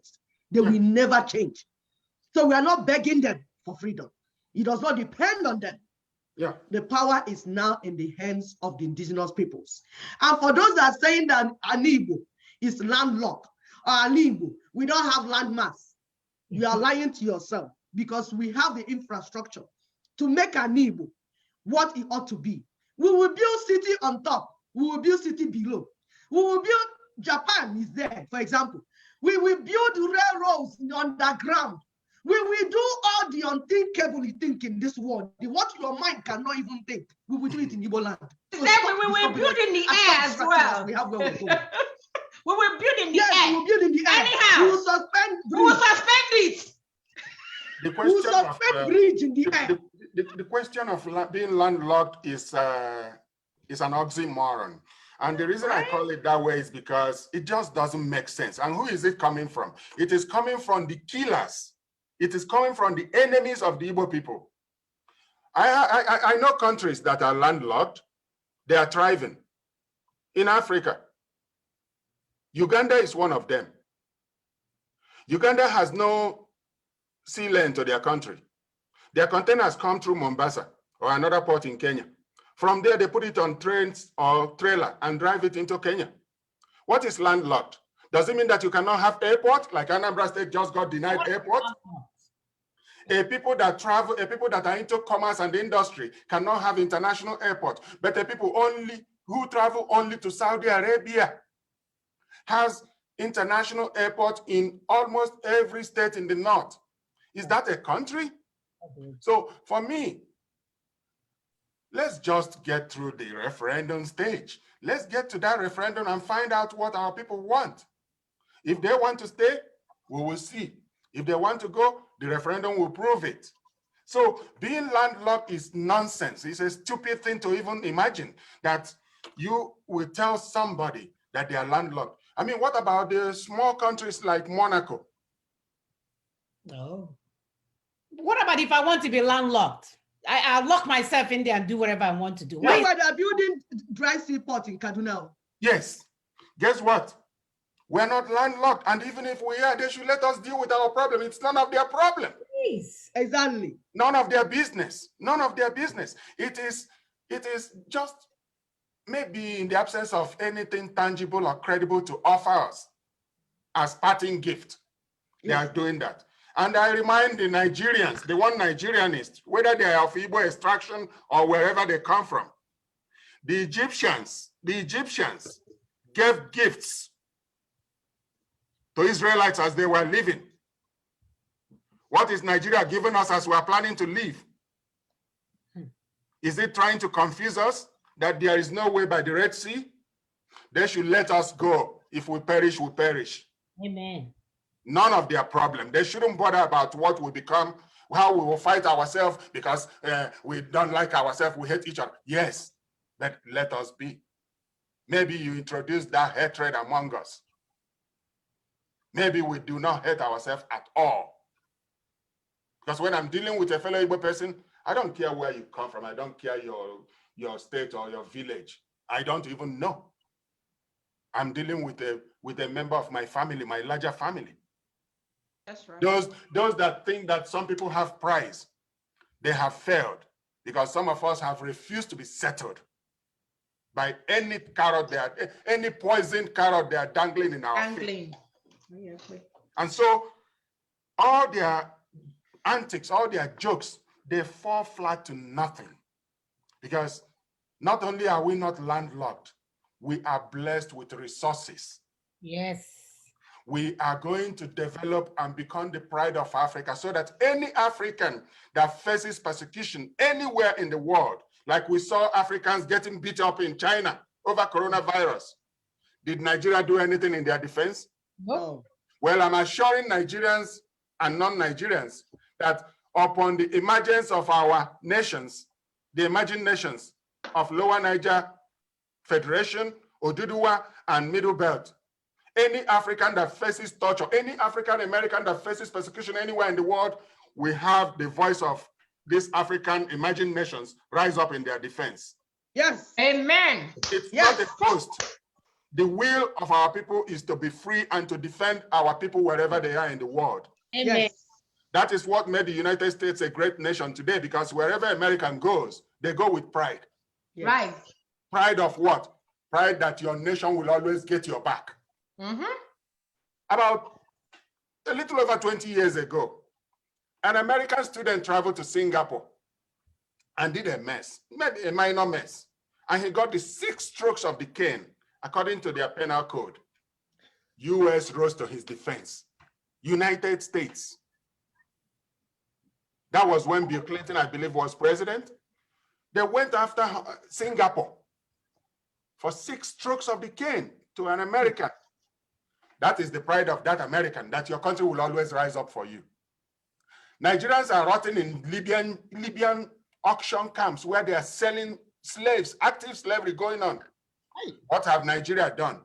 They will never change. So we are not begging them for freedom. It does not depend on them. Yeah. The power is now in the hands of the indigenous peoples. And for those that are saying that an Igbo is landlocked, or an Igbo, we don't have land mass, you are lying to yourself, because we have the infrastructure to make an Igbo what it ought to be. We will build city on top. We will build city below. We will build, Japan is there, for example. We will build railroads underground. We will do all the unthinkable think in this world. What your mind cannot even think, we will do it in Igbo land. So we will build in the air as well. We have where we're going. We will build in the yes, air. We will build in the air. Anyhow. We will suspend bridge. We will suspend it. The question we will suspend bridge in the air. The question of being landlocked is an oxymoron. And the reason I call it that way is because it just doesn't make sense. And who is it coming from? It is coming from the killers. It is coming from the enemies of the Igbo people. I know countries that are landlocked. They are thriving. In Africa, Uganda is one of them. Uganda has no sea lane to their country. Their containers come through Mombasa or another port in Kenya. From there, they put it on trains or trailer and drive it into Kenya. What is landlocked? Does it mean that you cannot have airport, like Anambra State just got denied airport? People that travel, people that are into commerce and industry cannot have international airport, but the people only who travel only to Saudi Arabia has international airport in almost every state in the north. Is that a country? So for me, let's just get through the referendum stage. Let's get to that referendum and find out what our people want. If they want to stay, we will see. If they want to go, the referendum will prove it. So being landlocked is nonsense. It's a stupid thing to even imagine that you will tell somebody that they are landlocked. I mean, what about the small countries like Monaco? No. What about if I want to be landlocked? I'll lock myself in there and do whatever I want to do. Why they're building dry seaport in Kaduna? Yes. Guess what? We're not landlocked. And even if we are, they should let us deal with our problem. It's none of their problem. Please. Exactly. None of their business. None of their business. It is just maybe in the absence of anything tangible or credible to offer us as parting gift. They are doing that. And I remind the Nigerians, the one Nigerianist, whether they are of Igbo extraction or wherever they come from, the Egyptians gave gifts to Israelites as they were living. What is Nigeria giving us as we are planning to leave? Is it trying to confuse us that there is no way by the Red Sea? They should let us go. If we perish, we perish. Amen. None of their problem. They shouldn't bother about what we become, how we will fight ourselves because we don't like ourselves, we hate each other. Yes, but let us be. Maybe you introduce that hatred among us. Maybe we do not hate ourselves at all. Because when I'm dealing with a fellow Igbo person, I don't care where you come from. I don't care your state or your village. I don't even know. I'm dealing with a member of my family, my larger family. That's right. Those that think that some people have prize, they have failed because some of us have refused to be settled by any carrot any poisoned carrot they are dangling in our feet. And so all their antics, all their jokes, they fall flat to nothing. Because not only are we not landlocked, we are blessed with resources. Yes. We are going to develop and become the pride of Africa so that any African that faces persecution anywhere in the world, like we saw Africans getting beat up in China over coronavirus, did Nigeria do anything in their defense? No. Well, I'm assuring Nigerians and non-Nigerians that upon the emergence of our nations, the emerging nations of Lower Niger Federation, Oduduwa, and Middle Belt, any African that faces torture, any African American that faces persecution anywhere in the world, we have the voice of these African emerging nations rise up in their defense. Yes. Amen. It's Yes. not a boast. The will of our people is to be free and to defend our people wherever they are in the world. Amen. Yes. That is what made the United States a great nation today, because wherever American goes, they go with pride. Yes. Right. Pride of what? Pride that your nation will always get your back. Mm-hmm. About a little over 20 years ago, an American student traveled to Singapore and did a mess, made a minor mess, and he got the 6 strokes of the cane according to their penal code. US rose to his defense. United States. That was when Bill Clinton, I believe, was president. They went after Singapore for 6 strokes of the cane to an American. That is the pride of that American, that your country will always rise up for you. Nigerians are rotting in Libyan auction camps where they are selling slaves, active slavery going on. What have Nigeria done?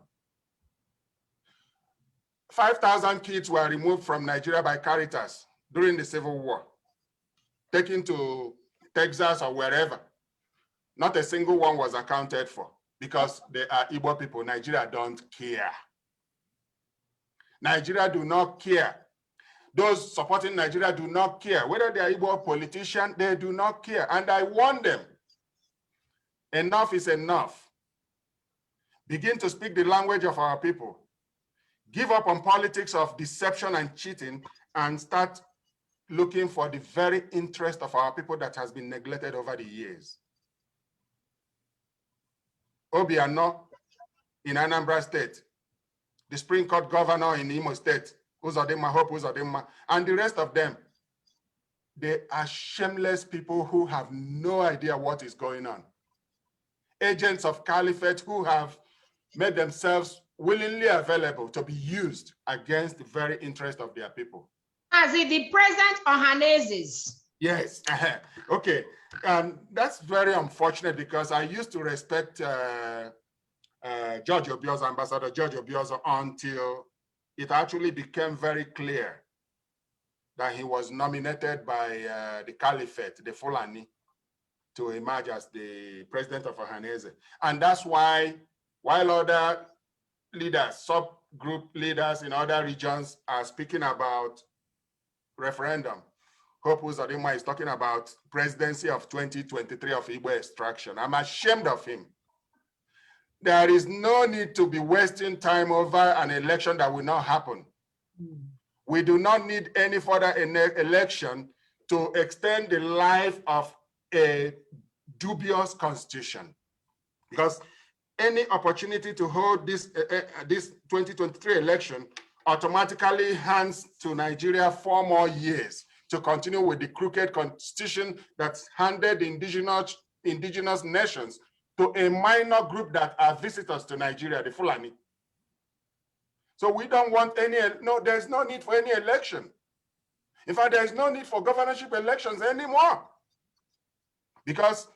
5,000 kids were removed from Nigeria by Caritas during the Civil War, taken to Texas or wherever. Not a single one was accounted for because they are Igbo people. Nigeria don't care. Nigeria do not care. Those supporting Nigeria do not care. Whether they are Igbo politicians, they do not care. And I warn them, enough is enough. Begin to speak the language of our people. Give up on politics of deception and cheating and start looking for the very interest of our people that has been neglected over the years. Obiano in Anambra State, the Supreme Court governor in Imo State, Uzodinma, Hope Uzodinma, and the rest of them, they are shameless people who have no idea what is going on. Agents of caliphate who have made themselves willingly available to be used against the very interest of their people. As in the present Ohanezes. Yes, okay. That's very unfortunate because I used to respect George Obiozo, Ambassador George Obiozo, until it actually became very clear that he was nominated by the Caliphate, the Fulani, to emerge as the president of Ohanese. And that's why, while other leaders, subgroup leaders in other regions are speaking about referendum, Hope Uzodinma is talking about presidency of 2023 of Igbo extraction. I'm ashamed of him. There is no need to be wasting time over an election that will not happen. We do not need any further election to extend the life of a dubious constitution, because any opportunity to hold this 2023 election automatically hands to Nigeria 4 more years to continue with the crooked constitution that's handed the indigenous nations to a minor group that are visitors to Nigeria, the Fulani. So we don't want any, no, there's no need for any election. In fact, there's no need for governorship elections anymore, because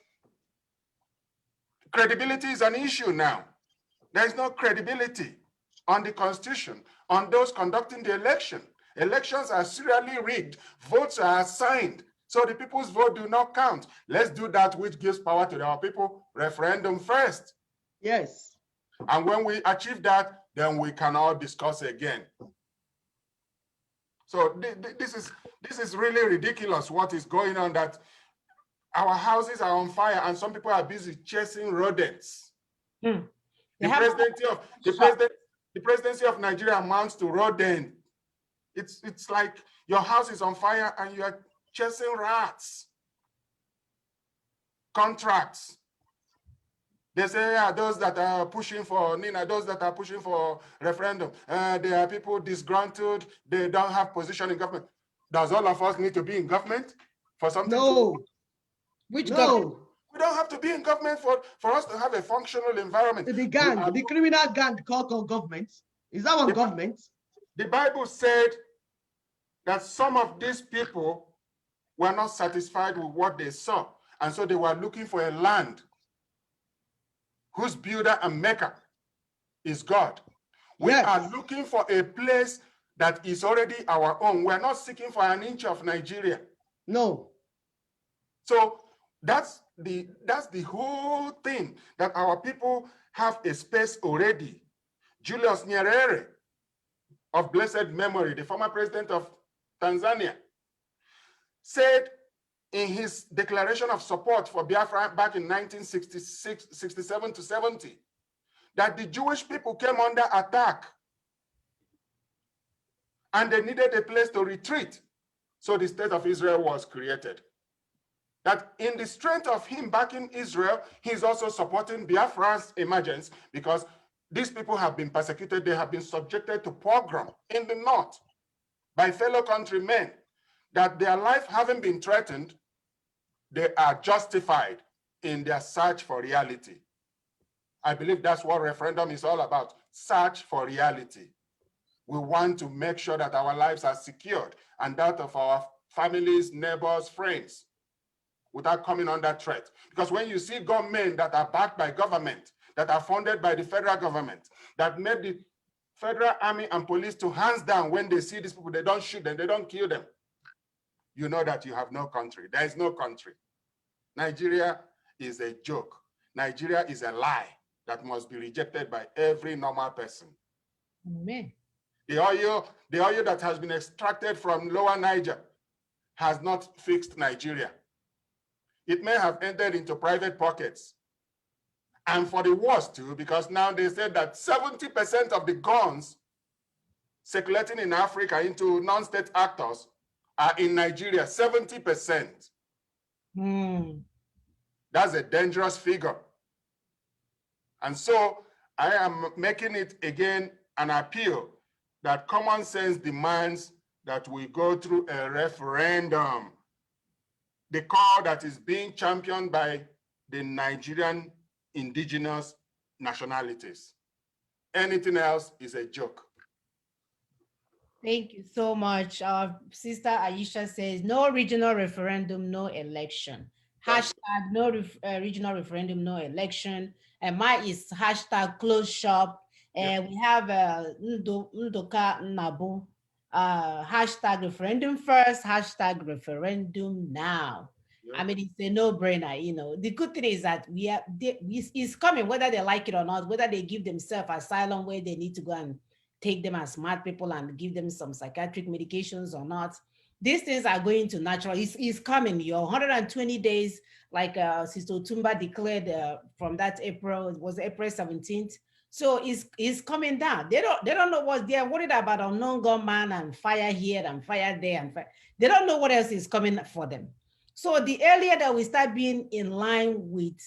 credibility is an issue now. There's no credibility on the constitution, on those conducting the election. Elections are serially rigged, votes are assigned, so the people's vote do not count. Let's do that which gives power to our people, referendum first. Yes. And when we achieve that, then we can all discuss again. So this is really ridiculous what is going on, that our houses are on fire and some people are busy chasing rodents. The presidency of Nigeria amounts to rodent. It's like your house is on fire and you are chasing rats, contracts. They say, yeah, those that are pushing for Nina, those that are pushing for referendum, they are people disgruntled, they don't have position in government. Does all of us need to be in government for something? No. Which No. government? We don't have to be in government for us to have a functional environment. The gang, the criminal gang called government. Is that one government? The Bible said that some of these people were not satisfied with what they saw. And so they were looking for a land whose builder and maker is God. We are looking for a place that is already our own. We're not seeking for an inch of Nigeria. No. So that's the whole thing, that our people have a space already. Julius Nyerere, of blessed memory, the former president of Tanzania, said in his declaration of support for Biafra back in 1966, 67 to 70, that the Jewish people came under attack and they needed a place to retreat. So the state of Israel was created. That in the strength of him backing Israel, he's also supporting Biafra's emergence, because these people have been persecuted. They have been subjected to pogrom in the north by fellow countrymen, that their life having been threatened, they are justified in their search for reality. I believe that's what referendum is all about, search for reality. We want to make sure that our lives are secured and that of our families, neighbors, friends, without coming under threat. Because when you see gunmen that are backed by government, that are funded by the federal government, that made the federal army and police to hands down when they see these people, they don't shoot them, they don't kill them, you know that you have no country. There is no country. Nigeria is a joke. Nigeria is a lie that must be rejected by every normal person. Amen. The oil that has been extracted from Lower Niger has not fixed Nigeria. It may have entered into private pockets. And for the worst too, because now they said that 70% of the guns circulating in Africa into non-state actors are in Nigeria, 70%. That's a dangerous figure. And so I am making it again an appeal that common sense demands that we go through a referendum. The call that is being championed by the Nigerian indigenous nationalities. Anything else is a joke. Thank you so much. Sister Aisha says, no regional referendum, no election. Hashtag no regional referendum, no election. And mine is hashtag close shop. And we have Ndoka Nabu. Hashtag referendum first, hashtag referendum now. I mean, it's a no-brainer, you know. The good thing is that it's coming, whether they like it or not, whether they give themselves asylum where they need to go and take them as smart people and give them some psychiatric medications or not. These things are going to natural. It's coming. Your 120 days, like Sister Tumba declared from that April, it was April 17th. So it's coming down. They don't know what they're worried about, unknown gunman and fire here and fire there and fire. They don't know what else is coming for them. So the earlier that we start being in line with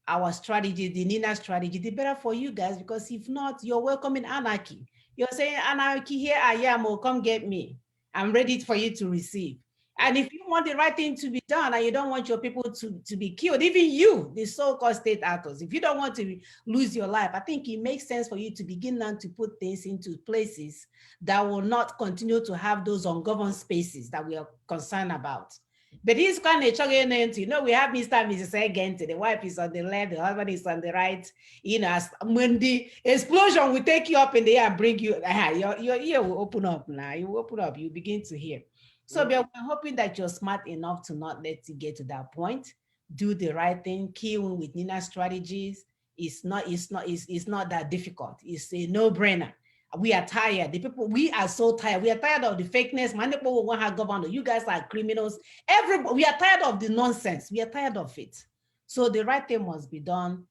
our strategy, the Nina strategy, the better for you guys, because if not, you're welcoming anarchy. You're saying, anarchy, here I am, oh, come get me. I'm ready for you to receive. And if you want the right thing to be done and you don't want your people to be killed, even you, the so-called state actors, if you don't want to lose your life, I think it makes sense for you to begin now to put things into places that will not continue to have those ungoverned spaces that we are concerned about. But he's kind of chugging into, you know, we have Mr. and Mrs. Agent, the wife is on the left, the husband is on the right. You know, when the explosion will take you up in the air and bring you, your ear will open up now. You will open up, you begin to hear. So we're hoping that you're smart enough to not let it get to that point. Do the right thing. Keying with Nina strategies. It's not that difficult. It's a no-brainer. We are tired. The people, we are so tired. We are tired of the fakeness. Many people will want to govern. You guys are criminals. Everybody, we are tired of the nonsense. We are tired of it. So the right thing must be done.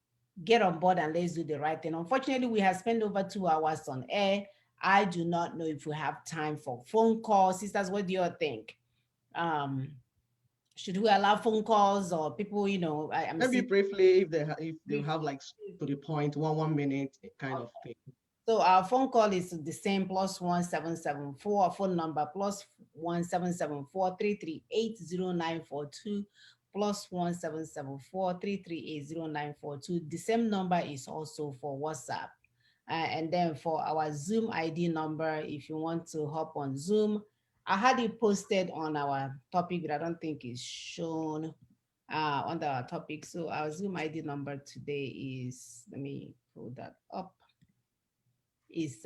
Get on board and let's do the right thing. Unfortunately, we have spent over 2 hours on air. I do not know if we have time for phone calls. Sisters, what do you think? Should we allow phone calls or people, I'm Maybe seeing. briefly, if they have like to the point, 1 minute kind of thing. So our phone call is the same, +1774, our phone number +1774 3380942, +1774 3380942. The same number is also for WhatsApp. And then for our Zoom ID number, if you want to hop on Zoom, I had it posted on our topic, but I don't think it's shown under our topic. So our Zoom ID number today is, let me pull that up, is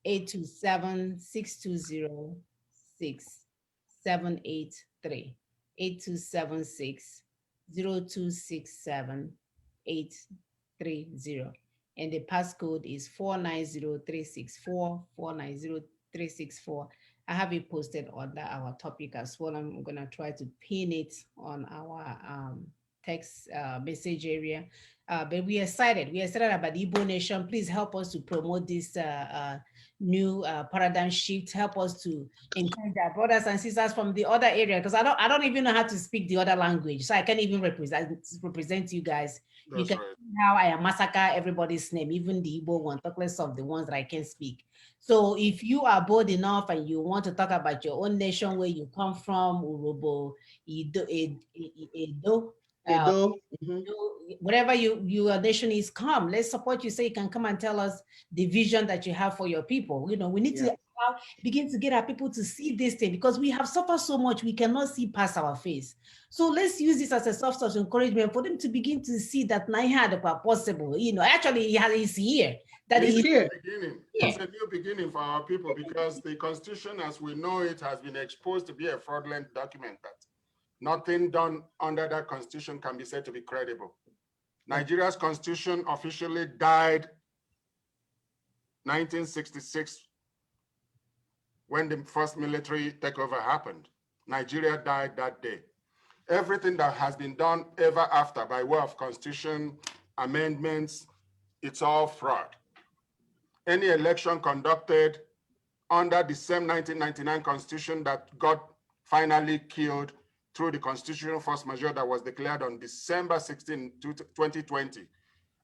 827-620-6783, 8276-0267-830. And the passcode is 490364, 490364. I have it posted under our topic as well. I'm gonna try to pin it on our text message area. But we are excited. We are excited about the Igbo Nation. Please help us to promote this new paradigm shift. Help us to encourage our brothers and sisters from the other area, because I don't even know how to speak the other language, so I can't even represent you guys. That's you can right. see how I massacre everybody's name, even the Igbo one, talk less of the ones that I can speak. So if you are bold enough and you want to talk about your own nation, where you come from, Urobo, Edo, whatever your nation is, come. Let's support you, so you can come and tell us the vision that you have for your people. We need to begin to get our people to see this thing, because we have suffered so much, we cannot see past our face. So let's use this as a source of encouragement for them to begin to see that Naihad are possible. Actually, he's here. That It's here. It's a new beginning for our people, because the Constitution, as we know it, has been exposed to be a fraudulent document. That nothing done under that Constitution can be said to be credible. Nigeria's Constitution officially died 1966 when the first military takeover happened. Nigeria died that day. Everything that has been done ever after by way of Constitution amendments, it's all fraud. Any election conducted under the same 1999 Constitution that got finally killed through the constitutional force majeure that was declared on December 16, 2020.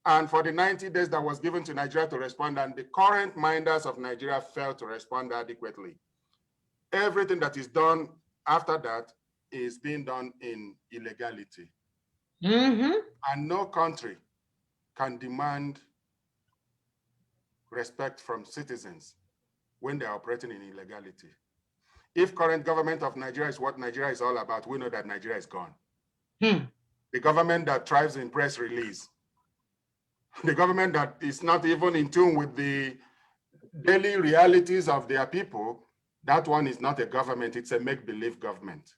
And for the 90 days that was given to Nigeria to respond, and the current minders of Nigeria failed to respond adequately. Everything that is done after that is being done in illegality. And no country can demand respect from citizens when they're operating in illegality. If current government of Nigeria is what Nigeria is all about, we know that Nigeria is gone. The government that thrives in press release, the government that is not even in tune with the daily realities of their people, that one is not a government, it's a make-believe government.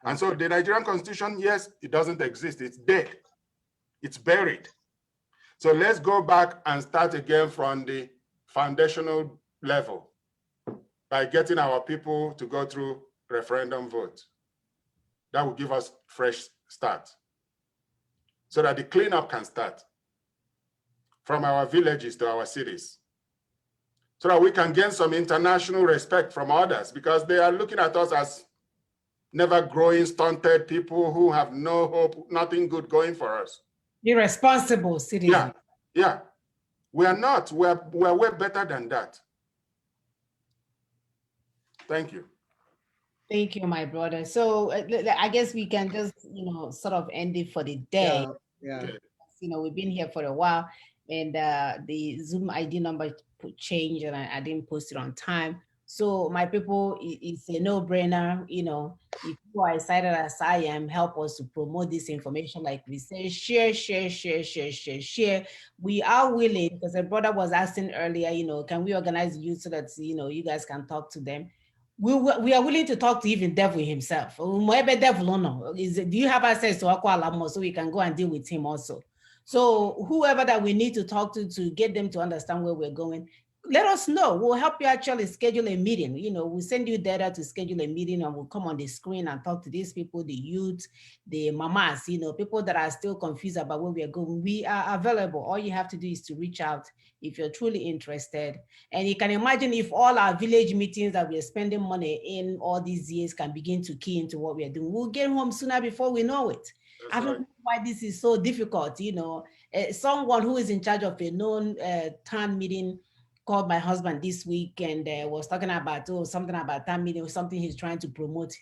And so the Nigerian Constitution, yes, it doesn't exist, it's dead, it's buried. So let's go back and start again from the foundational level by getting our people to go through referendum vote. That will give us fresh start, so that the cleanup can start from our villages to our cities, so that we can gain some international respect from others, because they are looking at us as never growing, stunted people who have no hope, nothing good going for us. Irresponsible citizens. Yeah. We are not. We're way better than that. Thank you. Thank you, my brother. So I guess we can just, sort of end it for the day. Yeah. We've been here for a while, and the Zoom ID number changed, and I didn't post it on time. So my people, it's a no-brainer. If you are excited as I am, help us to promote this information. Like we say, share. We are willing, because a brother was asking earlier, can we organize youth so that, you guys can talk to them? We are willing to talk to even devil himself. Do you have access to Akwalamo so we can go and deal with him also? So whoever that we need to talk to get them to understand where we're going, let us know. We'll help you actually schedule a meeting. We'll send you data to schedule a meeting, and we'll come on the screen and talk to these people, the youth, the mamas, people that are still confused about where we are going. We are available. All you have to do is to reach out if you're truly interested. And you can imagine if all our village meetings that we are spending money in all these years can begin to key into what we are doing. We'll get home sooner before we know it. I don't know why this is so difficult. Someone who is in charge of a known town meeting called my husband this week and was talking about something about town meeting, something he's trying to promote.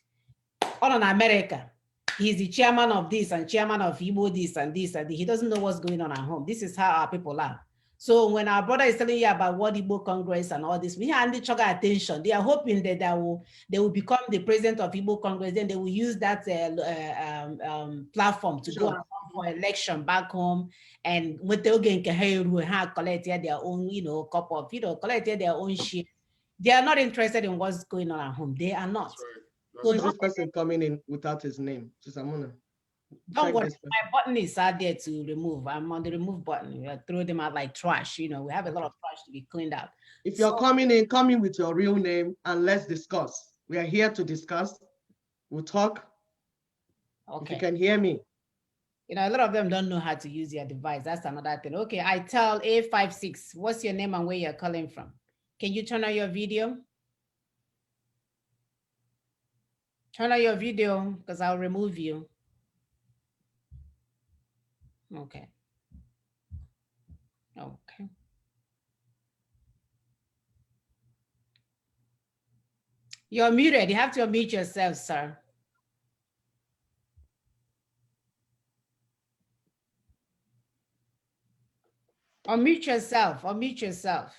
All in America, he's the chairman of this and chairman of Igbo this and this, and he doesn't know what's going on at home. This is how our people are. So when our brother is telling you about World Igbo Congress and all this, we hand each other attention. They are hoping that they will become the president of Igbo Congress. Then they will use that platform to go for election back home. And with the collect their own, cup of, collect their own share. They are not interested in what's going on at home. They are not. Who is this person coming in without his name? Don't worry, my button is out there to remove. I'm on the remove button. I throw them out like trash. We have a lot of trash to be cleaned out. If you're coming in, come in with your real name and let's discuss. We are here to discuss. We'll talk. Okay. If you can hear me. A lot of them don't know how to use your device. That's another thing. Okay, I tell A56, what's your name and where you're calling from? Can you turn on your video? Turn on your video because I'll remove you. Okay. Okay. You're muted. You have to unmute yourself, sir. Unmute yourself. Unmute yourself.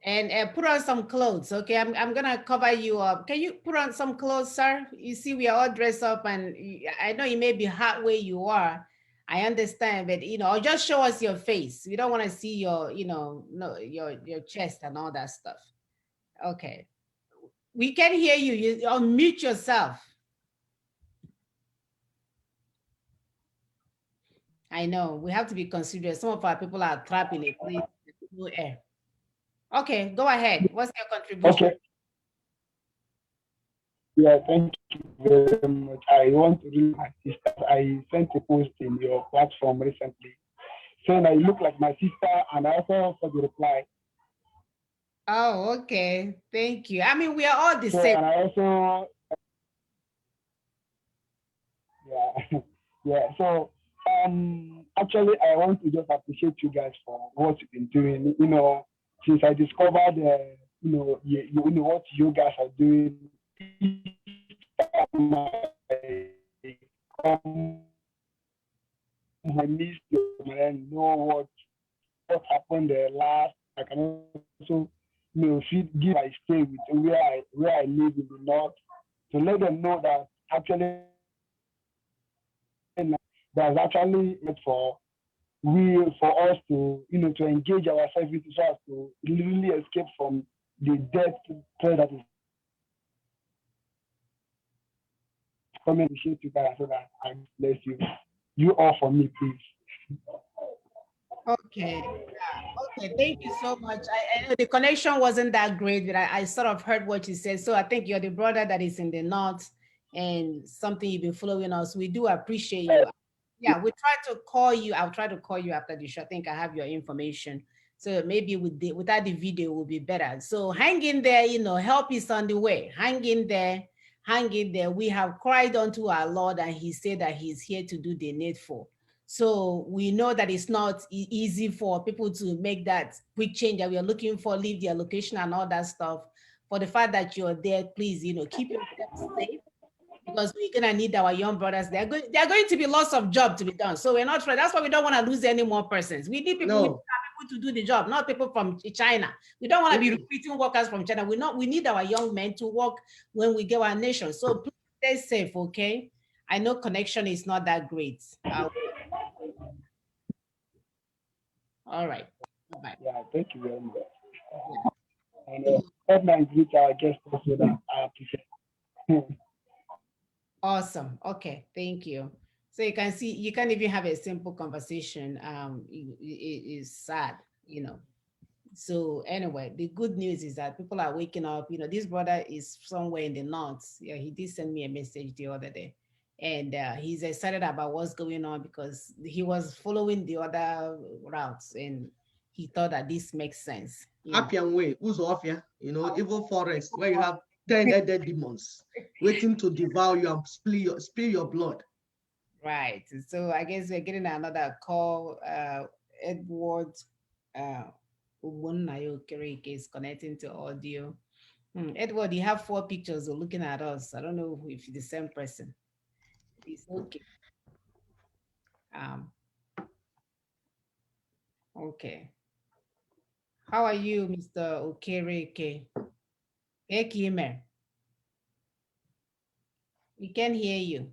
And put on some clothes, okay? I'm gonna cover you up. Can you put on some clothes, sir? You see, we are all dressed up, and I know it may be hot where you are. I understand, but or just show us your face. We don't want to see your, no, your chest and all that stuff. Okay, we can hear you. You unmute yourself. I know we have to be considerate. Some of our people are trapped in a place with no air. Okay, go ahead. What's your contribution? Okay. Yeah, thank you very much. I want to read my sister. I sent a post in your platform recently saying I look like my sister, and I also saw the reply. Oh, okay. Thank you. I mean, we are all the same. And I also, yeah. So, actually, I want to just appreciate you guys for what you've been doing. Since I discovered, what you guys are doing. I missed and know what happened there last. I can also give I stay with where I live in the north, to let them know that actually there's actually for us to to engage ourselves with so as to really escape from the death threat that is coming. Appreciate you guys so that I bless you all for me, please. Okay. Okay. Thank you so much. I know the connection wasn't that great, but I sort of heard what you said. So I think you're the brother that is in the north and something you've been following us. We do appreciate you. Yeah, we try to call you. I'll try to call you after the show. I think I have your information. So maybe without the video will be better. So hang in there, help is on the way. Hang in there. Hang in there. We have cried unto our Lord, and he said that he's here to do the needful. So we know that it's not easy for people to make that quick change that we are looking for, leave their location and all that stuff. For the fact that you're there, please, keep yourself safe, because we're gonna need our young brothers. There are going to be lots of jobs to be done. So we're not trying. That's why we don't want to lose any more persons. We need people. We need people to do the job, not people from China. We don't want to be recruiting workers from China. We need our young men to work when we get our nation. So please stay safe, okay? I know connection is not that great. All right. Bye-bye. Yeah, thank you very much. And that might reach our guest also that I appreciate. Awesome. Okay, thank you. So you can see, you can't even have a simple conversation. It is sad, So anyway, the good news is that people are waking up. You know, this brother is somewhere in the north. Yeah, he did send me a message the other day, and he's excited about what's going on because he was following the other routes and he thought that this makes sense. Appian Way, Uzofia, evil forest where you have 10 dead demons waiting to devour you and spill your blood. Right. So I guess we're getting another call. Edward Ubunayo-Kereke is connecting to audio. Edward, you have 4 pictures looking at us. I don't know if it's the same person. It's okay. Okay. How are you, Mr. Okereke? Ekime. We can hear you.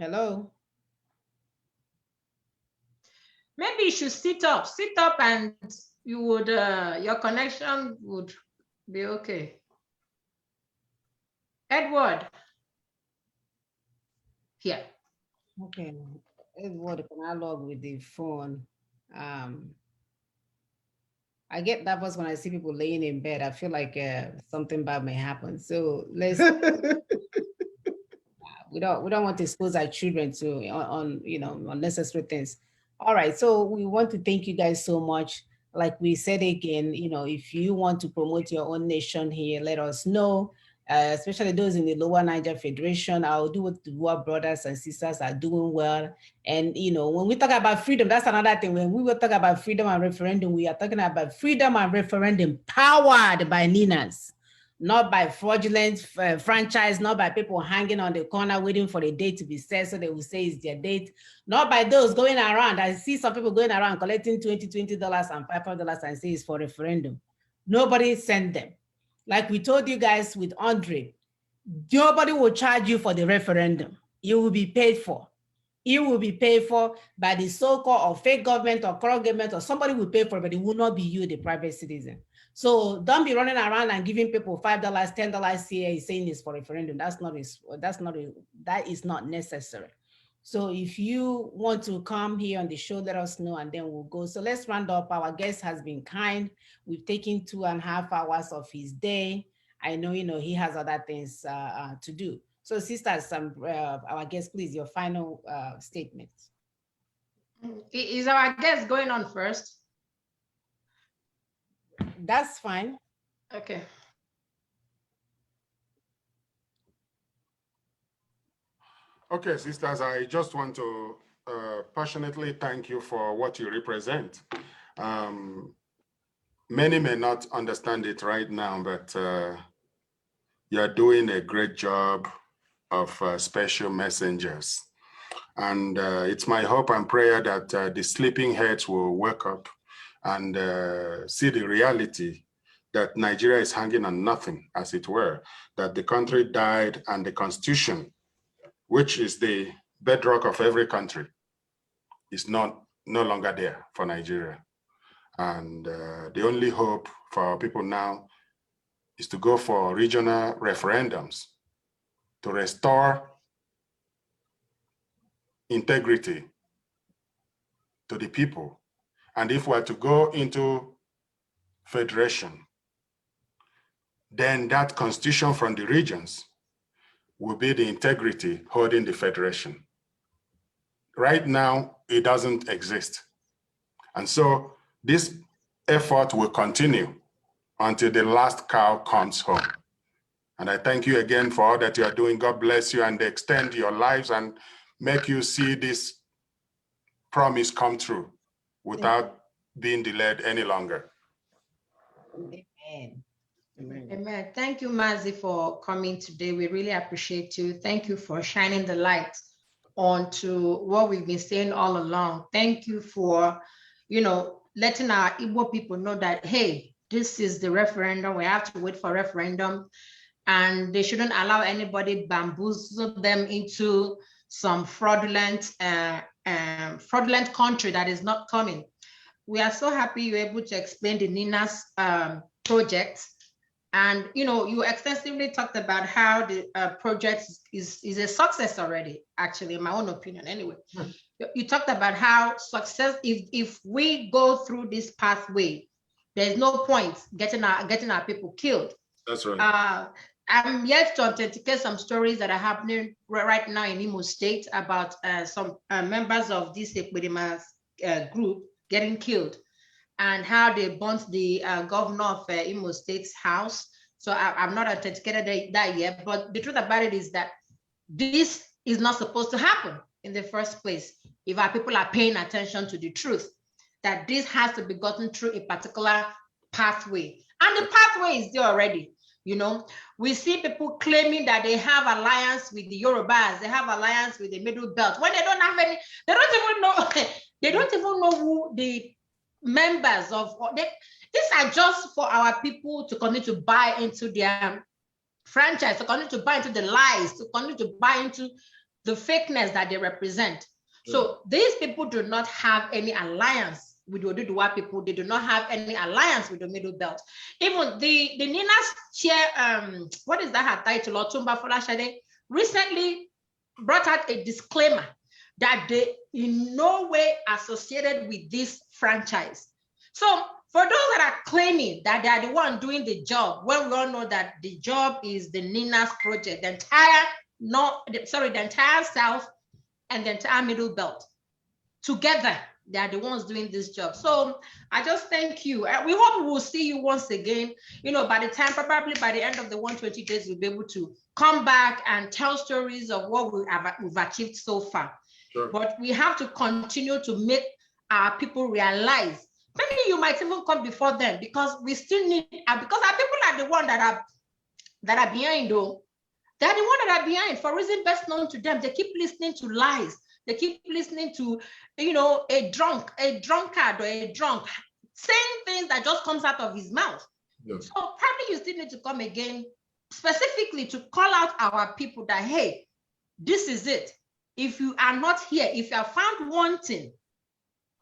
Hello? Maybe you should sit up and you would, your connection would be okay. Edward. Here. Okay. Edward, can I log with the phone? I get nervous when I see people laying in bed. I feel like something bad may happen. So let's we don't want to expose our children to on unnecessary things. All right, so we want to thank you guys so much. Like we said again, if you want to promote your own nation here, let us know. Especially those in the Lower Niger Federation, I'll do what our brothers and sisters are doing well. And when we talk about freedom, that's another thing. When we will talk about freedom and referendum, we are talking about freedom and referendum powered by Ninas, not by fraudulent franchise, not by people hanging on the corner waiting for the date to be set so they will say it's their date, not by those going around. I see some people going around collecting $20 and $500 and say it's for referendum. Nobody sent them. Like we told you guys with Andre, nobody will charge you for the referendum. You will be paid for. It will be paid for by the so-called or fake government or corrupt government, or somebody will pay for it, but it will not be you, the private citizen. So don't be running around and giving people $5, $10 here saying it's for referendum. That is not necessary. So if you want to come here on the show, let us know and then we'll go. So let's round up. Our guest has been kind. We've taken 2.5 hours of his day. I know, he has other things to do. So sisters, our guest, please, your final statement. Is our guest going on first? That's fine. Okay. Okay, sisters, I just want to passionately thank you for what you represent. Many may not understand it right now, but you're doing a great job of special messengers. And it's my hope and prayer that the sleeping heads will wake up and see the reality that Nigeria is hanging on nothing, as it were, that the country died and the Constitution, which is the bedrock of every country, is no longer there for Nigeria. And the only hope for our people now is to go for regional referendums to restore integrity to the people. And if we're to go into federation, then that constitution from the regions will be the integrity holding the federation. Right now, it doesn't exist. And so this effort will continue until the last cow comes home. And I thank you again for all that you are doing. God bless you and extend your lives and make you see this promise come true without being delayed any longer. Amen. Amen. Amen. Thank you, Mazi, for coming today. We really appreciate you. Thank you for shining the light onto what we've been saying all along. Thank you for, letting our Igbo people know that, hey, this is the referendum. We have to wait for referendum, and they shouldn't allow anybody bamboozle them into some fraudulent country that is not coming. We are so happy you're able to explain the NINAS project. And you extensively talked about how the project is a success already, actually, in my own opinion anyway. You talked about how success, if we go through this pathway, there's no point getting our people killed. That's right. I'm yet to authenticate some stories that are happening right now in Imo State about some members of this Ekpedima group getting killed, and how they burnt the governor of Imo State's house. So I'm not authenticated that yet, but the truth about it is that this is not supposed to happen in the first place. If our people are paying attention to the truth, that this has to be gotten through a particular pathway. And the pathway is there already. We see people claiming that they have alliance with the Yorubas, they have alliance with the Middle Belt, when they don't have any, they don't even know who the members of. These are just for our people to continue to buy into their franchise, to continue to buy into the lies, to continue to buy into the fakeness that they represent. So these people do not have any alliance with the Oduduwa people. They do not have any alliance with the Middle Belt. Even the Nina's chair, what is that her title, Otumba Folashade, recently brought out a disclaimer that they in no way associated with this franchise. So for those that are claiming that they are the one doing the job, when we all know that the job is the Nina's project, the entire South and the entire Middle Belt together, they are the ones doing this job. So I just thank you. We hope we will see you once again. By the time, probably by the end of the 120 days, we'll be able to come back and tell stories of what we've achieved so far. Sure. But we have to continue to make our people realize. Maybe you might even come before them, because we still need, because our people are the one that are behind, though. They're the one that are behind for reason best known to them. They keep listening to lies. They keep listening to, a drunkard or a drunk saying things that just comes out of his mouth. Yes. So probably you still need to come again specifically to call out our people that, hey, this is it. If you are not here, if you are found wanting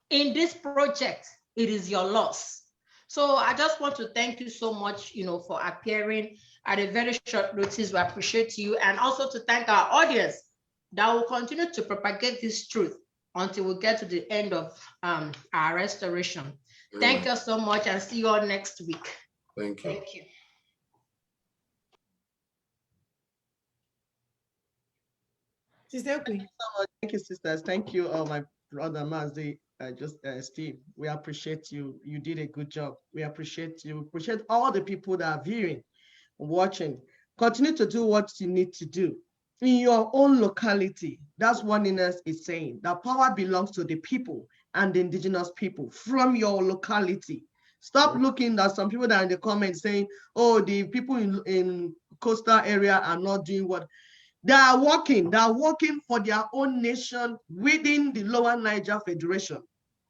in this project, it is your loss. So I just want to thank you so much, for appearing at a very short notice. We appreciate you, and also to thank our audience that will continue to propagate this truth until we get to the end of our restoration. Thank you so much, and see you all next week. Thank you. Thank you. Sister Queen. Thank you so much. Thank you, sisters. Thank you, my brother Mazdi. Steve, we appreciate you. You did a good job. We appreciate you. Appreciate all the people that are viewing, watching. Continue to do what you need to do in your own locality. That's what Nina's is saying. That power belongs to the people and the indigenous people from your locality. Stop looking at some people that are in the comments saying, oh, the people in coastal area are not doing what. They are working for their own nation within the Lower Niger Federation.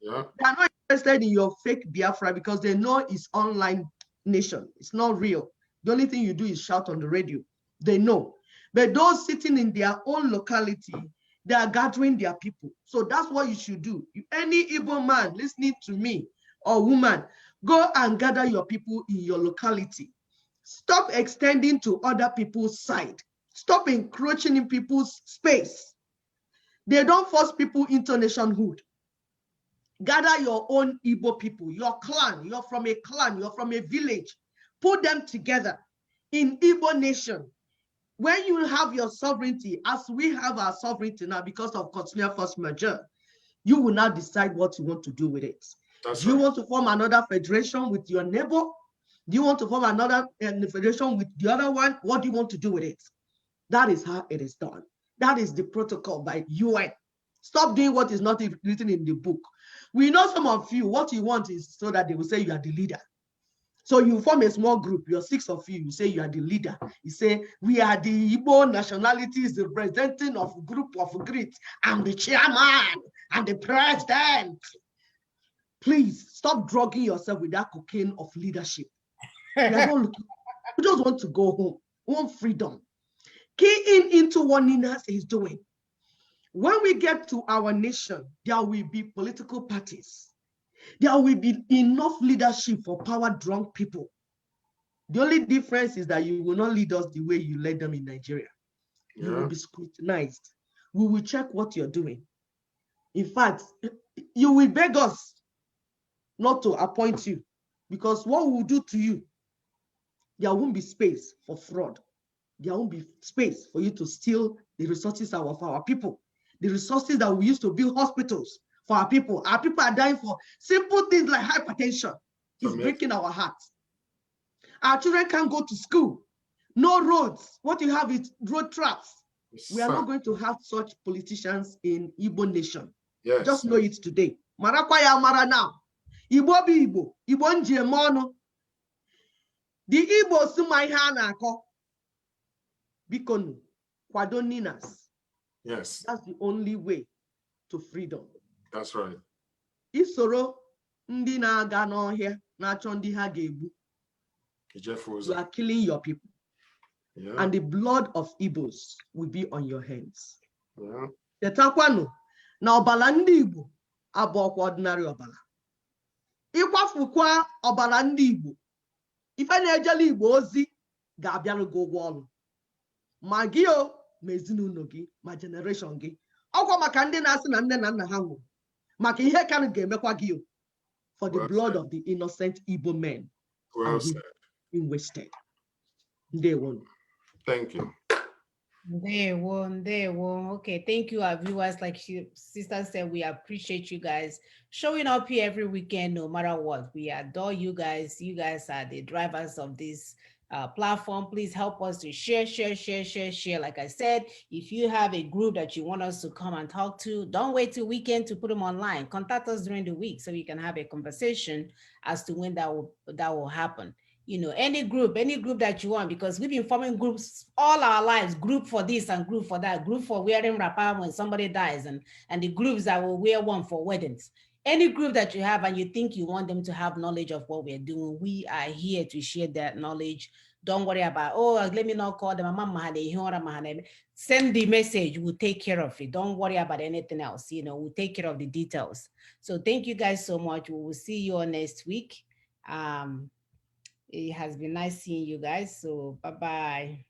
Yeah. They are not interested in your fake Biafra because they know it's online nation. It's not real. The only thing you do is shout on the radio. They know. But those sitting in their own locality, they are gathering their people. So that's what you should do. If any Igbo man listening to me or woman, go and gather your people in your locality. Stop extending to other people's side. Stop encroaching in people's space. They don't force people into nationhood. Gather your own Igbo people, your clan. You're from a village. Put them together in Igbo nation. When you have your sovereignty, as we have our sovereignty now because of continual force majeure, you will now decide what you want to do with it. Do you want to form another federation with your neighbor? Do you want to form another federation with the other one? What do you want to do with it? That is how it is done. That is the protocol by UN. Stop doing what is not written in the book. We know some of you, what you want is so that they will say you are the leader. So you form a small group, you're 6 of you, you say you are the leader. You say, we are the Igbo nationality is representing of group of greats. I'm the chairman, I'm the president. Please stop drugging yourself with that cocaine of leadership. You just want to go home, want freedom. Key into what Nina is doing. When we get to our nation, there will be political parties. There will be enough leadership for power-drunk people. The only difference is that you will not lead us the way you led them in Nigeria. You will Yeah. be scrutinized. We will check what you're doing. In fact, you will beg us not to appoint you, because what we will do to you, there won't be space for fraud. There won't be space for you to steal the resources of our people. The resources that we use to build hospitals for our people. Our people are dying for simple things like hypertension. It's breaking our hearts. Our children can't go to school. No roads. What you have is road traps. We are not going to have such politicians in Igbo nation. Yes. Just know it today. Marakwa ya mara now. Igbo bi Igbo. Igbo njiemonu. The Igbo suma ihe a na-akọ. Bikonu. Kwado ninas. Yes. That's the only way to freedom. That's right. Isoro ndị na-aga n'ọhịa na-achọ ndị ha ga-egbu. You are killing your people. Yeah. And the blood of Igbos will be on your hands. Yeah. Tetakwanu na ọbala ndị Igbo abụọkwa ordinary ọbala. Ịkwafukwa ọbala ndị Igbo, ife na-ejele Igbo ozi ga-abịarụ gị ụgwọ ọrụ. Ma gị o, ma ezinụlọ gị, ma generation gị. Ọkwa maka ndị na-asị na nne na nna ha nwụrụ. Maka ihe kanụ ga-emekwa gị o. For the blood of the innocent Igbo men. Well said. Been wasted. Ndewo. Thank you. Ndewo. Okay, thank you, our viewers. Like sister said, we appreciate you guys showing up here every weekend, no matter what. We adore you guys. You guys are the drivers of this platform. Please help us to share. Like I said, if you have a group that you want us to come and talk to, don't wait till weekend to put them online. Contact us during the week so we can have a conversation as to when that will happen. You know, any group that you want, because we've been forming groups all our lives, group for this and group for that, group for wearing wrapper when somebody dies, and the groups that will wear one for weddings. Any group that you have and you think you want them to have knowledge of what we're doing, we are here to share that knowledge. Don't worry about, oh, let me not call them. Send the message, we'll take care of it. Don't worry about anything else. You know, we'll take care of the details. So thank you guys so much. We will see you all next week. It has been nice seeing you guys. So bye-bye.